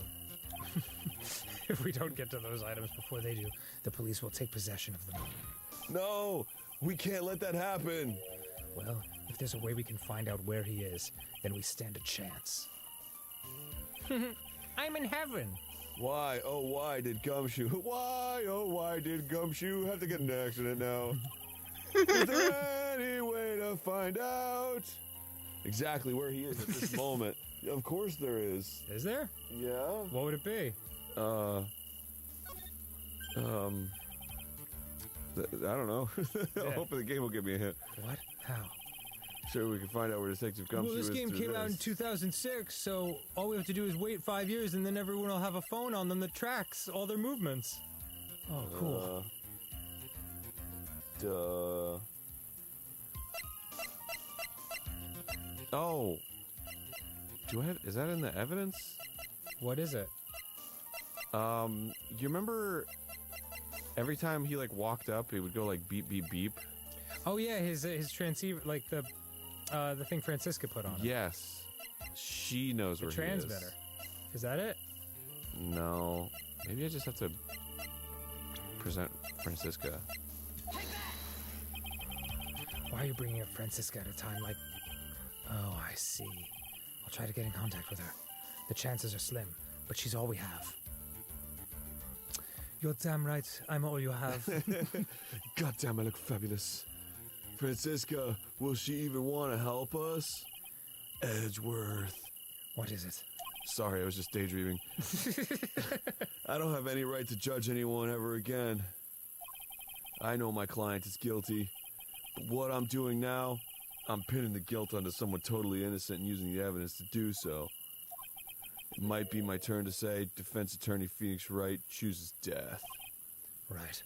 if we don't get to those items before they do, the police will take possession of them. No, we can't let that happen. Well, if there's a way we can find out where he is, then we stand a chance. I'm in heaven. Why, oh why did Gumshoe, why did Gumshoe have to get in an accident now? Is there any way to find out exactly where he is at this moment? Of course there is. Is there? Yeah. What would it be? I don't know. I'm hoping the game will give me a hint. What? How? So we can find out where Detective Gumshoe Well, is. this game through came out in this. 2006, so all we have to do is wait 5 years, and then everyone will have a phone on them that tracks all their movements. Oh, cool. Duh. Oh. Is that in the evidence? What is it? You remember every time he like walked up, it would go like beep beep beep? Oh yeah, his transceiver, like the thing Francisca put on it. Yes. She knows The where he is. transmitter. Is that it? No. Maybe I just have to present Francisca. Why are you bringing up Francisca at a time like... Oh, I see. I'll try to get in contact with her. The chances are slim, but she's all we have. You're damn right, I'm all you have. God damn, I look fabulous. Francisca, will she even want to help us? Edgeworth. What is it? Sorry, I was just daydreaming. I don't have any right to judge anyone ever again. I know my client is guilty, but what I'm doing now, I'm pinning the guilt onto someone totally innocent and using the evidence to do so. It might be my turn to say defense attorney Phoenix Wright chooses death. Right.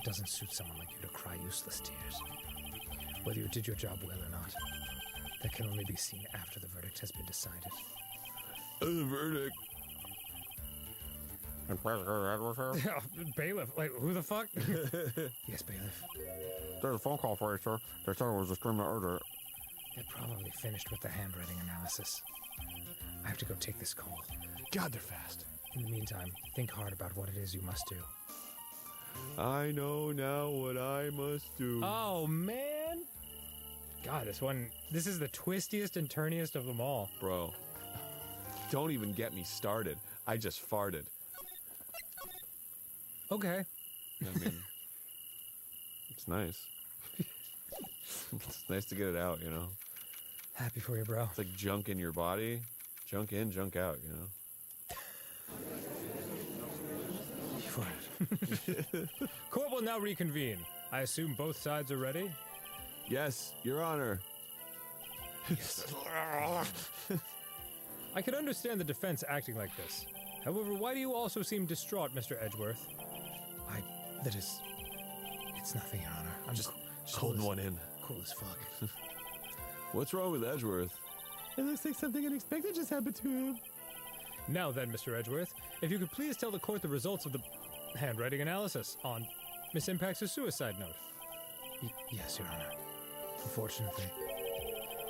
It doesn't suit someone like you to cry useless tears. Whether you did your job well or not, that can only be seen after the verdict has been decided. The verdict. Bailiff, like, who the fuck? Yes, bailiff. There's a phone call for you, sir. They said it was a screaming order. They're probably finished with the handwriting analysis. I have to go take this call. God, they're fast. In the meantime, think hard about what it is you must do. I know now what I must do. Oh, man! God, this is the twistiest and turniest of them all. Bro, don't even get me started. I just farted. Okay. I mean, it's nice. It's nice to get it out, you know? Happy for you, bro. It's like junk in your body. Junk in, junk out, you know? Court will now reconvene. I assume both sides are ready? Yes, Your Honor. I can understand the defense acting like this. However, why do you also seem distraught, Mr. Edgeworth? It's nothing, Your Honor. I'm Just holding one in. Cool as fuck. What's wrong with Edgeworth? It looks like something unexpected just happened to him. Now then, Mr. Edgeworth, if you could please tell the court the results of the handwriting analysis on Miss Impact's suicide note. Yes, Your Honor. Unfortunately,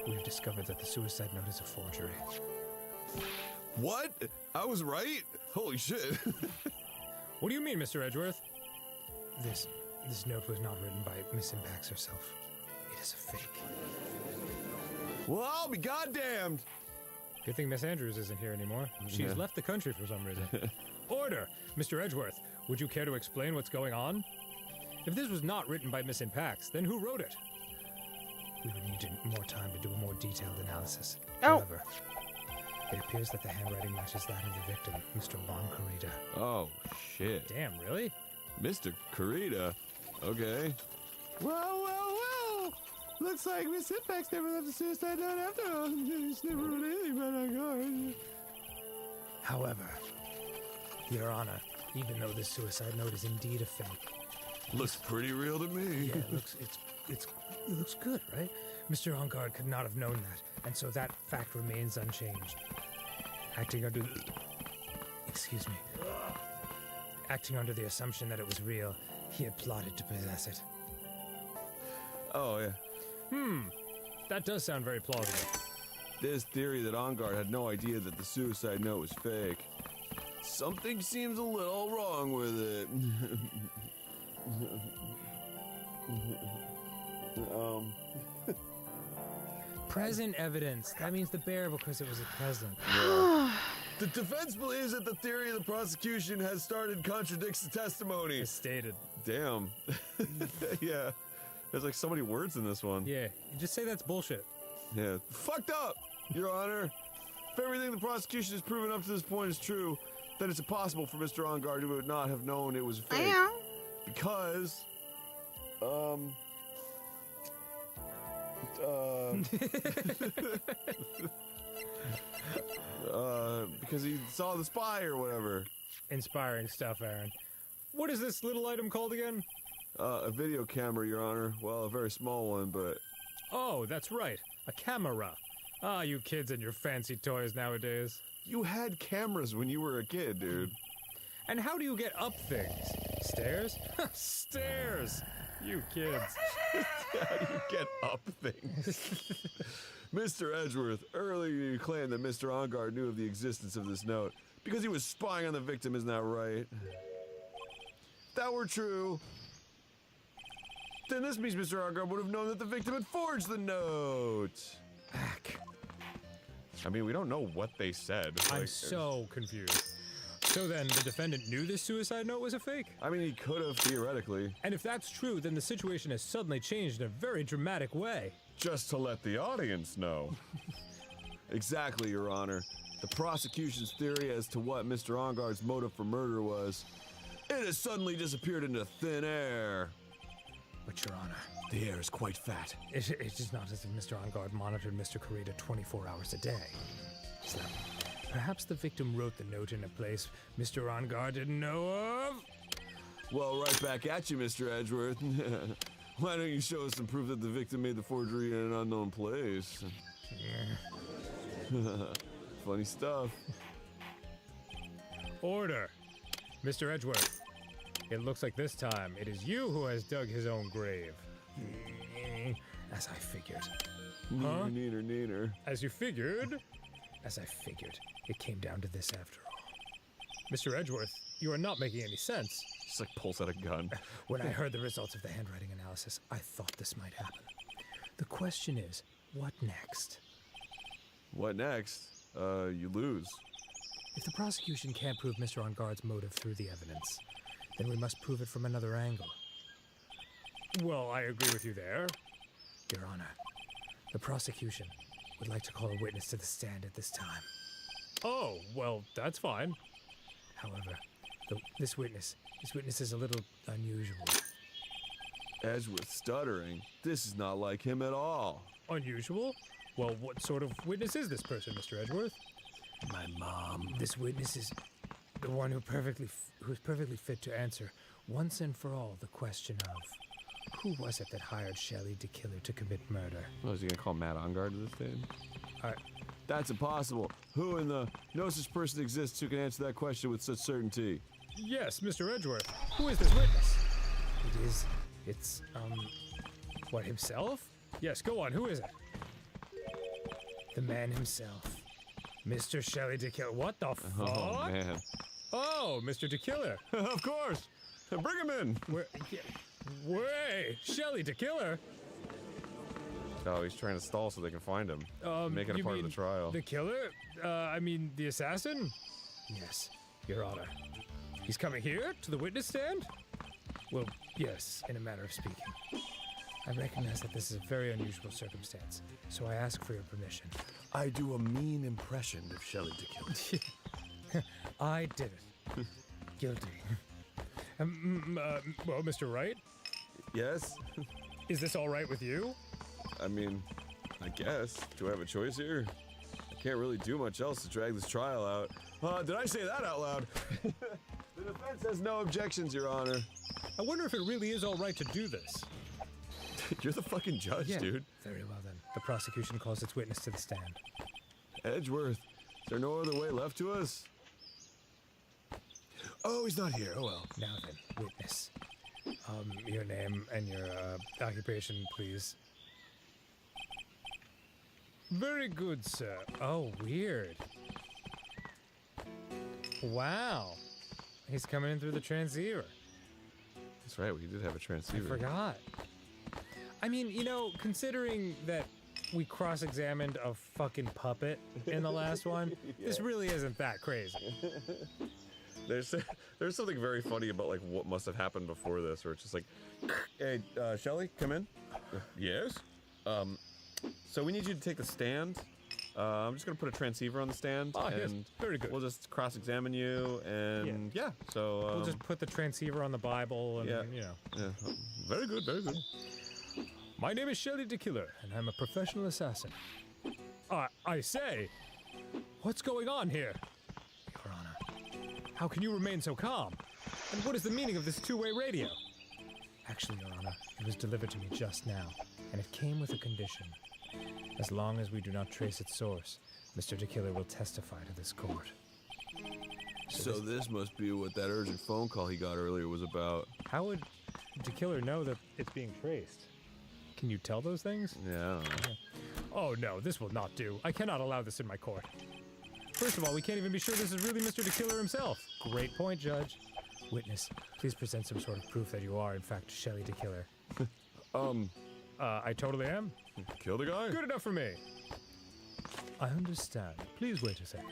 we've discovered that the suicide note is a forgery. What? I was right? Holy shit. What do you mean, Mr. Edgeworth? This note was not written by Miss Impacts herself. It is a fake. Well, I'll be goddamned. Good thing Miss Andrews isn't here anymore. She's left the country for some reason. Order! Mr. Edgeworth, would you care to explain what's going on? If this was not written by Miss Impacts, then who wrote it? We would need more time to do a more detailed analysis. Oh. However, it appears that the handwriting matches that of the victim, Mr. Juan Carita. Oh, shit. Damn, really? Mr. Carita. Okay. Well. Looks like Miss Impacts never left a suicide note after all. She never wrote anything about our guard. However, Your Honor, even though this suicide note is indeed a fake, Looks pretty real to me. yeah, it looks good, right? Mr. Ongard could not have known that, and so that fact remains unchanged. Acting under the assumption that it was real, he had plotted to possess it. Oh, yeah. That does sound very plausible. This theory that Ongard had no idea that the suicide note was fake. Something seems a little wrong with it. Present evidence. That means the bear because it was a present. The defense believes that the theory of the prosecution has started contradicts the testimony. As stated. Damn. Yeah. There's like so many words in this one. Yeah, you just say that's bullshit. Yeah. Fucked up, Your Honor. If everything the prosecution has proven up to this point is true, then it's impossible for Mr. Ongard to not have known it was fake. Yeah. Because, because he saw the spy or whatever. Inspiring stuff, Aaron. What is this little item called again? A video camera, Your Honor. Well, a very small one, but... Oh, that's right. A camera. Ah, you kids and your fancy toys nowadays. You had cameras when you were a kid, dude. And how do you get up things? Stairs? Stairs! You kids. How do you get up things? Mr. Edgeworth, earlier you claimed that Mr. Ongard knew of the existence of this note because he was spying on the victim, isn't that right? If that were true, then this means Mr. Ongard would have known that the victim had forged the note. Back. I mean, we don't know what they said. I'm Like, so confused. So then, the defendant knew this suicide note was a fake? I mean, he could have, theoretically. And if that's true, then the situation has suddenly changed in a very dramatic way. Just to let the audience know. Exactly, Your Honor. The prosecution's theory as to what Mr. Ongard's motive for murder was, it has suddenly disappeared into thin air. But, Your Honor, The air is quite fat. it is not as if Mr. Ongard monitored Mr. Kurita 24 hours a day. So, perhaps the victim wrote the note in a place Mr. Ongard didn't know of? Well, right back at you, Mr. Edgeworth. Why don't you show us some proof that the victim made the forgery in an unknown place? Funny stuff. Order. Mr. Edgeworth, it looks like this time it is you who has dug his own grave. As I figured. Huh? Neener, neener. As you figured? As I figured. It came down to this after all. Mr. Edgeworth, you are not making any sense. just like pulls out a gun. When I heard the results of the handwriting analysis, I thought this might happen. The question is, what next? What next? You lose. If the prosecution can't prove Mr. Ongard's motive through the evidence, then we must prove it from another angle. Well, I agree with you there. Your Honor, the prosecution would like to call a witness to the stand at this time. Oh, well, that's fine. However, this witness is a little unusual. Edgeworth stuttering. This is not like him at all. Unusual? Well, what sort of witness is this person, Mr. Edgeworth? My mom. This witness is the one who's perfectly fit to answer once and for all the question of who was it that hired Shelley DeKiller to commit murder? What, is he gonna call Matt Ongard to this day? That's impossible. Who in the no such person exists who can answer that question with such certainty? Yes, Mr. Edgeworth. Who is this witness? It's what, himself? Yes, go on, who is it? The man himself. Mr. Shelley DeKiller. What the fuck? Oh, man. Oh, Mr. DeKiller. Of course. Bring him in. Wait, Shelley DeKiller? Oh, he's trying to stall so they can find him. Make it a you part of the mean trial. The killer? I mean, the assassin? Yes, Your Honor. He's coming here to the witness stand? Well, yes, in a manner of speaking. I recognize that this is a very unusual circumstance, so I ask for your permission. I do a mean impression of Shelley DeKiller. I did it. Guilty. Well, Mr. Wright, Yes? is this all right with you? I mean, I guess. Do I have a choice here? I can't really do much else to drag this trial out. Did I say that out loud? The defense has no objections, Your Honor. I wonder if it really is all right to do this. You're the fucking judge, dude. Very well then. The prosecution calls its witness to the stand. Edgeworth, is there no other way left to us? Oh, he's not here. Oh, well. Now then, witness. Your name and your occupation, please. Very good, sir. Oh, weird. Wow. He's coming in through the transceiver. That's right, we did have a I transceiver. forgot. I mean, you know, considering that we cross-examined a fucking puppet in the last one, this really isn't that crazy. There's something very funny about like what must have happened before this, where it's just like, hey, Shelley, come in. Yes. So we need you to take the stand. I'm just gonna put a transceiver on the stand, Oh, yes. and Very good. we'll just cross-examine you, and yeah. So We'll just put the transceiver on the Bible and, yeah. you know. yeah. Very good, very good. My name is Shelley DeKiller, and I'm a professional assassin. I say, what's going on here? Your Honor, how can you remain so calm? And what is the meaning of this two-way radio? Actually, Your Honor, it was delivered to me just now, and it came with a condition. As long as we do not trace its source, Mr. DeKiller will testify to this court. So this must be what that urgent phone call he got earlier was about. How would to Killer know that it's being traced? Can you tell those things? Yeah, I don't know. Oh no, this will not do. I cannot allow this in my court. First of all, we can't even be sure this is really Mr. DeKiller himself. Great point, Judge. Witness, please present some sort of proof that you are, in fact, Shelley DeKiller. I totally am. Kill the guy? Good enough for me. I understand. Please wait a second.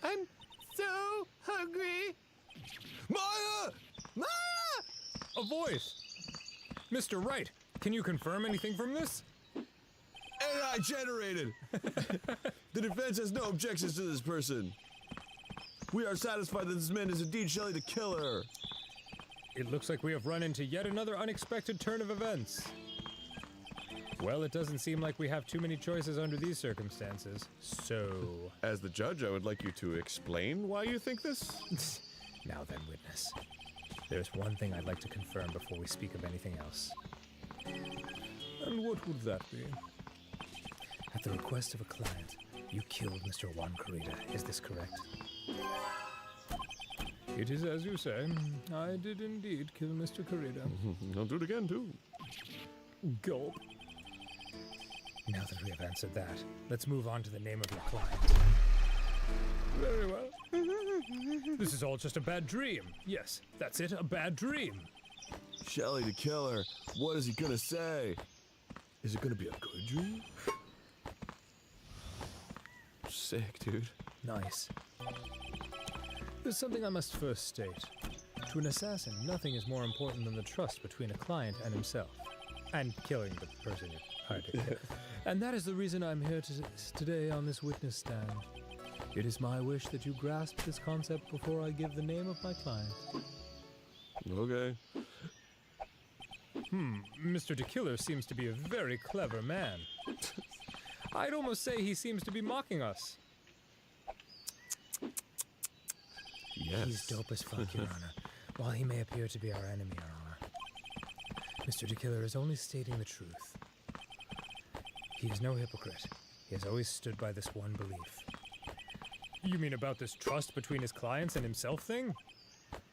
I'm so hungry. Maya! Maya! A voice! Mr. Wright, can you confirm anything from this? AI generated! The defense has no objections to this person. We are satisfied that this man is indeed Shelley the Killer. It looks like we have run into yet another unexpected turn of events. Well, it doesn't seem like we have too many choices under these circumstances, so... As the judge, I would like you to explain why you think this. Now then, witness. There's one thing I'd like to confirm before we speak of anything else. And what would that be? At the request of a client, you killed Mr. Juan Corrida. Is this correct? It is as you say. I did indeed kill Mr. Corrida. I'll do it again, too. Gulp. Now that we have answered that, let's move on to the name of your client. Very well. This is all just a bad dream. Yes, that's it, a bad dream. Shelley the Killer, what is he gonna say? Is it gonna be a good dream? Sick, dude. Nice. There's something I must first state. To an assassin, nothing is more important than the trust between a client and himself. And killing the person you hired to kill. And that is the reason I'm here today on this witness stand. It is my wish that you grasp this concept before I give the name of my client. Okay. Mr. DeKiller seems to be a very clever man. I'd almost say he seems to be mocking us. Yes. He's dope as fuck, Your Honor. While he may appear to be our enemy, Your Honor, Mr. DeKiller is only stating the truth. He is no hypocrite. He has always stood by this one belief. You mean about this trust between his clients and himself thing?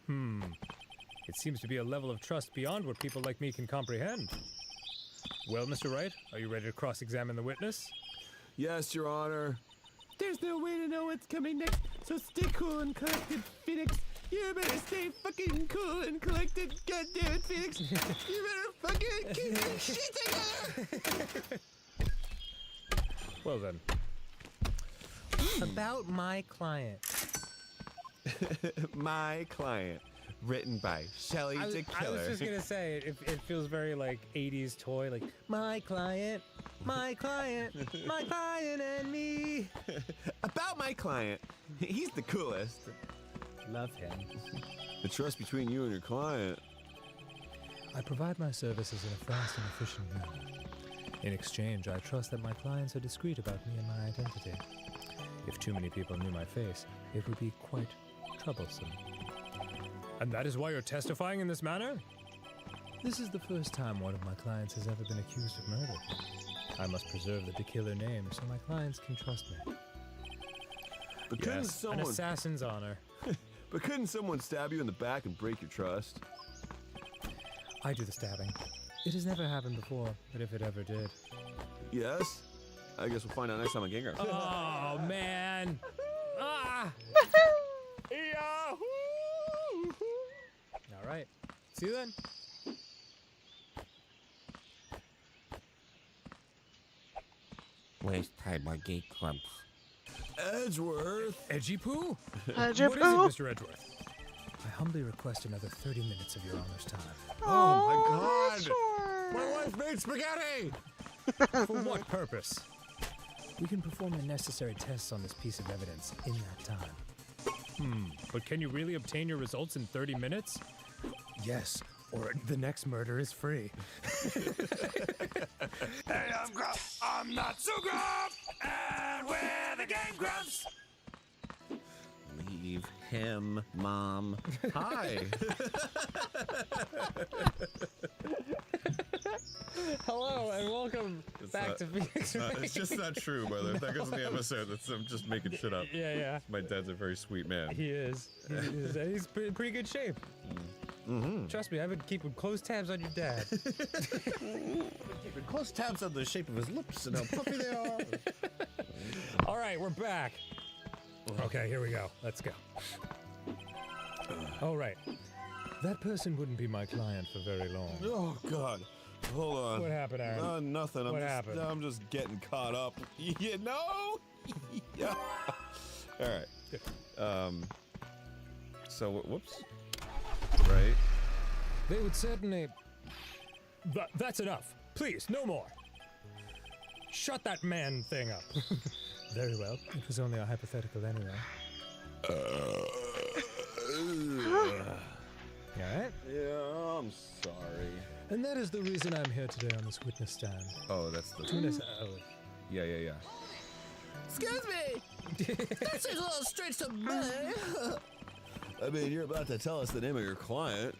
It seems to be a level of trust beyond what people like me can comprehend. Well, Mr. Wright, are you ready to cross-examine the witness? Yes, Your Honor. There's no way to know what's coming next, so stay cool and collected, Phoenix. You better stay fucking cool and collected, goddamn Phoenix. You better fucking keep that shit together. Well then. About my client. My client. Written by Shelley I DeKiller. was just gonna say, it feels very like 80s toy, like, my client and me. About my client. He's the coolest. Love him. The trust between you and your client. I provide my services in a fast and efficient manner. In exchange, I trust that my clients are discreet about me and my identity. If too many people knew my face, it would be quite troublesome. And that is why you're testifying in this manner? This is the first time one of my clients has ever been accused of murder. I must preserve the DeKiller name so my clients can trust me. But couldn't An someone assassin's honor. But couldn't someone stab you in the back and break your trust? I do the stabbing. It has never happened before, but if it ever did. Yes? I guess we'll find out next time on Game Grumps. Oh, man. Ah! All right. See you then. Waste time on Game Grumps. Edgeworth! Edgy Poo? Edgy What is it, Poo? Mr. Edgeworth? I humbly request another 30 minutes of your honor's time. Oh my god! Sure. My wife made spaghetti! For what purpose? We can perform the necessary tests on this piece of evidence in that time. But can you really obtain your results in 30 minutes? Yes, or the next murder is free. Hey, I'm Gruff. I'm not so gruff. And we're the Game Grumps. Leave him, Mom. Hi. Hello and welcome back to Phoenix. It's just not true, by the way. That goes in the episode. I'm just making shit up. Yeah. My dad's a very sweet man. He is. He's pretty good shape. Trust me, I've been keeping close tabs on your dad. Keeping close tabs on the shape of his lips and how puffy they are. All right, we're back. Okay, here we go. Let's go. All right. That person wouldn't be my client for very long. Oh, God. Hold on. What happened, Aaron? Nothing. What happened? I'm just getting caught up. You know? Yeah. All right. Good. So, whoops. Right. They would certainly... That's enough. Please, no more. Shut that man thing up. Very well. It was only a hypothetical anyway. Alright? Yeah, I'm sorry. And that is the reason I'm here today on this witness stand. Oh, that's the... Yeah. Excuse me! That seems a little strange to me. I mean, you're about to tell us the name of your client.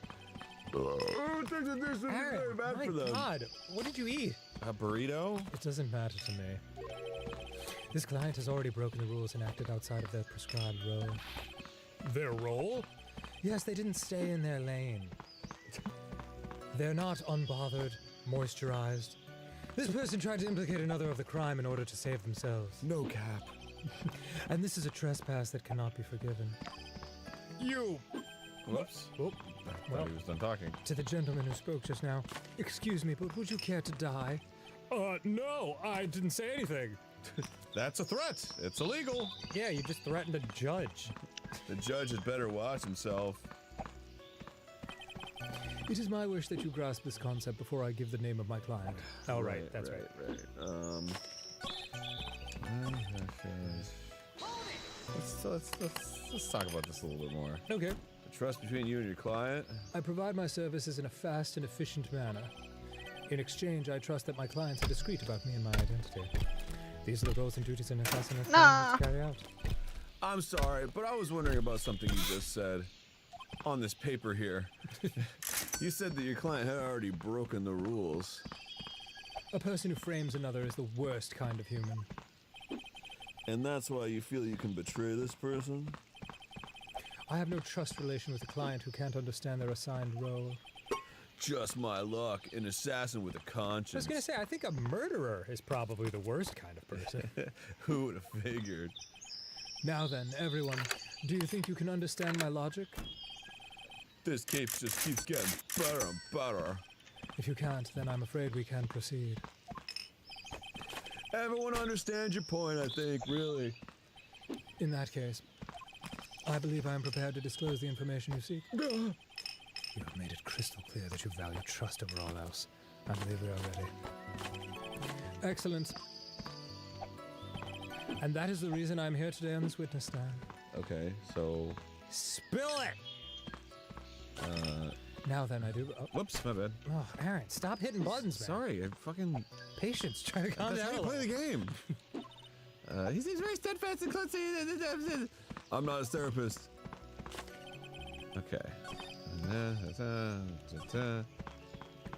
I think that this is very bad for them. God, what did you eat? A burrito? It doesn't matter to me. This client has already broken the rules and acted outside of their prescribed role. Their role? Yes, they didn't stay in their lane. They're not unbothered, moisturized. This person tried to implicate another of the crime in order to save themselves. No cap. And this is a trespass that cannot be forgiven. You! Whoops. Oh, I thought he was done talking. to the gentleman who spoke just now, excuse me, but would you care to die? No, I didn't say anything. That's a threat. It's illegal. Yeah, you just threatened a judge. The judge had better watch himself. It is my wish that you grasp this concept before I give the name of my client. Oh, right, that's right. Let's talk about this a little bit more. Okay. The trust between you and your client. I provide my services in a fast and efficient manner. In exchange, I trust that my clients are discreet about me and my identity. These are the roles and duties an assassin has to carry out. I'm sorry, but I was wondering about something you just said. On this paper here. You said that your client had already broken the rules. A person who frames another is the worst kind of human. And that's why you feel you can betray this person? I have no trust relation with a client who can't understand their assigned role. Just my luck, an assassin with a conscience. I was gonna say, I think a murderer is probably the worst kind of person. Who would have figured? Now then, everyone, do you think you can understand my logic? This case just keeps getting better and better. If you can't, then I'm afraid we can proceed. Everyone understands your point, I think, really. In that case, I believe I am prepared to disclose the information you seek. You have made it crystal clear that you value trust over all else. I believe we are ready. Excellent. And that is the reason I'm here today on this witness stand. Okay, so... Spill it! Now then, I do... Oh, whoops, my bad. oh, Aaron, stop hitting buttons, man. Sorry, I fucking... Patience, try to calm That's down how a you play little. the game. He seems very steadfast and close to... I'm not his therapist. Okay.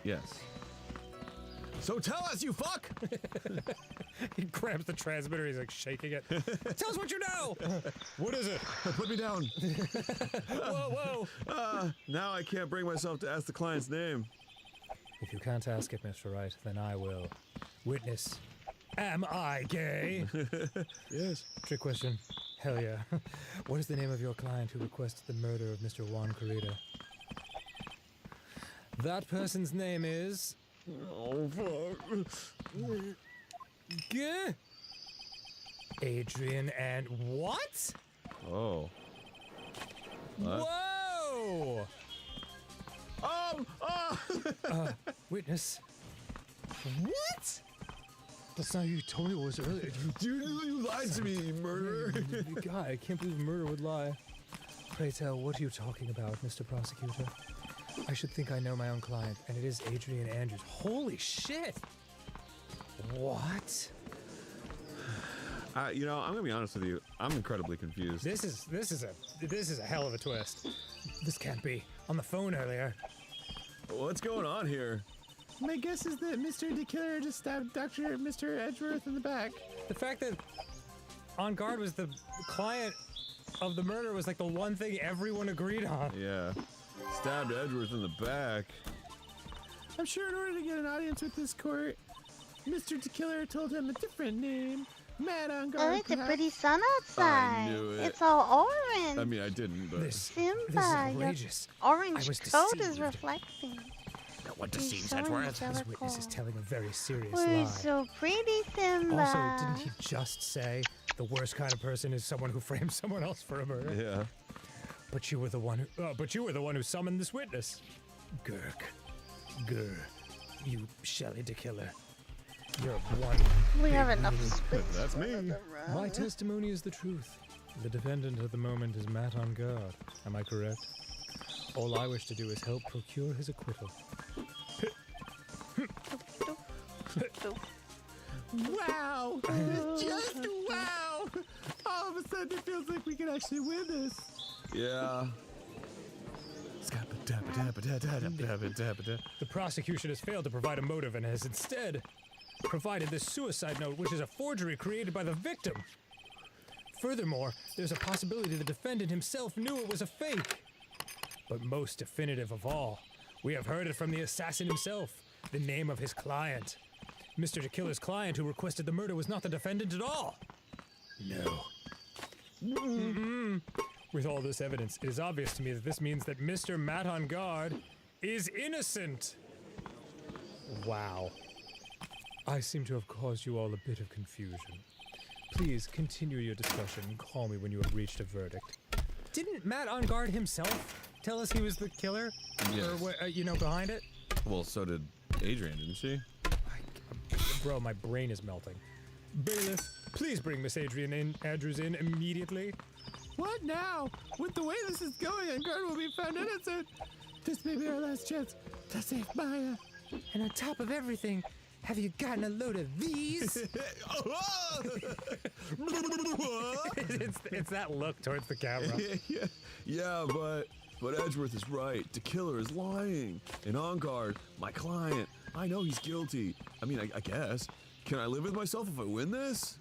Yes. So tell us, you fuck! He grabs the transmitter, he's like shaking it. Tell us what you know! What is it? Put me down. Whoa, whoa! Now I can't bring myself to ask the client's name. If you can't ask it, Mr. Wright, then I will. Witness. Am I gay? Yes. Trick question. Hell yeah. What is the name of your client who requested the murder of Mr. Juan Corrida? That person's name is... Oh, fuck. Gah. Adrian and... What? Oh. What? Whoa! Witness. What? That's not you told me it was earlier. You lied to me, you murderer. God, I can't believe murder would lie. Pray tell, what are you talking about, Mr. Prosecutor? I should think I know my own client, and it is Adrian Andrews. Holy shit! What? You know, I'm gonna be honest with you. I'm incredibly confused. This is a hell of a twist. This can't be. On the phone earlier. What's going on here? My guess is that Mr. the Killer just stabbed Mr. Edgeworth in the back. The fact that On Guard was the client of the murder was like the one thing everyone agreed on. Yeah. Stabbed Edgeworth in the back. I'm sure in order to get an audience with this court, Mr. the Killer told him a different name. Mad On Guard. Oh, it's a perhaps. pretty sun outside. I knew it. It's all orange. I mean, I didn't, but... This Simba, is your outrageous. orange I was coat is deceived. reflecting. What He's deceives so Edgeworth? His witness is telling a very serious We're lie. so pretty, Simba. Also, didn't he just say the worst kind of person is someone who frames someone else for a murder? Yeah. But you were the one who summoned this witness. Gurk. Gur. You Shelley the Killer. You're one. We big have enough meanie. space. That's for me. another round. My testimony is the truth. The defendant at the moment is Matt On Guard. Am I correct? All I wish to do is help procure his acquittal. Wow! Just wow! All of a sudden it feels like we can actually win this. Yeah. The prosecution has failed to provide a motive and has instead provided this suicide note, which is a forgery created by the victim. Furthermore, there's a possibility the defendant himself knew it was a fake. But most definitive of all, we have heard it from the assassin himself, the name of his client. Mr. the Killer's client who requested the murder was not the defendant at all. No. With all this evidence, it is obvious to me that this means that Mr. Matt On Guard is innocent. Wow. I seem to have caused you all a bit of confusion. Please continue your discussion and call me when you have reached a verdict. Didn't Matt On Guard himself tell us he was the killer? Yes. Or, behind it? Well, so did Adrian, didn't she? Bro, my brain is melting. Bailiff, please bring Miss Andrews in immediately. What now? With the way this is going, On Guard will be found innocent. This may be our last chance to save Maya. And on top of everything, have you gotten a load of these? it's that look towards the camera. Yeah, but Edgeworth is right. The killer is lying. And On Guard, my client, I know he's guilty. I mean, I guess. Can I live with myself if I win this?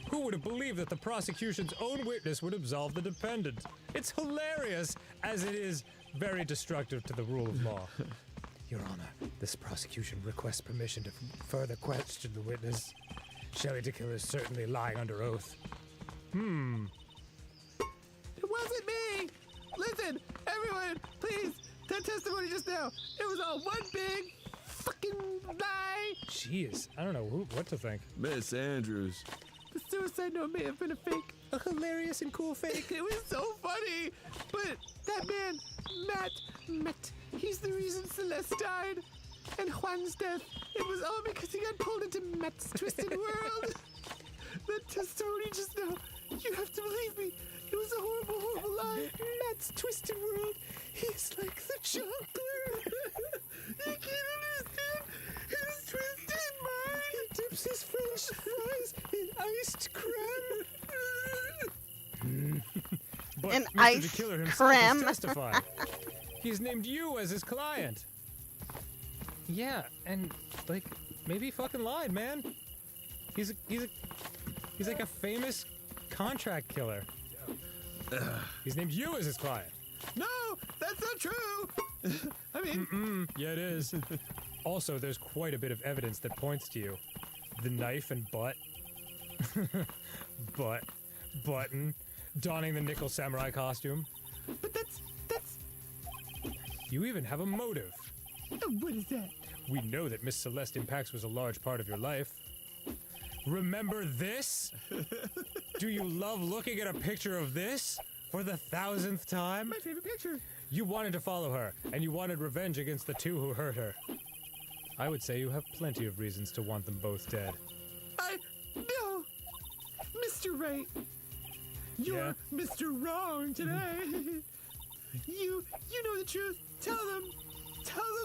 Who would have believed that the prosecution's own witness would absolve the defendant? It's hilarious, as it is very destructive to the rule of law. Your Honor, this prosecution requests permission to further question the witness. Shelley the Killer is certainly lying under oath. It wasn't me! Listen, everyone, please, that testimony just now, it was all one big fucking lie! Jeez, I don't know what to think. Miss Andrews. The suicide note may have been a fake. A hilarious and cool fake. It was so funny! But that man, Matt, he's the reason Celeste died. And Juan's death, it was all because he got pulled into Matt's twisted world. That testimony just now, you have to believe me. It was a horrible, horrible lie. Matt's twisted world, he's like the juggler. You can't understand his twisted mind. He dips his French fries in iced creme. But An Mr. ice the Killer himself creme. has testified. He's named you as his client. Yeah, and like maybe he fucking lied, man. He's like a famous contract killer. He's named you as his client. No, that's not true. I mean, Yeah, it is. Also, there's quite a bit of evidence that points to you. The knife and butt. Button. Donning the nickel samurai costume. but that's, You even have a motive. what is that? We know that Miss Celeste Impacts was a large part of your life. Remember this? Do you love looking at a picture of this for the 1000th time? My favorite picture. You wanted to follow her, and you wanted revenge against the two who hurt her. I would say you have plenty of reasons to want them both dead. No, Mr. Right. You're Yeah? Mr. Wrong today. You know the truth. Tell them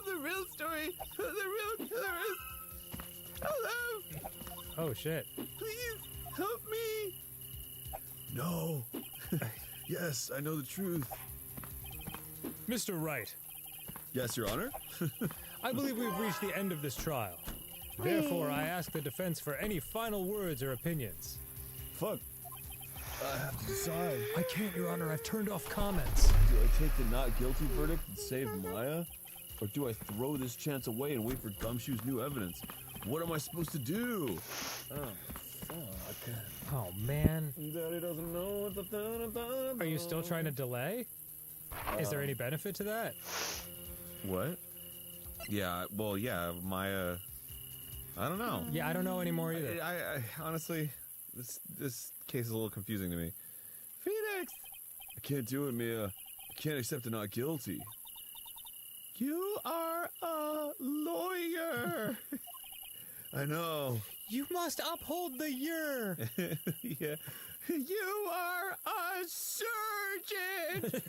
the real story. The real killer is. Hello, Oh shit. please help me. No. Yes, I know the truth. Mr. Wright, Yes, Your Honor. I believe we've reached the end of this trial. Therefore, I ask the defense for any final words or opinions. Fuck. I have to decide. I can't, Your Honor. I've turned off comments. Do I take the not guilty verdict and save Maya? Or do I throw this chance away and wait for Gumshoe's new evidence? What am I supposed to do? Oh, fuck. Oh, man. Daddy doesn't know what the Are you still trying to delay? Is there any benefit to that? What? Yeah, well, yeah, Maya... I don't know. Yeah, I don't know anymore either. I honestly, this case is a little confusing to me. Phoenix! I can't do it, Mia. I can't accept the not guilty. You are a lawyer. I know. You must uphold the year. Yeah. You are a surgeon.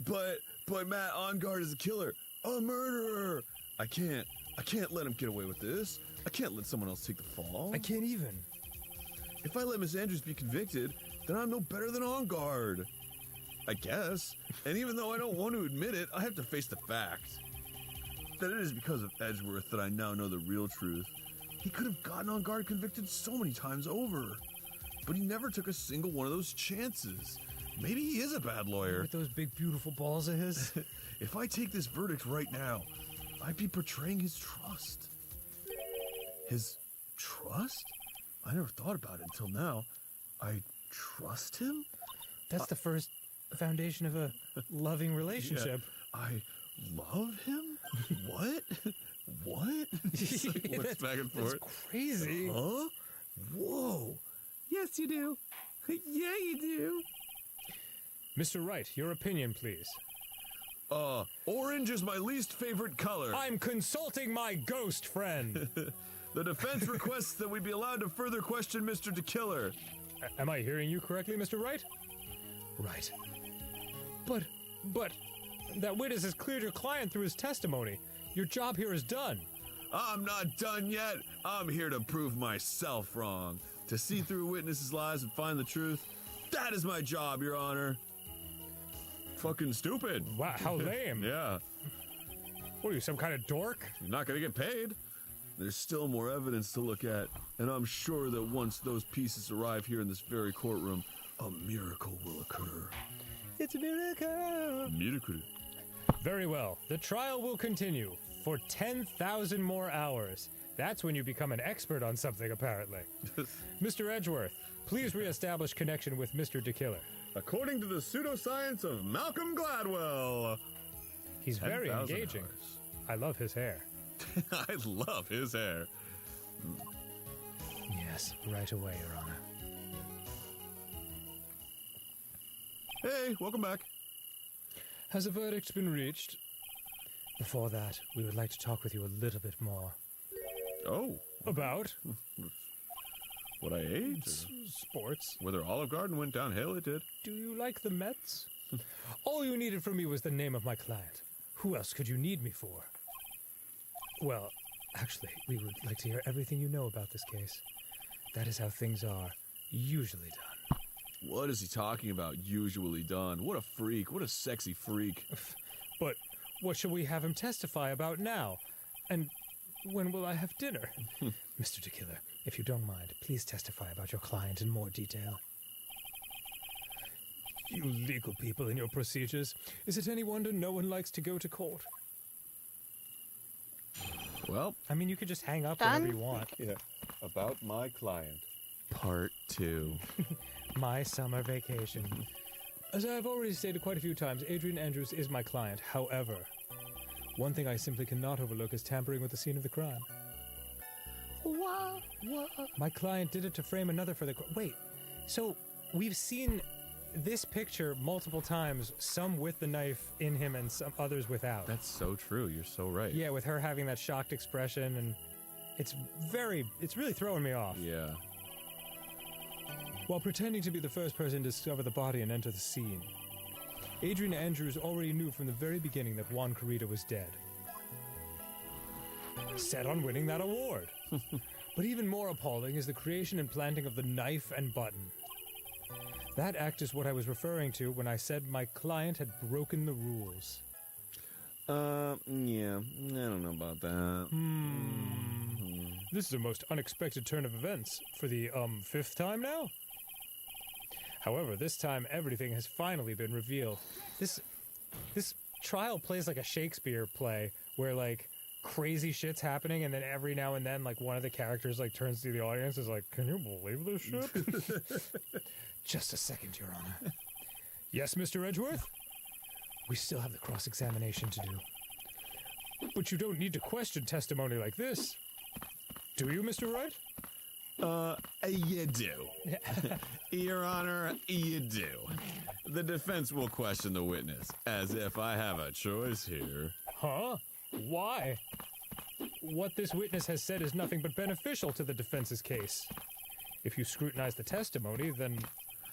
But Matt Engarde is a killer, a murderer. I can't let him get away with this. I can't let someone else take the fall. I can't even. If I let Miss Andrews be convicted, then I'm no better than Engarde. I guess. And even though I don't want to admit it, I have to face the fact that it is because of Edgeworth that I now know the real truth. He could have gotten Engarde convicted so many times over, but he never took a single one of those chances. Maybe he is a bad lawyer. With those big, beautiful balls of his. If I take this verdict right now, I'd be betraying his trust. His trust? I never thought about it until now. I trust him? That's the first foundation of a loving relationship. Yeah, I love him? What? What? It's like looks back and forth. That's crazy. Huh? Whoa. Yes, you do. Yeah, you do. Mr. Wright, your opinion, please. Orange is my least favorite color. I'm consulting my ghost friend. The defense requests that we be allowed to further question Mr. DeKiller. Am I hearing you correctly, Mr. Wright? Right. But, that witness has cleared your client through his testimony. Your job here is done. I'm not done yet. I'm here to prove myself wrong. To see through witnesses' lies and find the truth. That is my job, Your Honor. Fucking stupid. Wow, how lame. Yeah. What are you, some kind of dork? You're not gonna get paid. There's still more evidence to look at, and I'm sure that once those pieces arrive here in this very courtroom, a miracle will occur. It's a miracle. Miracle. Very well. The trial will continue for 10,000 more hours. That's when you become an expert on something, apparently. Mr. Edgeworth, please reestablish connection with Mr. DeKiller. According to the pseudoscience of Malcolm Gladwell. He's very 10,000 engaging. hours. I love his hair. I love his hair. Yes, right away, Your Honor. Hey, welcome back. Has a verdict been reached? Before that, we would like to talk with you a little bit more. Oh, About? what I ate? Sports. Whether Olive Garden went downhill, it did. Do you like the Mets? All you needed from me was the name of my client. Who else could you need me for? Well, actually, we would like to hear everything you know about this case. That is how things are usually done. What is he talking about, usually done? What a freak. What a sexy freak. But what shall we have him testify about now? And when will I have dinner? Mr. DeKiller, if you don't mind, please testify about your client in more detail. You legal people and your procedures. Is it any wonder no one likes to go to court? Well, I mean, you could just hang up Done? whenever you want. yeah. About my client. Part 2. My summer vacation. As I've already stated quite a few times, Adrian Andrews is my client. However, one thing I simply cannot overlook is tampering with the scene of the crime. What? My client did it to frame another for the... Wait, so we've seen this picture multiple times, some with the knife in him and some others without. That's so true. You're so right. Yeah, with her having that shocked expression, and it's really throwing me off. Yeah. While pretending to be the first person to discover the body and enter the scene, Adrian Andrews already knew from the very beginning that Juan Carita was dead. Set on winning that award. But even more appalling is the creation and planting of the knife and button. That act is what I was referring to when I said my client had broken the rules. Yeah, I don't know about that. This is a most unexpected turn of events for the, 5th time now? However, this time everything has finally been revealed. This trial plays like a Shakespeare play where, like, crazy shit's happening, and then every now and then, like, one of the characters, like, turns to the audience and is like, can you believe this shit? Just a second, Your Honor. Yes, Mr. Edgeworth? We still have the cross-examination to do. But you don't need to question testimony like this. Do you, Mr. Wright? You do. Your Honor, you do. The defense will question the witness, as if I have a choice here. Huh? Why? What this witness has said is nothing but beneficial to the defense's case. If you scrutinize the testimony, then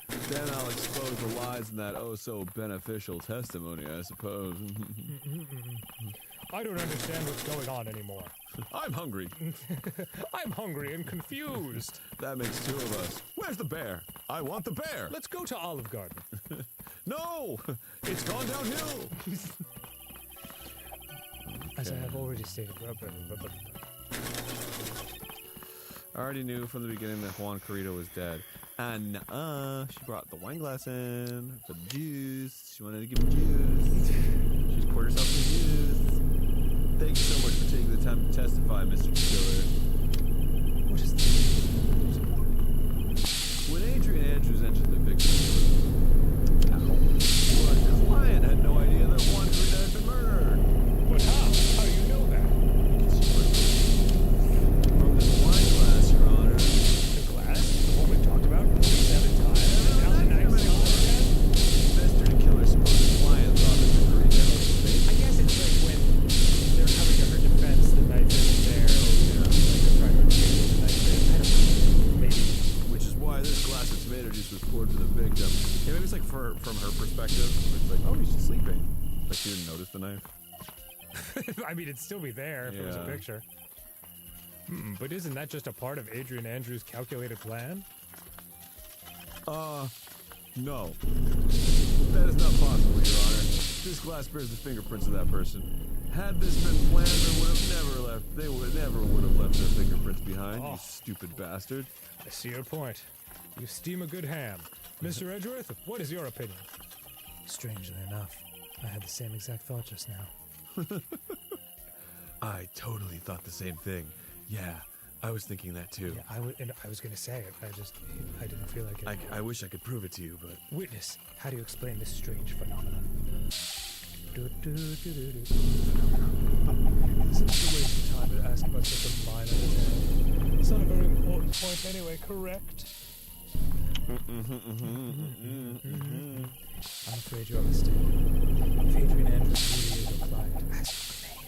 I'll expose the lies in that oh-so-beneficial testimony, I suppose. I don't understand what's going on anymore. I'm hungry. I'm hungry and confused. That makes two of us. Where's the bear? I want the bear. Let's go to Olive Garden. No! It's gone downhill! As I have already stated, I already knew from the beginning that Juan Carrito was dead. And she brought the wine glass in for the juice. She wanted to give me juice. She's poured herself some juice. Thank you so much for taking the time to testify, Mr. Killer. What is this? When Adrian Andrews entered the victim, his client had no idea that Juan Carrito had been murdered. But how? How do you know that? From this wine glass, Your Honor. The glass? The one we talked about 7 times? And now the night Investor and killer's supposed client thought Mr. Carrito was fake. I guess it's like when they're coming to her defense, the knife isn't there. Like they're trying to retrieve the knife is. I don't know. Maybe. Which is why this glass of tomato juice was poured for the victim. Yeah, maybe it's like from her perspective. It's like, oh, she's sleeping. Like she didn't notice the knife. I mean, it'd still be there if it was a Yeah. picture. But isn't that just a part of Adrian Andrews' calculated plan? No. That is not possible, Your Honor. This glass bears the fingerprints of that person. Had this been planned, they would never would have left their fingerprints behind, Oh. you stupid bastard. I see your point. You steam a good ham. Mr. Edgeworth, what is your opinion? Strangely enough, I had the same exact thought just now. I totally thought the same thing. Yeah, I was thinking that too. Yeah, I was going to say it. I didn't feel like it. I wish I could prove it to you, but... Witness, how do you explain this strange phenomenon? Isn't it a waste of time to ask about such a minor detail? It's not a very important point anyway, correct? I'm afraid you're mistaken. If Adrian Andrews really is your client, as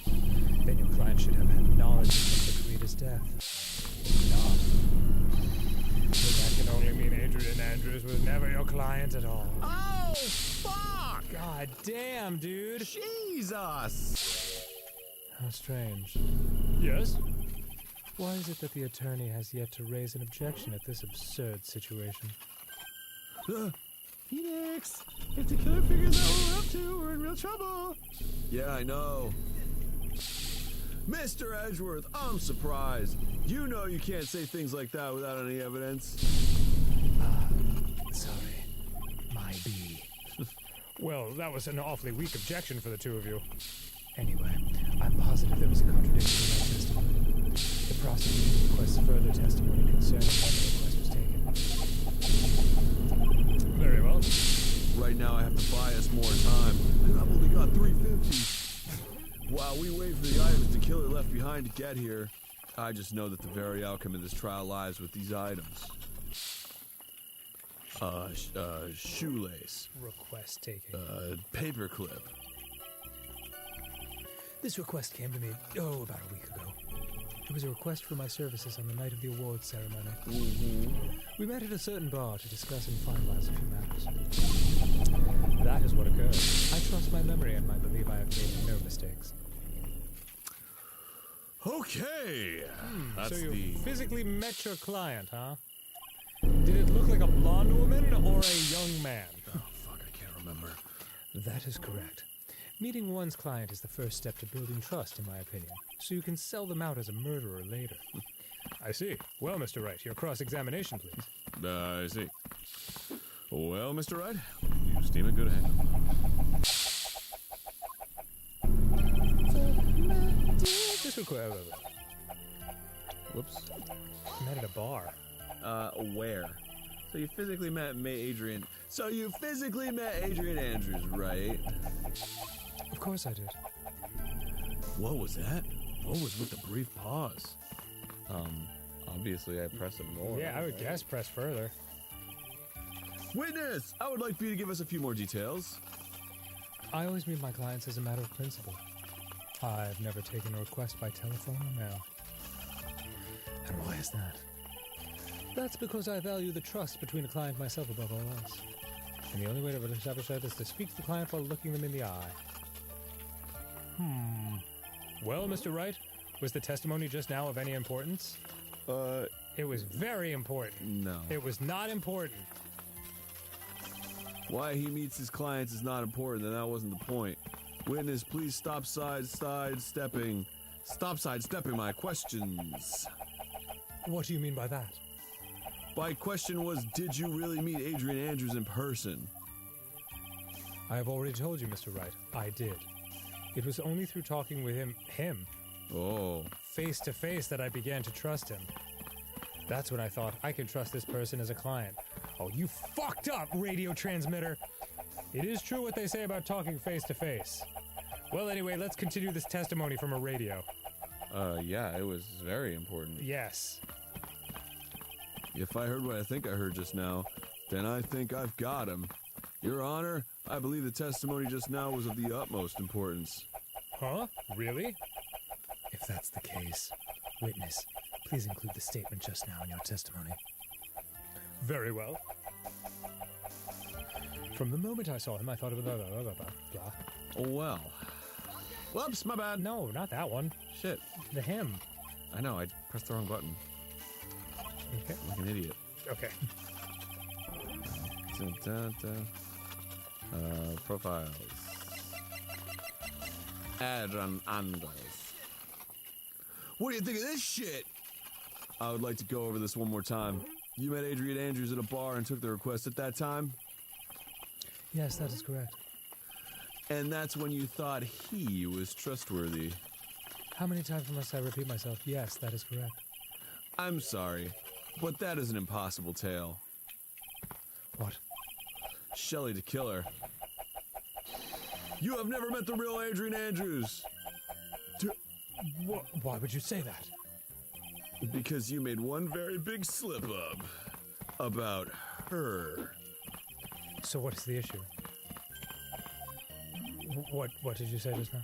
you claim, then your client should have had knowledge of Mr. Carrito's death. If not, then that can only mean Adrian Andrews was never your client at all. Oh, fuck! God damn, dude! Jesus! How strange. Yes? Why is it that the attorney has yet to raise an objection at this absurd situation? Phoenix, if the killer figures out what we're up to, we're in real trouble. Yeah, I know. Mr. Edgeworth, I'm surprised. You know you can't say things like that without any evidence. Sorry. My bee. Well, that was an awfully weak objection for the two of you. Anyway, I'm positive there was a contradiction in my testimony. The prosecution requests further testimony concerning when the request was taken. Very well. Right now I have to buy us more time, and I've only got $3.50. While we wait for the items the killer left behind to get here, I just know that the very outcome of this trial lies with these items. Shoelace. Request taken. Paperclip. This request came to me, about a week ago. It was a request for my services on the night of the awards ceremony. We met at a certain bar to discuss and finalize a few matters. That is what occurred. I trust my memory and I believe I have made no mistakes. Okay. That's So you the... physically met your client, huh? Did it look like a blonde woman or a young man? Oh, fuck, I can't remember. That is correct. Meeting one's client is the first step to building trust, in my opinion, so you can sell them out as a murderer later. I see. Well, Mr. Wright, your cross-examination, please. I see. Well, Mr. Wright, you steam in good hand. Just real quick. Whoops. Met at a bar. Where? So you physically met Adrian. So you physically met Adrian Andrews, right? Of course I did. What was that? What was with the brief pause? Obviously I press it more. Yeah, I would guess press further. Witness! I would like for you to give us a few more details. I always meet my clients as a matter of principle. I've never taken a request by telephone or mail. And why is that? That's because I value the trust between a client and myself above all else. And the only way to establish that is to speak to the client while looking them in the eye. Well, Mr. Wright, was the testimony just now of any importance? It was very important. No. It was not important. Why he meets his clients is not important, and that wasn't the point. Witness, please stop sidestepping my questions. What do you mean by that? My question was, did you really meet Adrian Andrews in person? I have already told you, Mr. Wright. I did. It was only through talking with him, Oh. face to face, that I began to trust him. That's when I thought I could trust this person as a client. Oh, you fucked up, radio transmitter! It is true what they say about talking face to face. Well, anyway, let's continue this testimony from a radio. Yeah, it was very important. Yes. If I heard what I think I heard just now, then I think I've got him. Your Honor, I believe the testimony just now was of the utmost importance. Huh? Really? If that's the case, witness, please include the statement just now in your testimony. Very well. From the moment I saw him, I thought of blah, blah, blah, blah, blah. Well. Whoops, my bad. No, not that one. Shit. The him. I know, I pressed the wrong button. Okay. Like an idiot. Okay. Profiles. Adrian Andrews. What do you think of this shit? I would like to go over this one more time. You met Adrian Andrews at a bar and took the request at that time? Yes, that is correct. And that's when you thought he was trustworthy. How many times must I repeat myself? Yes, that is correct. I'm sorry, but that is an impossible tale. What? Shelley the Killer. You have never met the real Adrian Andrews. Why would you say that? Because you made one very big slip-up about her. So what is the issue? What did you say just now?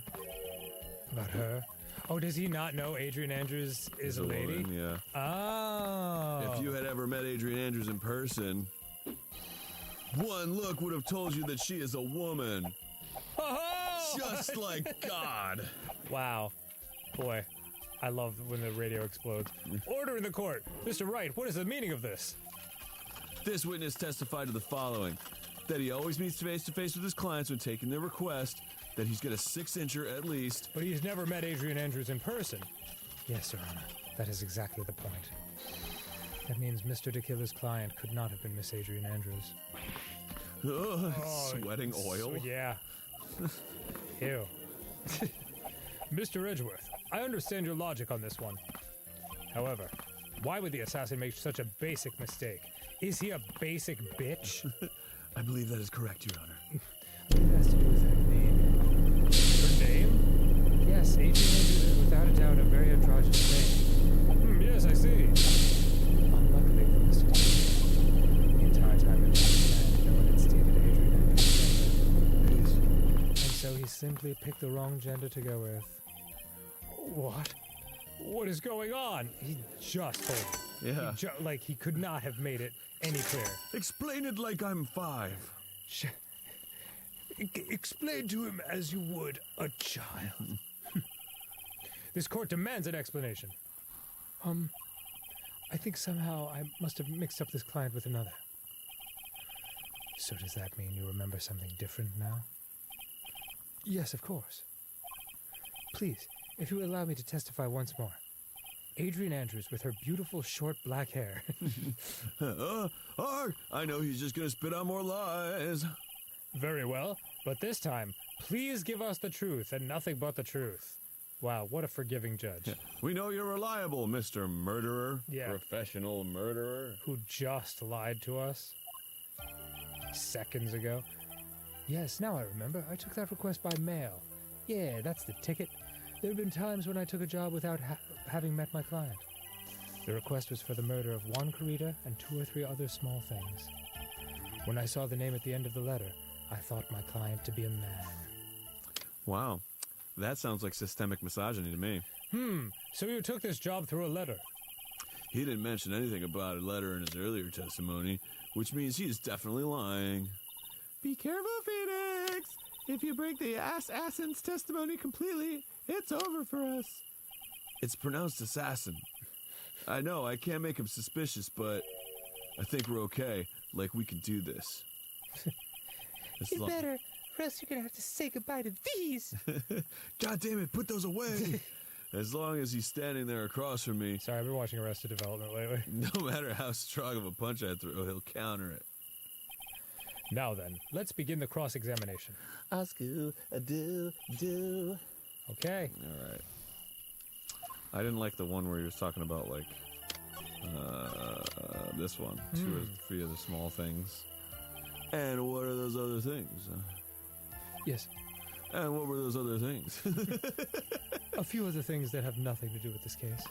About her? Oh, does he not know Adrian Andrews is a lady? Woman, yeah. Oh. If you had ever met Adrian Andrews in person, one look would have told you that she is a woman. Oh! Just like God. Wow. Boy, I love when the radio explodes. Order in the court. Mr. Wright, what is the meaning of this? This witness testified to the following: that he always meets face-to-face with his clients when taking their request, that he's got a 6-incher at least. But he's never met Adrian Andrews in person. Yes, Your Honor. That is exactly the point. That means Mr. DeKiller's client could not have been Miss Adrian Andrews. Sweating oil? Yeah. Ew. Mr. Edgeworth, I understand your logic on this one. However, why would the assassin make such a basic mistake? Is he a basic bitch? I believe that is correct, Your Honor. I believe it has to do with her name. Her name? Yes, Adrian Andrews is without a doubt a very androgynous name. Yes, I see. Unluckily for Mr. DeKiller, the entire time in his no one had stated Adrian Andrews' gender. And so he simply picked the wrong gender to go with. What? What is going on? He just told me. Yeah. He could not have made it any clearer. Explain it like I'm 5. Explain to him as you would a child. This court demands an explanation. I think somehow I must have mixed up this client with another. So does that mean you remember something different now? Yes, of course. Please, if you would allow me to testify once more. Adrian Andrews with her beautiful short black hair. I know he's just gonna spit out more lies. Very well, but this time, please give us the truth and nothing but the truth. Wow, what a forgiving judge. We know you're reliable, Mr. Murderer. Yeah. Professional murderer. Who just lied to us seconds ago. Yes, now I remember. I took that request by mail. Yeah, that's the ticket. There have been times when I took a job without having met my client. The request was for the murder of one Karita and 2 or 3 other small things. When I saw the name at the end of the letter, I thought my client to be a man. Wow. That sounds like systemic misogyny to me. So you took this job through a letter? He didn't mention anything about a letter in his earlier testimony, which means he's definitely lying. Be careful, Phoenix! If you break the assassin's testimony completely, it's over for us. It's pronounced assassin. I know, I can't make him suspicious, but I think we're okay. Like, we can do this. You better, or else you're gonna have to say goodbye to these. God damn it, put those away! As long as he's standing there across from me, Sorry, I've been watching Arrested Development lately. no matter how strong of a punch I throw, he'll counter it. Now then, let's begin the cross-examination. Oscar, do. Okay. All right. I didn't like the one where he was talking about, like, this one. 2 or 3 of the small things. And what are those other things? Yes. And what were those other things? A few other things that have nothing to do with this case.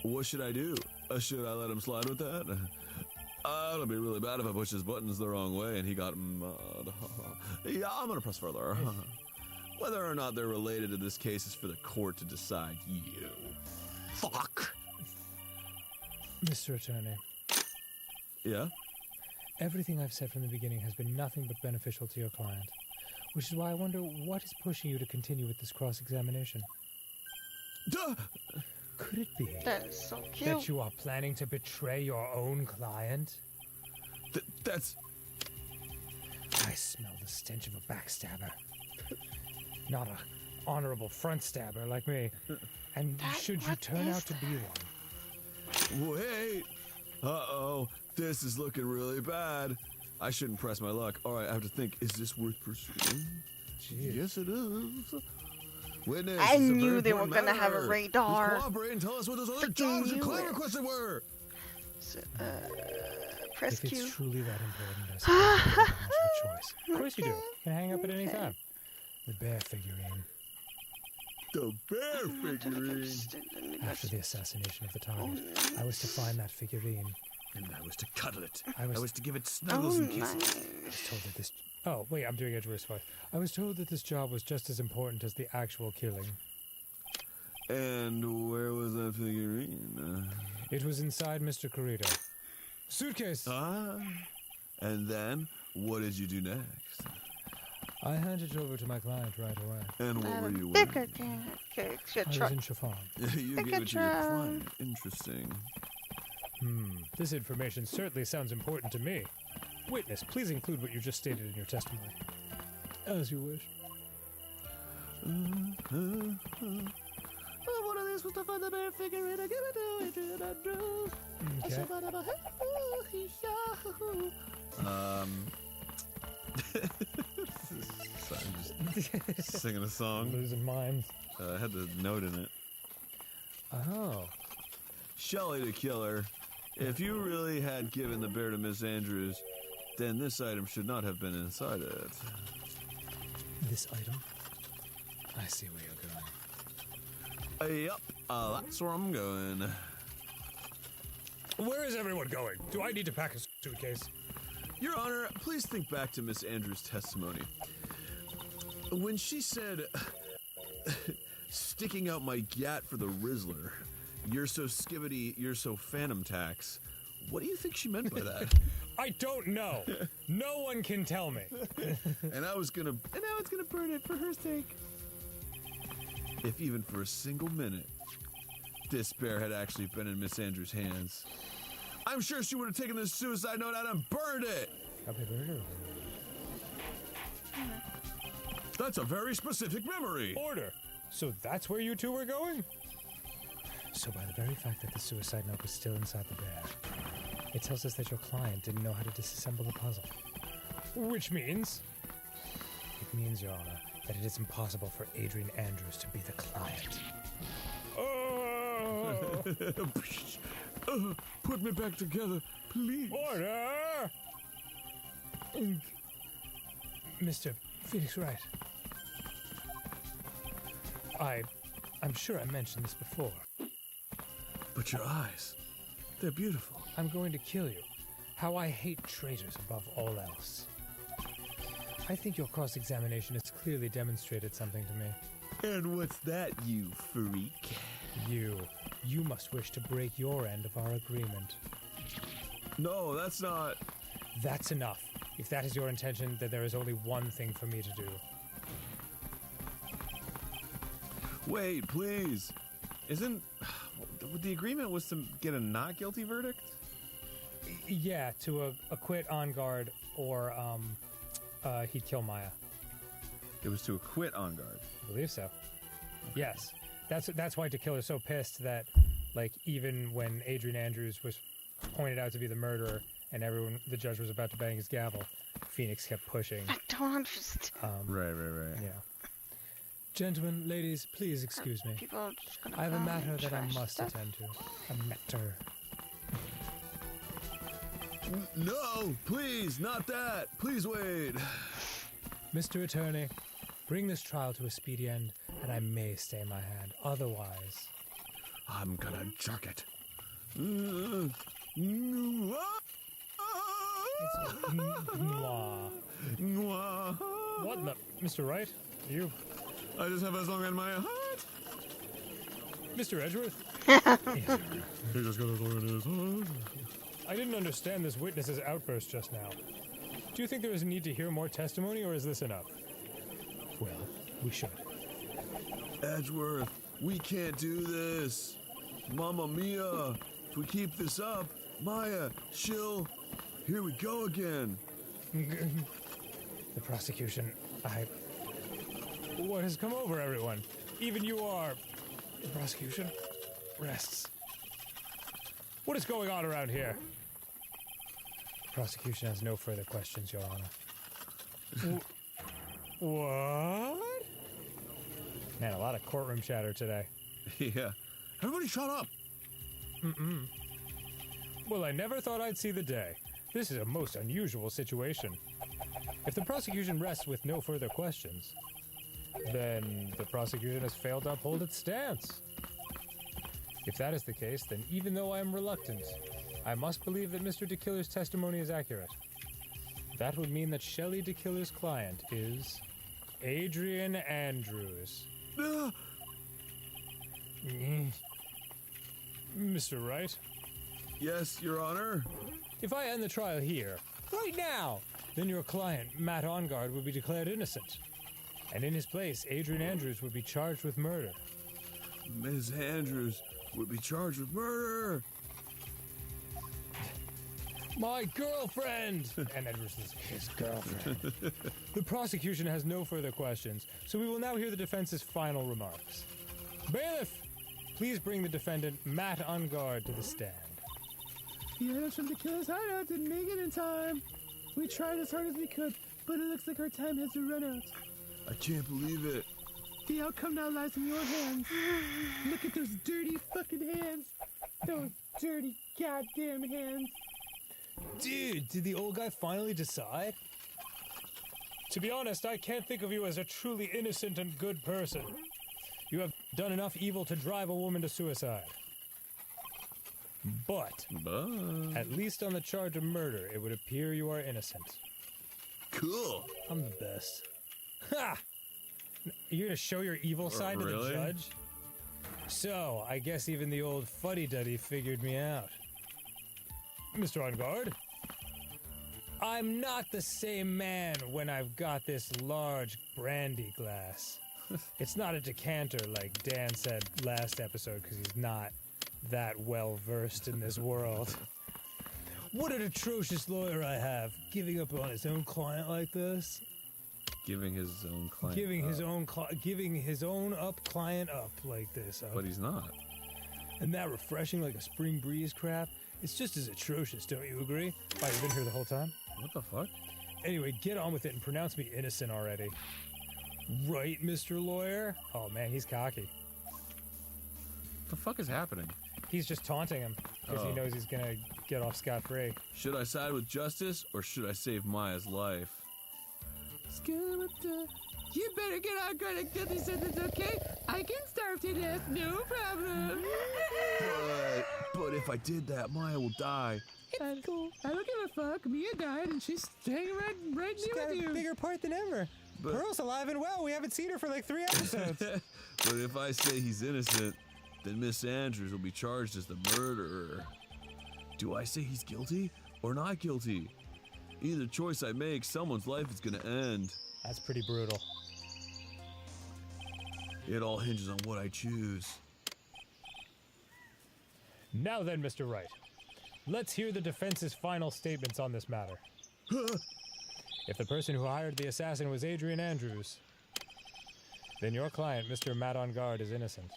What should I do? Should I let him slide with that? It'll be really bad if I push his buttons the wrong way and he got mud. Yeah, I'm gonna press further. Whether or not they're related to this case is for the court to decide. You. Fuck. Mr. Attorney, Yeah? everything I've said from the beginning has been nothing but beneficial to your client, which is why I wonder what is pushing you to continue with this cross-examination. Duh! Could it be That is so cute. that you are planning to betray your own client? That's... I smell the stench of a backstabber. Not a honorable front stabber like me. And should you what turn is out to be one, Wait! Uh-oh. This is looking really bad. I shouldn't press my luck. All right, I have to think. Is this worth pursuing? Yes, it is. Witness, I it's a knew very they were important gonna have a matter. radar. Just cooperate and tell us what those other Freaking jobs and knew claim it. requests were. So, press if it's Q. truly that important, I suppose you don't have much of a choice. Of course you do. You can hang up at any time. The bear figurine. The bear figurine. After the assassination of the target, I was to find that figurine. And I was to cuddle it. I was to give it snuggles and kisses. I was told that this... Oh, wait, I'm doing Edgeworth's voice. I was told that this job was just as important as the actual killing. And where was that figurine? It was inside Mr. Carrito. Suitcase! And then, what did you do next? I handed it over to my client right away. And what were you Bigger wearing? can I was in chiffon. You gave it to your client. Interesting. This information certainly sounds important to me. Witness, please include what you just stated in your testimony. As you wish. One of these was to find the bear figurine and give it to Adrian Andrews. Sorry, I'm just singing a song. Losing minds. I had the note in it. Oh. Shelley the killer. If you really had given the bear to Miss Andrews, then this item should not have been inside it. This item? I see where you're going. Yep, that's where I'm going. Where is everyone going? Do I need to pack a suitcase? Your Honor, please think back to Miss Andrews' testimony. When she said, sticking out my gat for the Rizzler, you're so skibbity, you're so phantom tax, what do you think she meant by that? I don't know. No one can tell me. And I was gonna burn it for her sake. if even for a single minute, this bear had actually been in Miss Andrews' hands. I'm sure she would have taken this suicide note out and burned it! Happy burger. That's a very specific memory. Order! So that's where you two were going? So by the very fact that the suicide note was still inside the bear, it tells us that your client didn't know how to disassemble the puzzle. Which means? It means, Your Honor, that it is impossible for Adrian Andrews to be the client. Oh! Put me back together, please. Order! Mr. Phoenix Wright. I'm sure I mentioned this before. But your eyes, they're beautiful. I'm going to kill you. How I hate traitors above all else. I think your cross-examination has clearly demonstrated something to me. And what's that, you freak? You must wish to break your end of our agreement. No, that's not... That's enough. If that is your intention, then there is only one thing for me to do. Wait, please. Isn't... The agreement was to get a not guilty verdict? Yeah, to acquit On Guard or he'd kill Maya. It was to acquit On Guard. I believe so. Yes. That's why To Kill is so pissed that, like, even when Adrian Andrews was pointed out to be the murderer and the judge was about to bang his gavel, Phoenix kept pushing. I don't understand. Right. Yeah. Gentlemen, ladies, please excuse me. People are just gonna I have a come matter and that I trash must stuff. attend to. A matter. No, please, not that. Please wait. Mr. Attorney, bring this trial to a speedy end, and I may stay my hand. Otherwise... I'm gonna jerk it. Mwah. What the... Mr. Wright? You... I just have a song in my heart. Mr. Edgeworth? He just got a song in his heart. I didn't understand this witness's outburst just now. Do you think there is a need to hear more testimony, or is this enough? Well, we should. Edgeworth, we can't do this. Mamma mia. If we keep this up, Maya, she'll... Here we go again. The prosecution, What has come over everyone? Even you are... The prosecution rests. What is going on around here? The prosecution has no further questions, Your Honor. What? Man, a lot of courtroom chatter today. Yeah. Everybody shut up. Well, I never thought I'd see the day. This is a most unusual situation. If the prosecution rests with no further questions, then the prosecution has failed to uphold its stance. If that is the case, then even though I am reluctant, I must believe that Mr. DeKiller's testimony is accurate. That would mean that Shelley DeKiller's client is Adrian Andrews. Mr. Wright? Yes, Your Honor. If I end the trial here, right now, then your client, Matt On Guard, would be declared innocent. And in his place, Adrian Andrews would be charged with murder. Ms. Andrews would be charged with murder. My girlfriend! And Andrews is his girlfriend. The prosecution has no further questions, so we will now hear the defense's final remarks. Bailiff, please bring the defendant, Matt On Guard, to the stand. The items from the killer's hideout didn't make it in time. We tried as hard as we could, but it looks like our time has run out. I can't believe it. The outcome now lies in your hands. Look at those dirty fucking hands. Those dirty goddamn hands. Dude, did the old guy finally decide? To be honest, I can't think of you as a truly innocent and good person. You have done enough evil to drive a woman to suicide. But, at least on the charge of murder, it would appear you are innocent. Cool. I'm the best. Ha! You're gonna show your evil side to the Really? judge? So, I guess even the old fuddy-duddy figured me out. Mr. On Guard? I'm not the same man when I've got this large brandy glass. It's not a decanter like Dan said last episode, because he's not that well versed in this world. What an atrocious lawyer I have, giving up on his own client like this. Giving his own client. Giving his own client up like this. But he's not. And that refreshing like a spring breeze crap, it's just as atrocious, don't you agree? Why, you've been here the whole time? What the fuck? Anyway, get on with it and pronounce me innocent already. Right, Mr. Lawyer? Oh man, he's cocky. What the fuck is happening? He's just taunting him because he Oh. knows he's gonna get off scot-free. Should I side with justice or should I save Maya's life? You better get on guard and guilty sentence, okay? I can starve to death, no problem. But if I did that, Maya will die. It's cool. I don't give a fuck. Mia died and she's hanging right She's near got with a you. bigger part than ever. But- Pearl's alive and well. We haven't seen her for like 3 episodes. But if I say he's innocent, then Miss Andrews will be charged as the murderer. Do I say he's guilty or not guilty? Either choice I make, someone's life is gonna end. That's pretty brutal. It all hinges on what I choose. Now then, Mr. Wright, let's hear the defense's final statements on this matter. If the person who hired the assassin was Adrian Andrews, then your client, Mr. Matt on Guard, is innocent.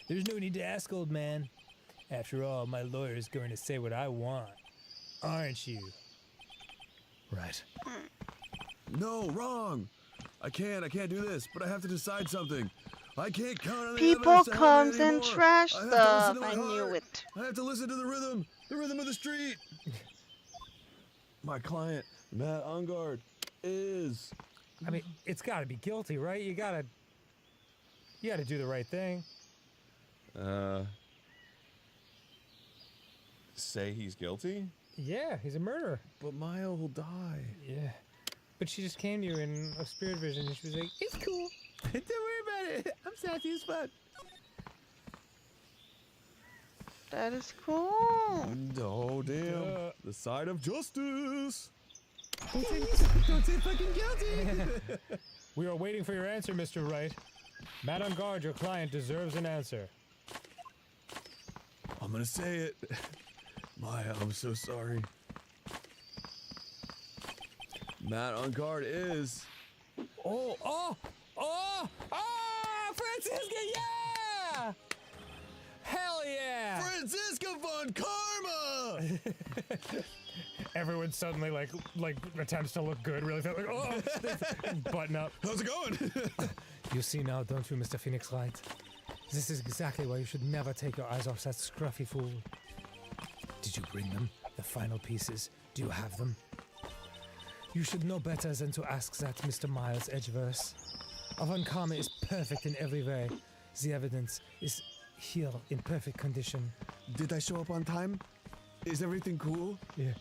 There's no need to ask, old man. After all, my lawyer is going to say what I want, aren't you? Right. No, wrong. I can't do this, but I have to decide something. I can't count on the People evidence to help me comes and anymore. trash I have to stuff. listen to I my knew heart. it. I have to listen to the rhythm of the street. My client, Matt on Guard, is. I mean, it's got to be guilty, right? You gotta do the right thing. Say he's guilty? Yeah, he's a murderer. But Maya will die. Yeah. But she just came to you in a spirit vision and she was like, It's cool. Don't worry about it. I'm sassy as fuck. That is cool. Oh, damn. The side of justice. Don't say fucking guilty. we are waiting for your answer, Mr. Wright. Matt on Guard, your client deserves an answer. I'm gonna say it. Maya, I'm so sorry. Matt on Guard is. Francisca, yeah! Hell yeah! Francisca von Karma! Everyone suddenly like attempts to look good, really feel like, button up. How's it going? You see now, don't you, Mr. Phoenix Light? This is exactly why you should never take your eyes off that scruffy fool. Did you bring them? The final pieces? Do you have them? You should know better than to ask that, Mr. Miles Edgeverse. Von Karma is perfect in every way. The evidence is here in perfect condition. Did I show up on time? Is everything cool? Yeah.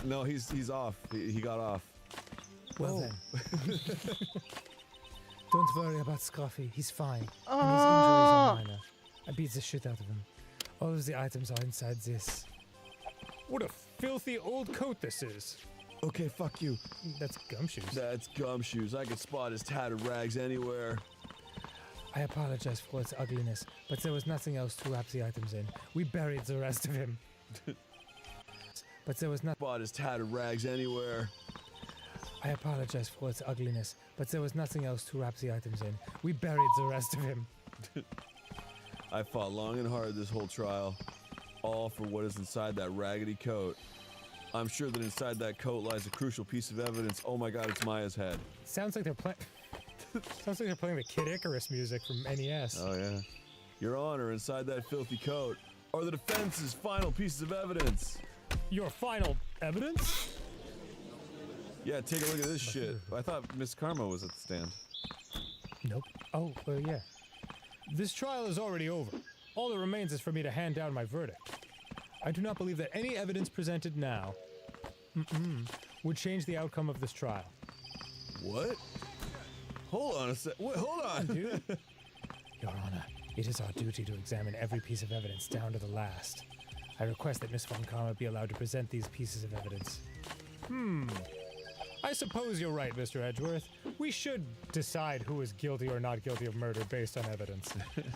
No, he's off. He got off. Well then. Don't worry about Scruffy. He's fine. Oh. And his injuries are minor. I beat the shit out of him. All of the items are inside this. What a filthy old coat this is. Okay, fuck you. That's gumshoes. That's gumshoes. I could spot his tattered rags anywhere. I apologize for its ugliness, but there was nothing else to wrap the items in. We buried the rest of him. But there was nothing. Spot his tattered rags anywhere. I apologize for its ugliness, but there was nothing else to wrap the items in. We buried the rest of him. I fought long and hard this whole trial, all for what is inside that raggedy coat. I'm sure that inside that coat lies a crucial piece of evidence. Oh my God, it's Maya's head. Sounds like they're playing. Sounds like they're playing the Kid Icarus music from NES. Oh yeah. Your Honor, inside that filthy coat are the defense's final pieces of evidence. Your final evidence? Yeah, take a look at this shit. I thought Miss Karma was at the stand. Nope. Oh, yeah. This trial is already over. All that remains is for me to hand down my verdict. I do not believe that any evidence presented now would change the outcome of this trial. What? Hold on a sec. Wait, hold on. Dude. Your Honor, it is our duty to examine every piece of evidence down to the last. I request that Miss Von Karma be allowed to present these pieces of evidence. I suppose you're right, Mr. Edgeworth. We should decide who is guilty or not guilty of murder based on evidence.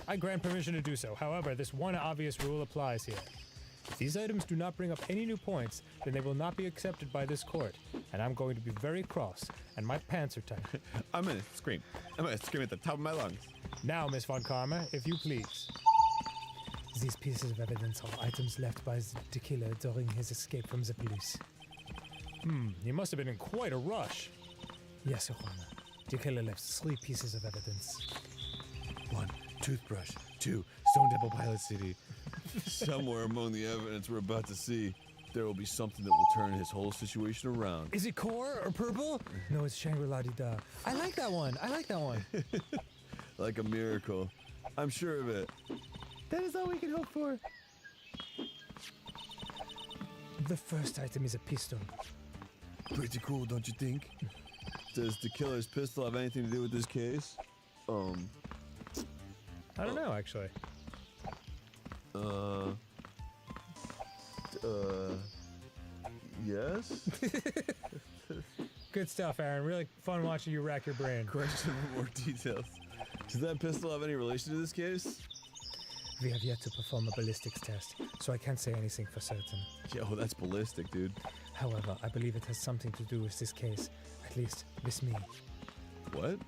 I grant permission to do so. However, this one obvious rule applies here. If these items do not bring up any new points, then they will not be accepted by this court, and I'm going to be very cross, and my pants are tight. I'm gonna scream. I'm gonna scream at the top of my lungs. Now, Miss Von Karma, if you please. These pieces of evidence are items left by the killer during his escape from the police. He must have been in quite a rush. Yes, Your Honor. The killer left 3 pieces of evidence. 1, toothbrush. 2, Stone Temple Pilot City. Somewhere among the evidence we're about to see, there will be something that will turn his whole situation around. Is it core or purple? No, it's Shangri-La-Di-Da. I like that one. Like a miracle. I'm sure of it. That is all we can hope for. The first item is a pistol. Pretty cool, don't you think? Does the killer's pistol have anything to do with this case? I don't know, actually. Yes? Good stuff, Aaron. Really fun watching you rack your brain. Question for more details. Does that pistol have any relation to this case? We have yet to perform a ballistics test, so I can't say anything for certain. Yo, that's ballistic, dude. However, I believe it has something to do with this case, at least with me. What?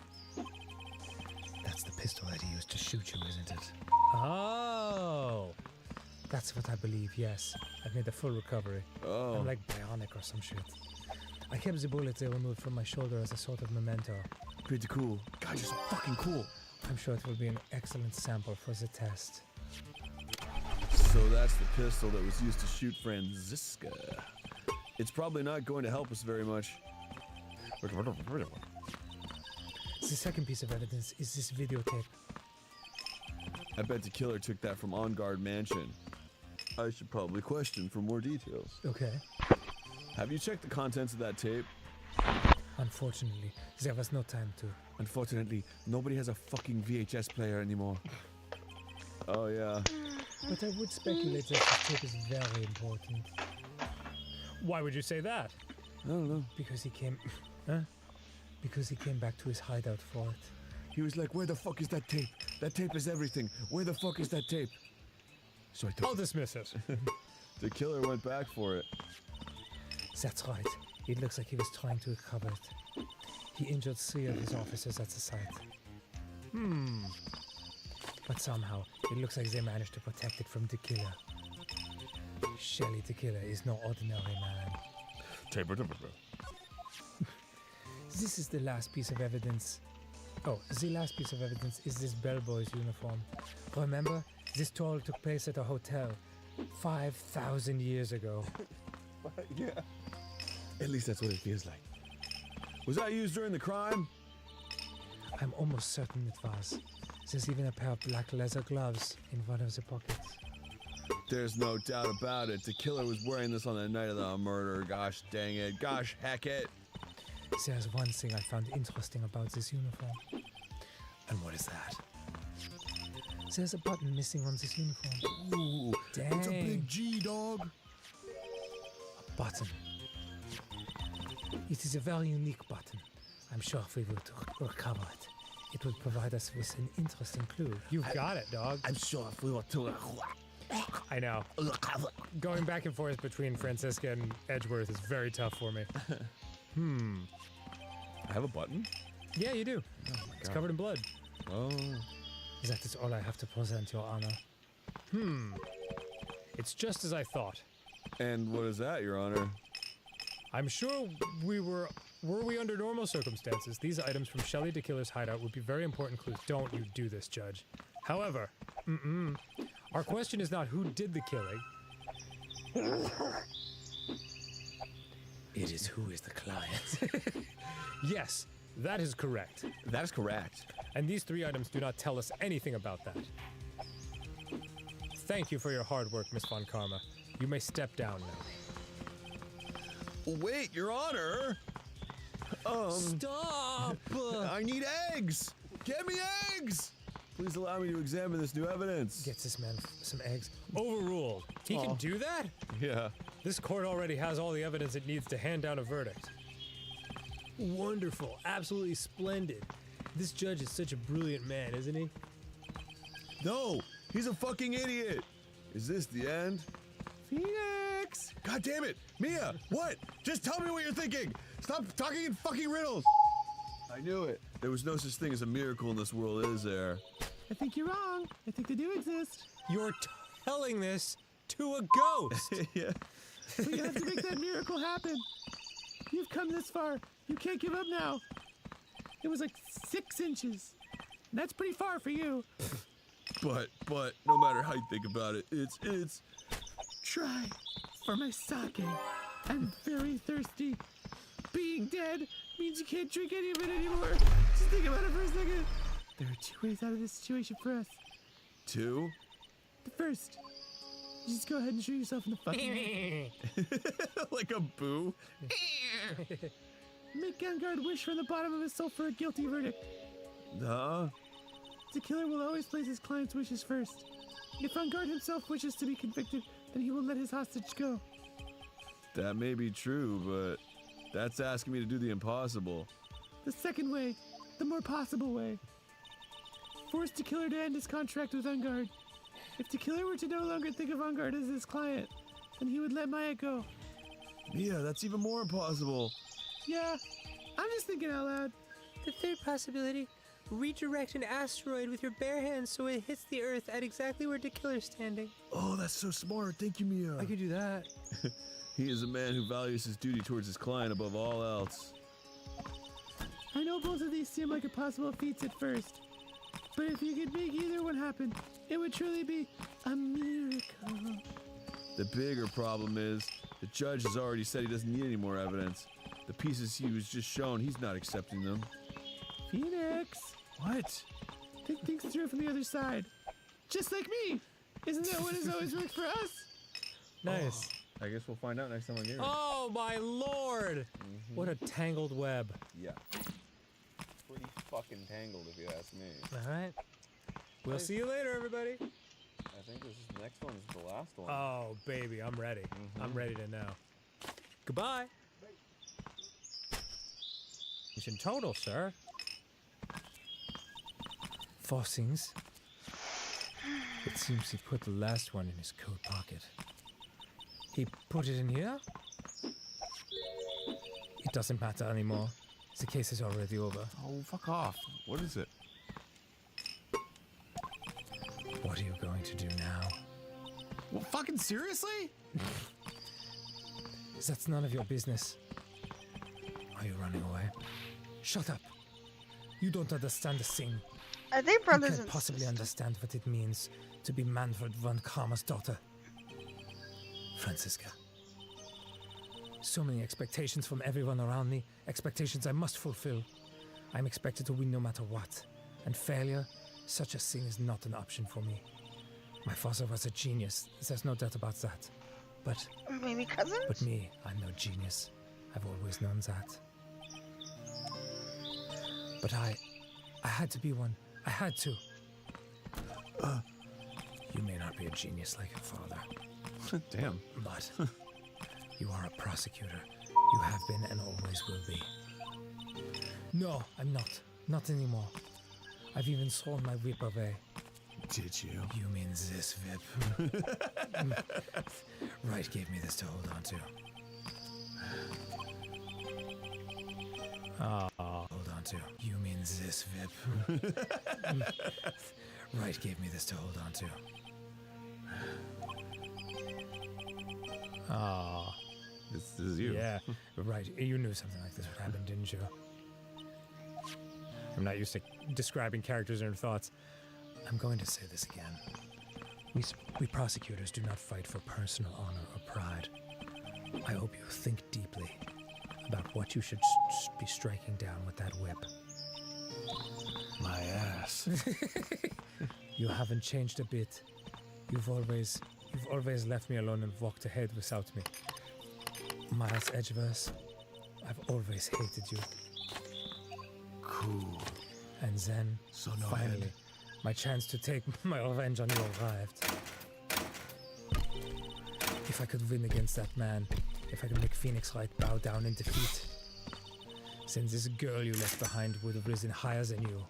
That's the pistol that he used to shoot you, isn't it? Oh! That's what I believe, yes. I've made a full recovery. Oh. I'm like bionic or some shit. I kept the bullet they removed from my shoulder as a sort of memento. Pretty cool. God, you're so fucking cool. I'm sure it will be an excellent sample for the test. So that's the pistol that was used to shoot Franziska. It's probably not going to help us very much. The second piece of evidence is this videotape. I bet the killer took that from On Guard Mansion. I should probably question for more details. Okay. Have you checked the contents of that tape? Unfortunately, there was no time to. Unfortunately, nobody has a fucking VHS player anymore. Oh, yeah. But I would speculate that this tape is very important. Why would you say that? I don't know. Because he came... Huh? Because he came back to his hideout for it. He was like, where the fuck is that tape? That tape is everything. Where the fuck is that tape? So I took I'll dismiss it. The killer went back for it. That's right. It looks like he was trying to recover it. He injured 3 of his officers at the site. But somehow, it looks like they managed to protect it from the killer. Shelley the killer is no ordinary man. This is the last piece of evidence. Oh, the last piece of evidence is this bellboy's uniform. Remember, this toll took place at a hotel 5,000 years ago. Yeah. At least that's what it feels like. Was that used during the crime? I'm almost certain it was. There's even a pair of black leather gloves in one of the pockets. There's no doubt about it. The killer was wearing this on the night of the murder. Gosh dang it. Gosh heck it. There's one thing I found interesting about this uniform. And what is that? There's a button missing on this uniform. Ooh, Dang. it's a big G, dog. A button. It is a very unique button. I'm sure if we were to recover it, it would provide us with an interesting clue. You've got it, dog. I'm sure if we were to... I know. Going back and forth between Franziska and Edgeworth is very tough for me. I have a button? Yeah, you do. It's covered in blood. Oh. That is all I have to present, Your Honor. It's just as I thought. And what is that, Your Honor? I'm sure were we under normal circumstances, these items from Shelley the Killer's hideout would be very important clues. Don't you do this, Judge. However, our question is not who did the killing. It is who is the client. Yes, that is correct. That is correct. And these 3 items do not tell us anything about that. Thank you for your hard work, Miss Von Karma. You may step down now. Wait, Your Honor! Stop! I need eggs! Get me eggs! Please allow me to examine this new evidence. Gets this man some eggs. Overruled. He can do that? Yeah. This court already has all the evidence it needs to hand down a verdict. Wonderful. Absolutely splendid. This judge is such a brilliant man, isn't he? No! He's a fucking idiot! Is this the end? Phoenix! God damn it! Mia! What? Just tell me what you're thinking! Stop talking in fucking riddles! I knew it. There was no such thing as a miracle in this world, is there? I think you're wrong. I think they do exist. You're telling this to a ghost. Yeah. But you have to make that miracle happen. You've come this far. You can't give up now. It was like 6 inches. That's pretty far for you. But, no matter how you think about it, it's... Try for my sake. I'm very thirsty. Being dead means you can't drink any of it anymore. Just think about it for a second. There are 2 ways out of this situation for us. 2? The first, you just go ahead and shoot yourself in the fucking head. Like a boo? Make Vanguard wish from the bottom of his soul for a guilty verdict. Huh? The killer will always place his client's wishes first. If Vanguard himself wishes to be convicted, then he will let his hostage go. That may be true, but that's asking me to do the impossible. The second way, the more possible way. Force the killer to end his contract with Vanguard. If the killer were to no longer think of Vanguard as his client, then he would let Maya go. Mia, that's even more impossible. Yeah, I'm just thinking out loud. The third possibility, redirect an asteroid with your bare hands so it hits the Earth at exactly where the killer's standing. Oh, that's so smart. Thank you, Mia. I could do that. He is a man who values his duty towards his client above all else. I know both of these seem like impossible feats at first, but if you could make either one happen, it would truly be a miracle. The bigger problem is, the judge has already said he doesn't need any more evidence. The pieces he was just shown, he's not accepting them. Phoenix, What? think things through from the other side. Just like me! Isn't that what has always worked for us? Nice. I guess we'll find out next time I get here. Oh my lord! What a tangled web. Yeah. Pretty fucking tangled, if you ask me. All right. We'll see you later, everybody. I think this is the next one is the last one. Oh, baby, I'm ready. I'm ready to know. Goodbye. Mission total, sir. 4 things. It seems he put the last one in his coat pocket. He put it in here? It doesn't matter anymore. The case is already over. Oh, fuck off. What is it? What are you going to do now? Well, fucking seriously? That's none of your business. Are you running away? Shut up. You don't understand a thing. Are they You brothers can't and possibly sisters? understand what it means to be Manfred von Karma's daughter. Franziska. So many expectations from everyone around me, expectations I must fulfill. I'm expected to win no matter what. And failure, such a thing is not an option for me. My father was a genius, there's no doubt about that. But Maybe cousins? me, I'm no genius. I've always known that. But I had to be one. I had to. You may not be a genius like your father, Damn. but you are a prosecutor. You have been and always will be. No, I'm not. Not anymore. I've even thrown my whip away. Did you? You mean this whip? Right gave me this to hold on to. Hold on to. You mean this whip? Right gave me this to hold on to. This is you. Yeah, right. You knew something like this would happen, didn't you? I'm not used to describing characters and their thoughts. I'm going to say this again. We prosecutors do not fight for personal honor or pride. I hope you think deeply about what you should be striking down with that whip. My ass. You haven't changed a bit. You've always left me alone and walked ahead without me. Miles Edgeverse, I've always hated you. Cool. And then, So no finally, head. my chance to take my revenge on you arrived. If I could win against that man, if I could make Phoenix Wright bow down in defeat, then this girl you left behind would have risen higher than you.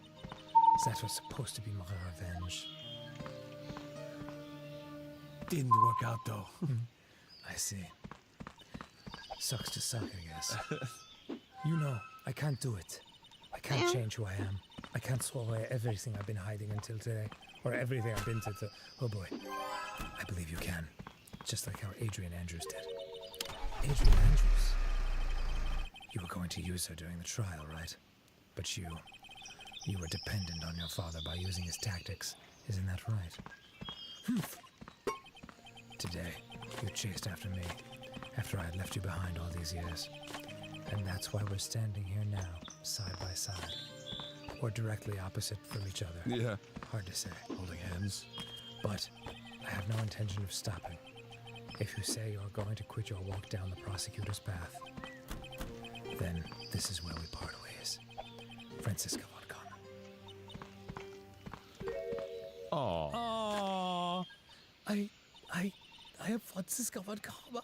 That was supposed to be my revenge. Didn't work out though. I see. Sucks to suck, I guess. You know, I can't do it. I can't change who I am. I can't swallow everything I've been hiding until today. Or everything I've been to. Oh boy. I believe you can. Just like how Adrian Andrews did. Adrian Andrews? You were going to use her during the trial, right? But you were dependent on your father by using his tactics. Isn't that right? Today, you chased after me, after I had left you behind all these years. And that's why we're standing here now, side by side. Or directly opposite from each other. Yeah. Hard to say. Holding hands. But I have no intention of stopping. If you say you're going to quit your walk down the prosecutor's path, then this is where we part ways. Franziska von Karma. Oh. I am Franziska von Karma.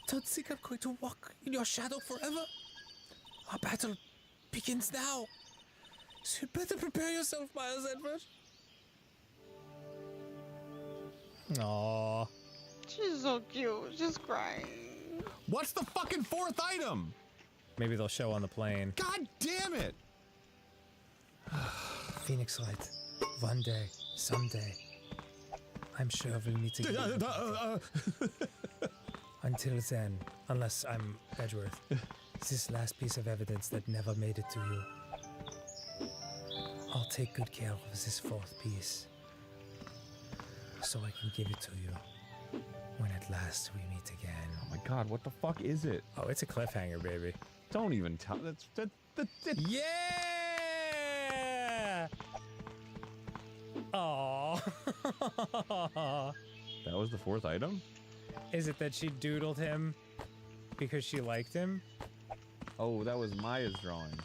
Don't think I'm going to walk in your shadow forever. Our battle begins now. So you'd better prepare yourself, Miles Edward. Aww. She's so cute. She's crying. What's the fucking fourth item? Maybe they'll show on the plane. God damn it! Phoenix Light. One day, someday. I'm sure we'll meet again. Until then, unless I'm Edgeworth, this last piece of evidence that never made it to you. I'll take good care of this fourth piece, so I can give it to you when at last we meet again. Oh my god, what the fuck is it? Oh, it's a cliffhanger, baby. Don't even tell. That's Yeah! Aww. That was the fourth item? Is it that she doodled him because she liked him? Oh, that was Maya's drawing.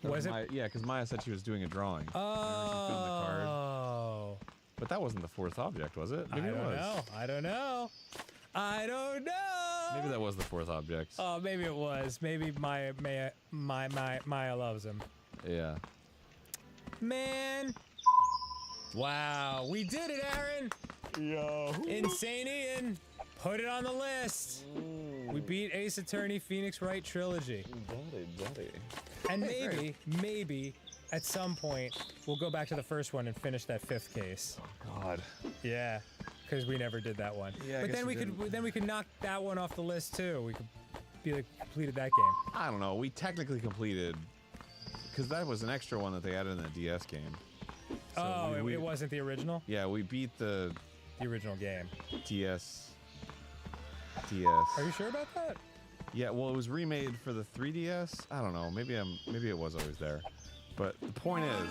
Was it? Maya, yeah, because Maya said she was doing a drawing. Remember she filmed the card. Oh. But that wasn't the fourth object, was it? Maybe it was. I don't know. Maybe that was the fourth object. Oh, maybe it was. Maybe Maya loves him. Yeah. Man. Wow, we did it, Aaron. Yo. Insane Ian. Put it on the list. We beat Ace Attorney Phoenix Wright trilogy. Daddy. And maybe at some point we'll go back to the first one and finish that fifth case. Oh God. Yeah, because we never did that one. Yeah, I but guess then we we could knock that one off the list too. We could be like completed that game. I don't know. We technically completed because that was an extra one that they added in the DS game. So it wasn't the original? Yeah, we beat the original game. DS. Are you sure about that? Yeah, well, it was remade for the 3DS. I don't know. Maybe it was always there. But the point is,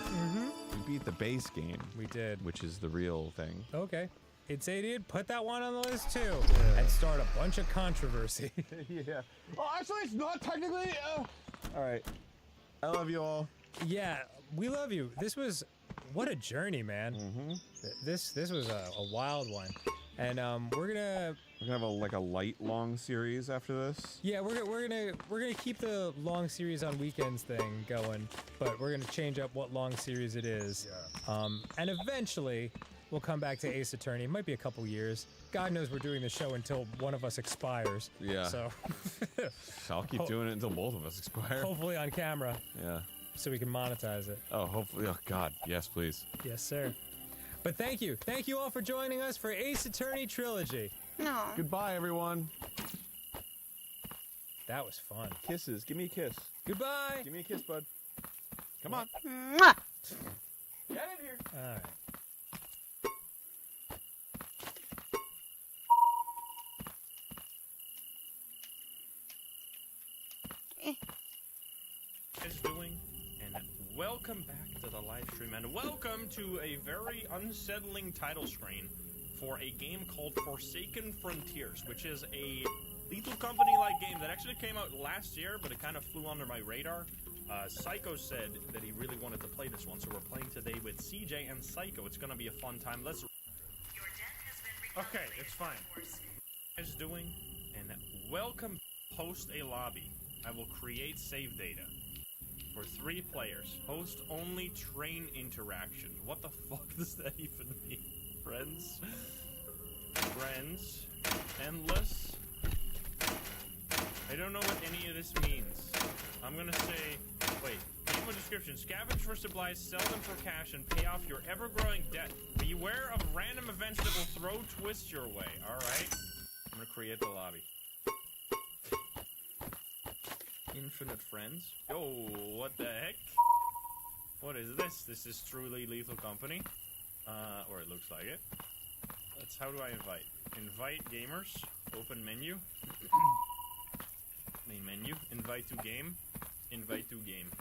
we beat the base game. We did. Which is the real thing. Okay. It's idiot. Put that one on the list too, and start a bunch of controversy. Yeah. Oh, actually, it's not technically. All right. I love you all. Yeah, we love you. This was what a journey, man. This was a wild one, and we're gonna have a light long series after this. Yeah, we're gonna keep the long series on weekends thing going, but we're gonna change up what long series it is. Yeah. And eventually we'll come back to Ace Attorney. It might be a couple years. God knows we're doing the show until one of us expires. Yeah. So I'll keep doing it until both of us expire. Hopefully on camera. Yeah. So we can monetize it. Oh, hopefully. Oh God, yes, please. Yes, sir. But thank you all for joining us for Ace Attorney Trilogy. No. Goodbye, everyone. That was fun. Kisses. Give me a kiss. Goodbye. Give me a kiss, bud. Come on. Mwah. Get in here. All right. Is doing, and welcome back to the live stream, and welcome to a very unsettling title screen for a game called Forsaken Frontiers, which is a Lethal Company-like game that actually came out last year, but it kind of flew under my radar. Psycho said that he really wanted to play this one, so we're playing today with CJ and Psycho. It's gonna be a fun time. Let's. Okay, it's fine. Is doing, and welcome. Host a lobby. I will create save data for 3 players. Host only train interaction. What the fuck does that even mean, friends? friends, endless. I don't know what any of this means. I'm gonna say, wait, game description. Scavenge for supplies, sell them for cash, and pay off your ever-growing debt. Beware of random events that will throw twists your way. Alright. I'm gonna create the lobby. Infinite friends. Yo, what the heck? What is this? This is truly Lethal Company. Or it looks like it. How do I invite? Invite gamers. Open menu. Main menu. Invite to game. Invite to game.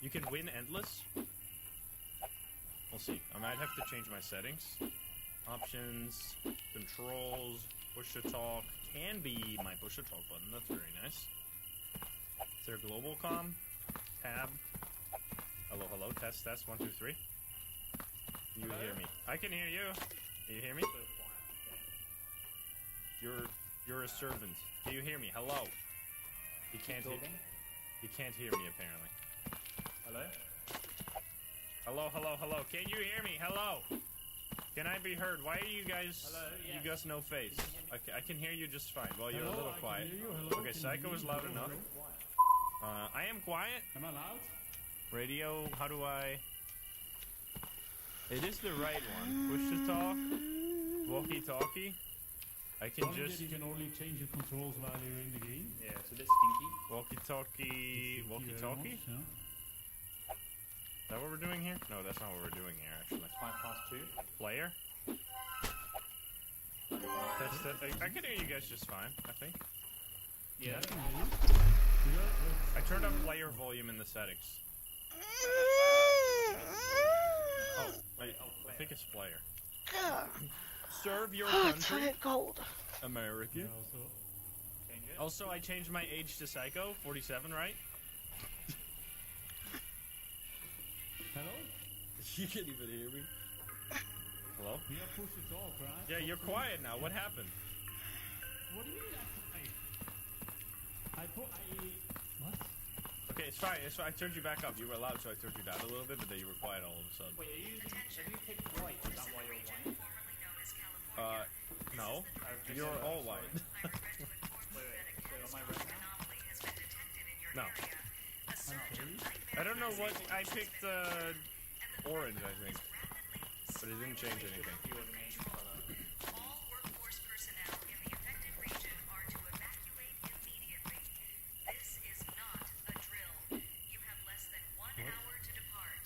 You can win endless. We'll see. I might have to change my settings. Options. Controls. Push to talk. Can be my push to talk button. That's very nice. Is there global comm? Tab. Hello, hello. Test, test. 1, 2, 3. You hear me? I can hear you. You hear me? You're a servant. Do you hear me? Hello. You can't hear. You can't hear me apparently. Hello? Hello, hello, hello. Can you hear me? Hello. Can I be heard? Why are you guys? Hello? You guys no face. I can hear you just fine. Well, you're a little quiet. Okay, Psycho is loud enough. I am quiet. Am I loud? Radio. How do I? It is the right one. Push to talk. Walkie-talkie. I can just. You can only change your controls while you're in the game. Yeah, it's a bit stinky. Walkie-talkie. Walkie-talkie. Yeah. Is that what we're doing here? No, that's not what we're doing here, actually. 2. Player? That's that. I can hear you guys just fine, I think. Yeah. I turned up player volume in the settings. Oh, wait. I think it's player. Serve your country. It's cold. American. Yeah, Also, I changed my age to Psycho, 47, right? Hello? You can't even hear me. Hello? We have push to talk, right? Yeah, you're quiet now. What happened? What do you mean? What? Okay, it's fine. It's fine. I turned you back up. You were loud, so I turned you down a little bit, but then you were quiet all of a sudden. Wait, have you picked white? Is that why you're white? No. You're all white. Wait, so am I red now? No. I don't know what I picked. Orange, I think, but it didn't change anything. All workforce personnel in the affected region are to evacuate immediately. This is not a drill. You have less than 1 hour to depart.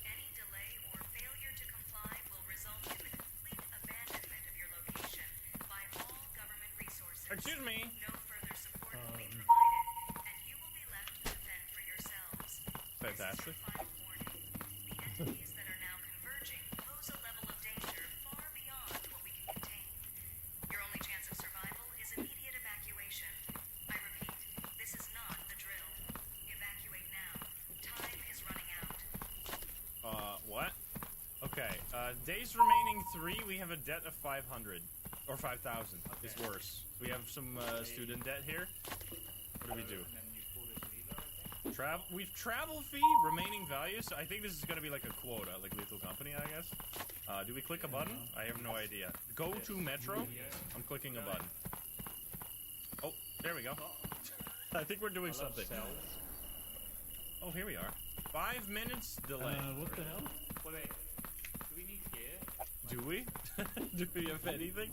Any delay or failure to comply will result in the complete abandonment of your location by all government resources. Excuse me. No further support will be provided, and you will be left to fend for yourselves. Fantastic. Final warning. The entities that are now converging pose a level of danger far beyond what we can contain. Your only chance of survival is immediate evacuation. I repeat, this is not the drill. Evacuate now. Time is running out. What? Okay, days remaining 3, we have a debt of 500. Or 5,000. It's worse. We have some, student debt here. What do we do? We've travel fee, remaining values. So I think this is gonna be like a quota, like Lethal Company, I guess. Do we click a button? I have no idea. Go to Metro. I'm clicking a button. Oh, there we go. I think we're doing something. Oh, here we are. 5 minutes delay. What the hell? Wait, do we need gear? Do we? Do we have anything?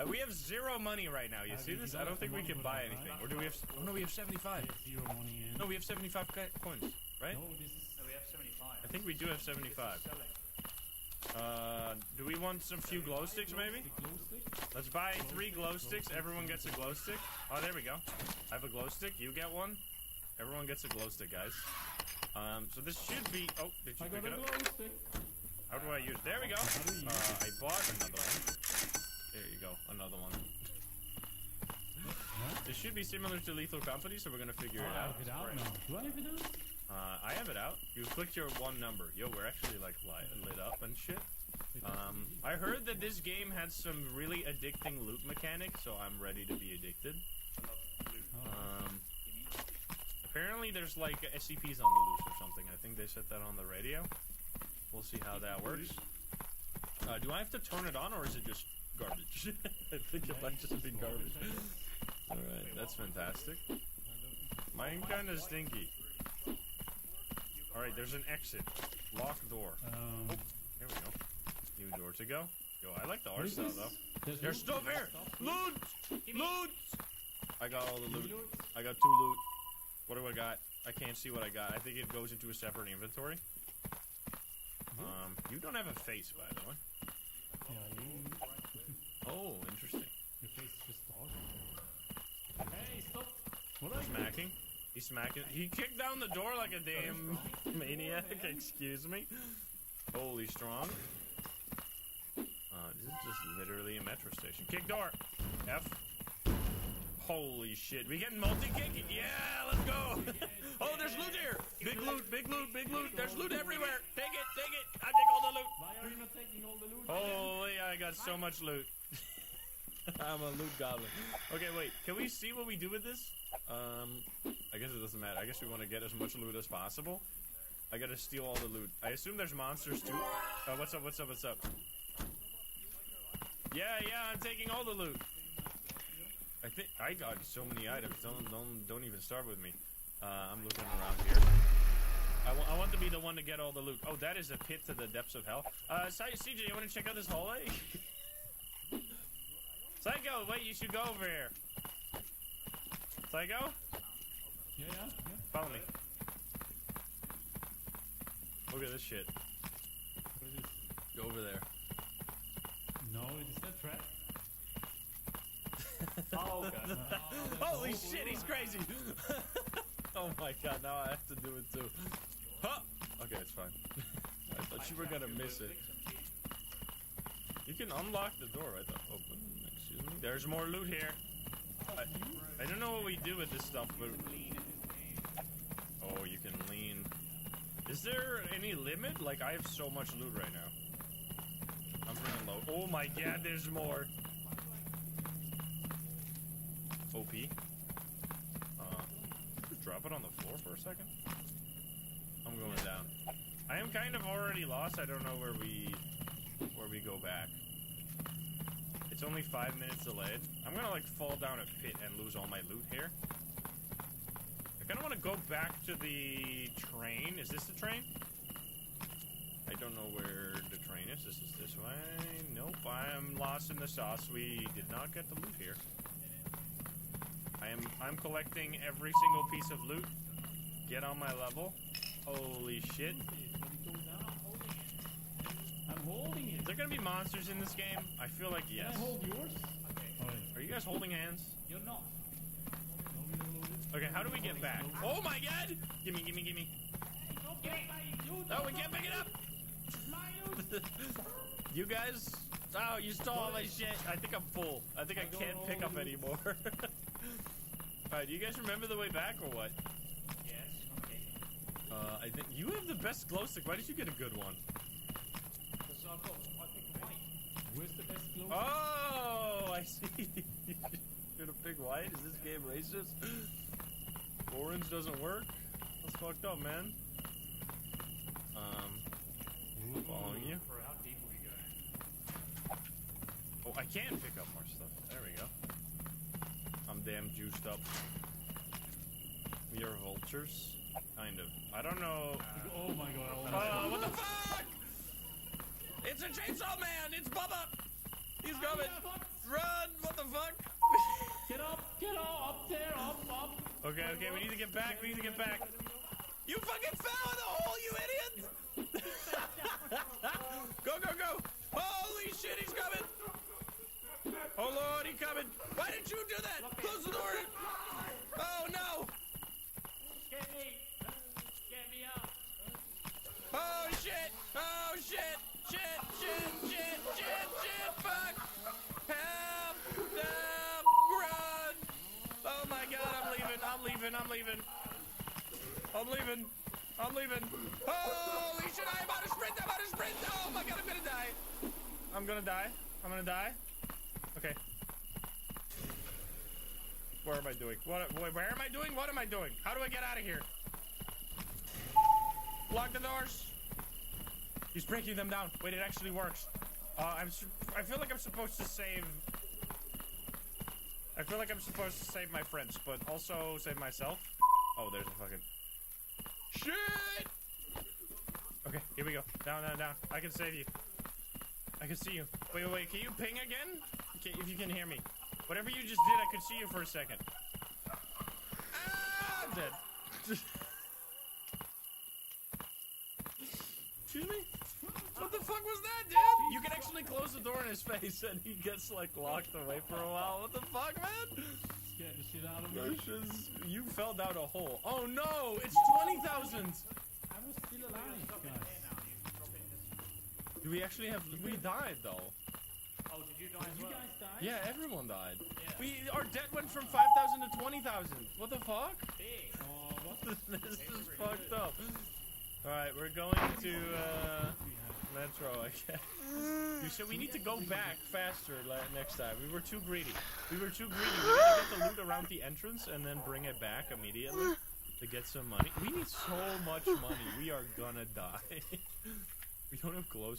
We have 0 money right now. You see this? I don't think we can buy anything. Or do we have? Oh no, we have 75. 0 money in. No, we have 75 coins, right? No, we have 75. I think we do have 75. Do we want some few glow sticks maybe? Let's buy 3 glow sticks. Everyone gets a glow stick. Oh, there we go. I have a glow stick. You get one. Everyone gets a glow stick, guys. So this should be. Oh, did you pick it up? How do I use? There we go. I bought another one. There you go, another one. This should be similar to Lethal Company, so we're gonna figure it out. I have it out now. Do I have it out? I have it out. You clicked your 1 number. Yo, we're actually like lit up and shit. I heard that this game had some really addicting loot mechanics, so I'm ready to be addicted. Apparently there's like SCPs on the loose or something. I think they said that on the radio. We'll see how that works. Do I have to turn it on, or is it just garbage. I think it might just be garbage. Alright, that's fantastic. Mine kind of stinky. Alright, there's an exit. Locked door. Oh, here we go. New door to go. Yo, I like the art style though. There's stuff here! Loot! Loot! I got all the loot. I got 2 loot. What do I got? I can't see what I got. I think it goes into a separate inventory. You don't have a face, by the way. Oh, interesting. Your face is just dog. Hey, stop! What are you Smacking. He's smacking. He kicked down the door like a damn maniac. Excuse me. Holy strong. This is just literally a metro station. Kick door. F. Holy shit. We getting multi-kick? Yeah, let's go. Oh, there's loot here. Big loot, big loot, big loot. There's loot everywhere. Take it, take it. I take all the loot. Why are you not taking all the loot? Holy, I got so much loot. I'm a loot goblin. Okay, wait. Can we see what we do with this? I guess it doesn't matter. I guess we want to get as much loot as possible. I gotta steal all the loot. I assume there's monsters too. What's up, what's up, what's up? Yeah, I'm taking all the loot. I think I got so many items. Don't even start with me. I'm looking around here. I want to be the one to get all the loot. Oh, that is a pit to the depths of hell. CJ, you want to check out this hallway? Psycho, wait, you should go over here. Psycho? Yeah. Follow me. Look at this shit. What is this? Go over there. No, it is that trap. Oh, okay. Holy shit, he's crazy. Oh my god, now I have to do it too. Huh. Okay, it's fine. I thought you were gonna miss it. You can unlock the door, right? Open. Excuse me. There's more loot here. I don't know what we do with this stuff, but... Oh, you can lean. Is there any limit? Like, I have so much loot right now. I'm running low. Oh my god, there's more. OP. Just drop it on the floor for a second. I'm going down. I am kind of already lost. I don't know where we go back. It's only 5 minutes delayed. I'm gonna like fall down a pit and lose all my loot here. I kind of want to go back to the train. Is this the train? I don't know where the train is. This is this way. Nope, I am lost in the sauce. We did not get the loot here. I'm collecting every single piece of loot. Get on my level. Holy shit. I'm holding it. Is there gonna be monsters in this game? I feel like yes. Can I hold yours? Okay. Are you guys holding hands? You're not. Okay, how do we get back? Oh my god! Gimme. Oh, we can't pick it up! You guys? Oh, you stole all my shit. I think I'm full. I think I can't pick up anymore. Alright, do you guys remember the way back or what? Yes. Okay. I think you have the best glow stick. Why did you get a good one? Because I pick white. Where's the best glow? Oh, I see. You're the big white? Is this game racist? Orange doesn't work? That's fucked up, man. Following you. For how deep we go. Oh, I can pick up more stuff. There we go. I'm damn juiced up. We are vultures. Kind of. I don't know. Oh my god. Oh, what the fuck? It's a chainsaw man! It's Bubba! He's coming! Run! What the fuck? Get up! Up there! Up! Okay, we need to get back. You fucking fell in the hole, you idiot! Go! Holy shit, he's coming! Oh lord, he's coming! Why did you do that? Close the door! Oh no! Get me up! Oh shit! Fuck! Help! Run! Oh my god, I'm leaving! Holy shit, I'm out of sprint! Oh my god, I'm gonna die. Okay. What am I doing? Where am I doing? What am I doing? How do I get out of here? Lock the doors. He's breaking them down. Wait, it actually works. I feel like I'm supposed to save. I feel like I'm supposed to save my friends, but also save myself. Oh, there's a fucking shit. Okay, here we go. Down, down, down. I can save you. I can see you. Wait, wait, wait. Can you ping again? Okay, if you can hear me. Whatever you just did, I could see you for a second. Ah, I'm dead. Excuse me? What the fuck was that, dude? You can actually close the door in his face and he gets like locked away for a while. What the fuck, man? Scared the shit out of me. You fell down a hole. Oh no, it's 20,000. I was still alive, guys. We actually have, we died though. Oh, did you die as well? You guys died? Yeah, everyone died. Yeah. Our debt went from 5,000 to 20,000. What the fuck? Oh, what? This is fucked up. Alright, we're going to, Metro, I guess. So we need to go back faster next time. We were too greedy. We gotta get the loot around the entrance and then bring it back immediately to get some money. We need so much money. We are gonna die. We don't have glow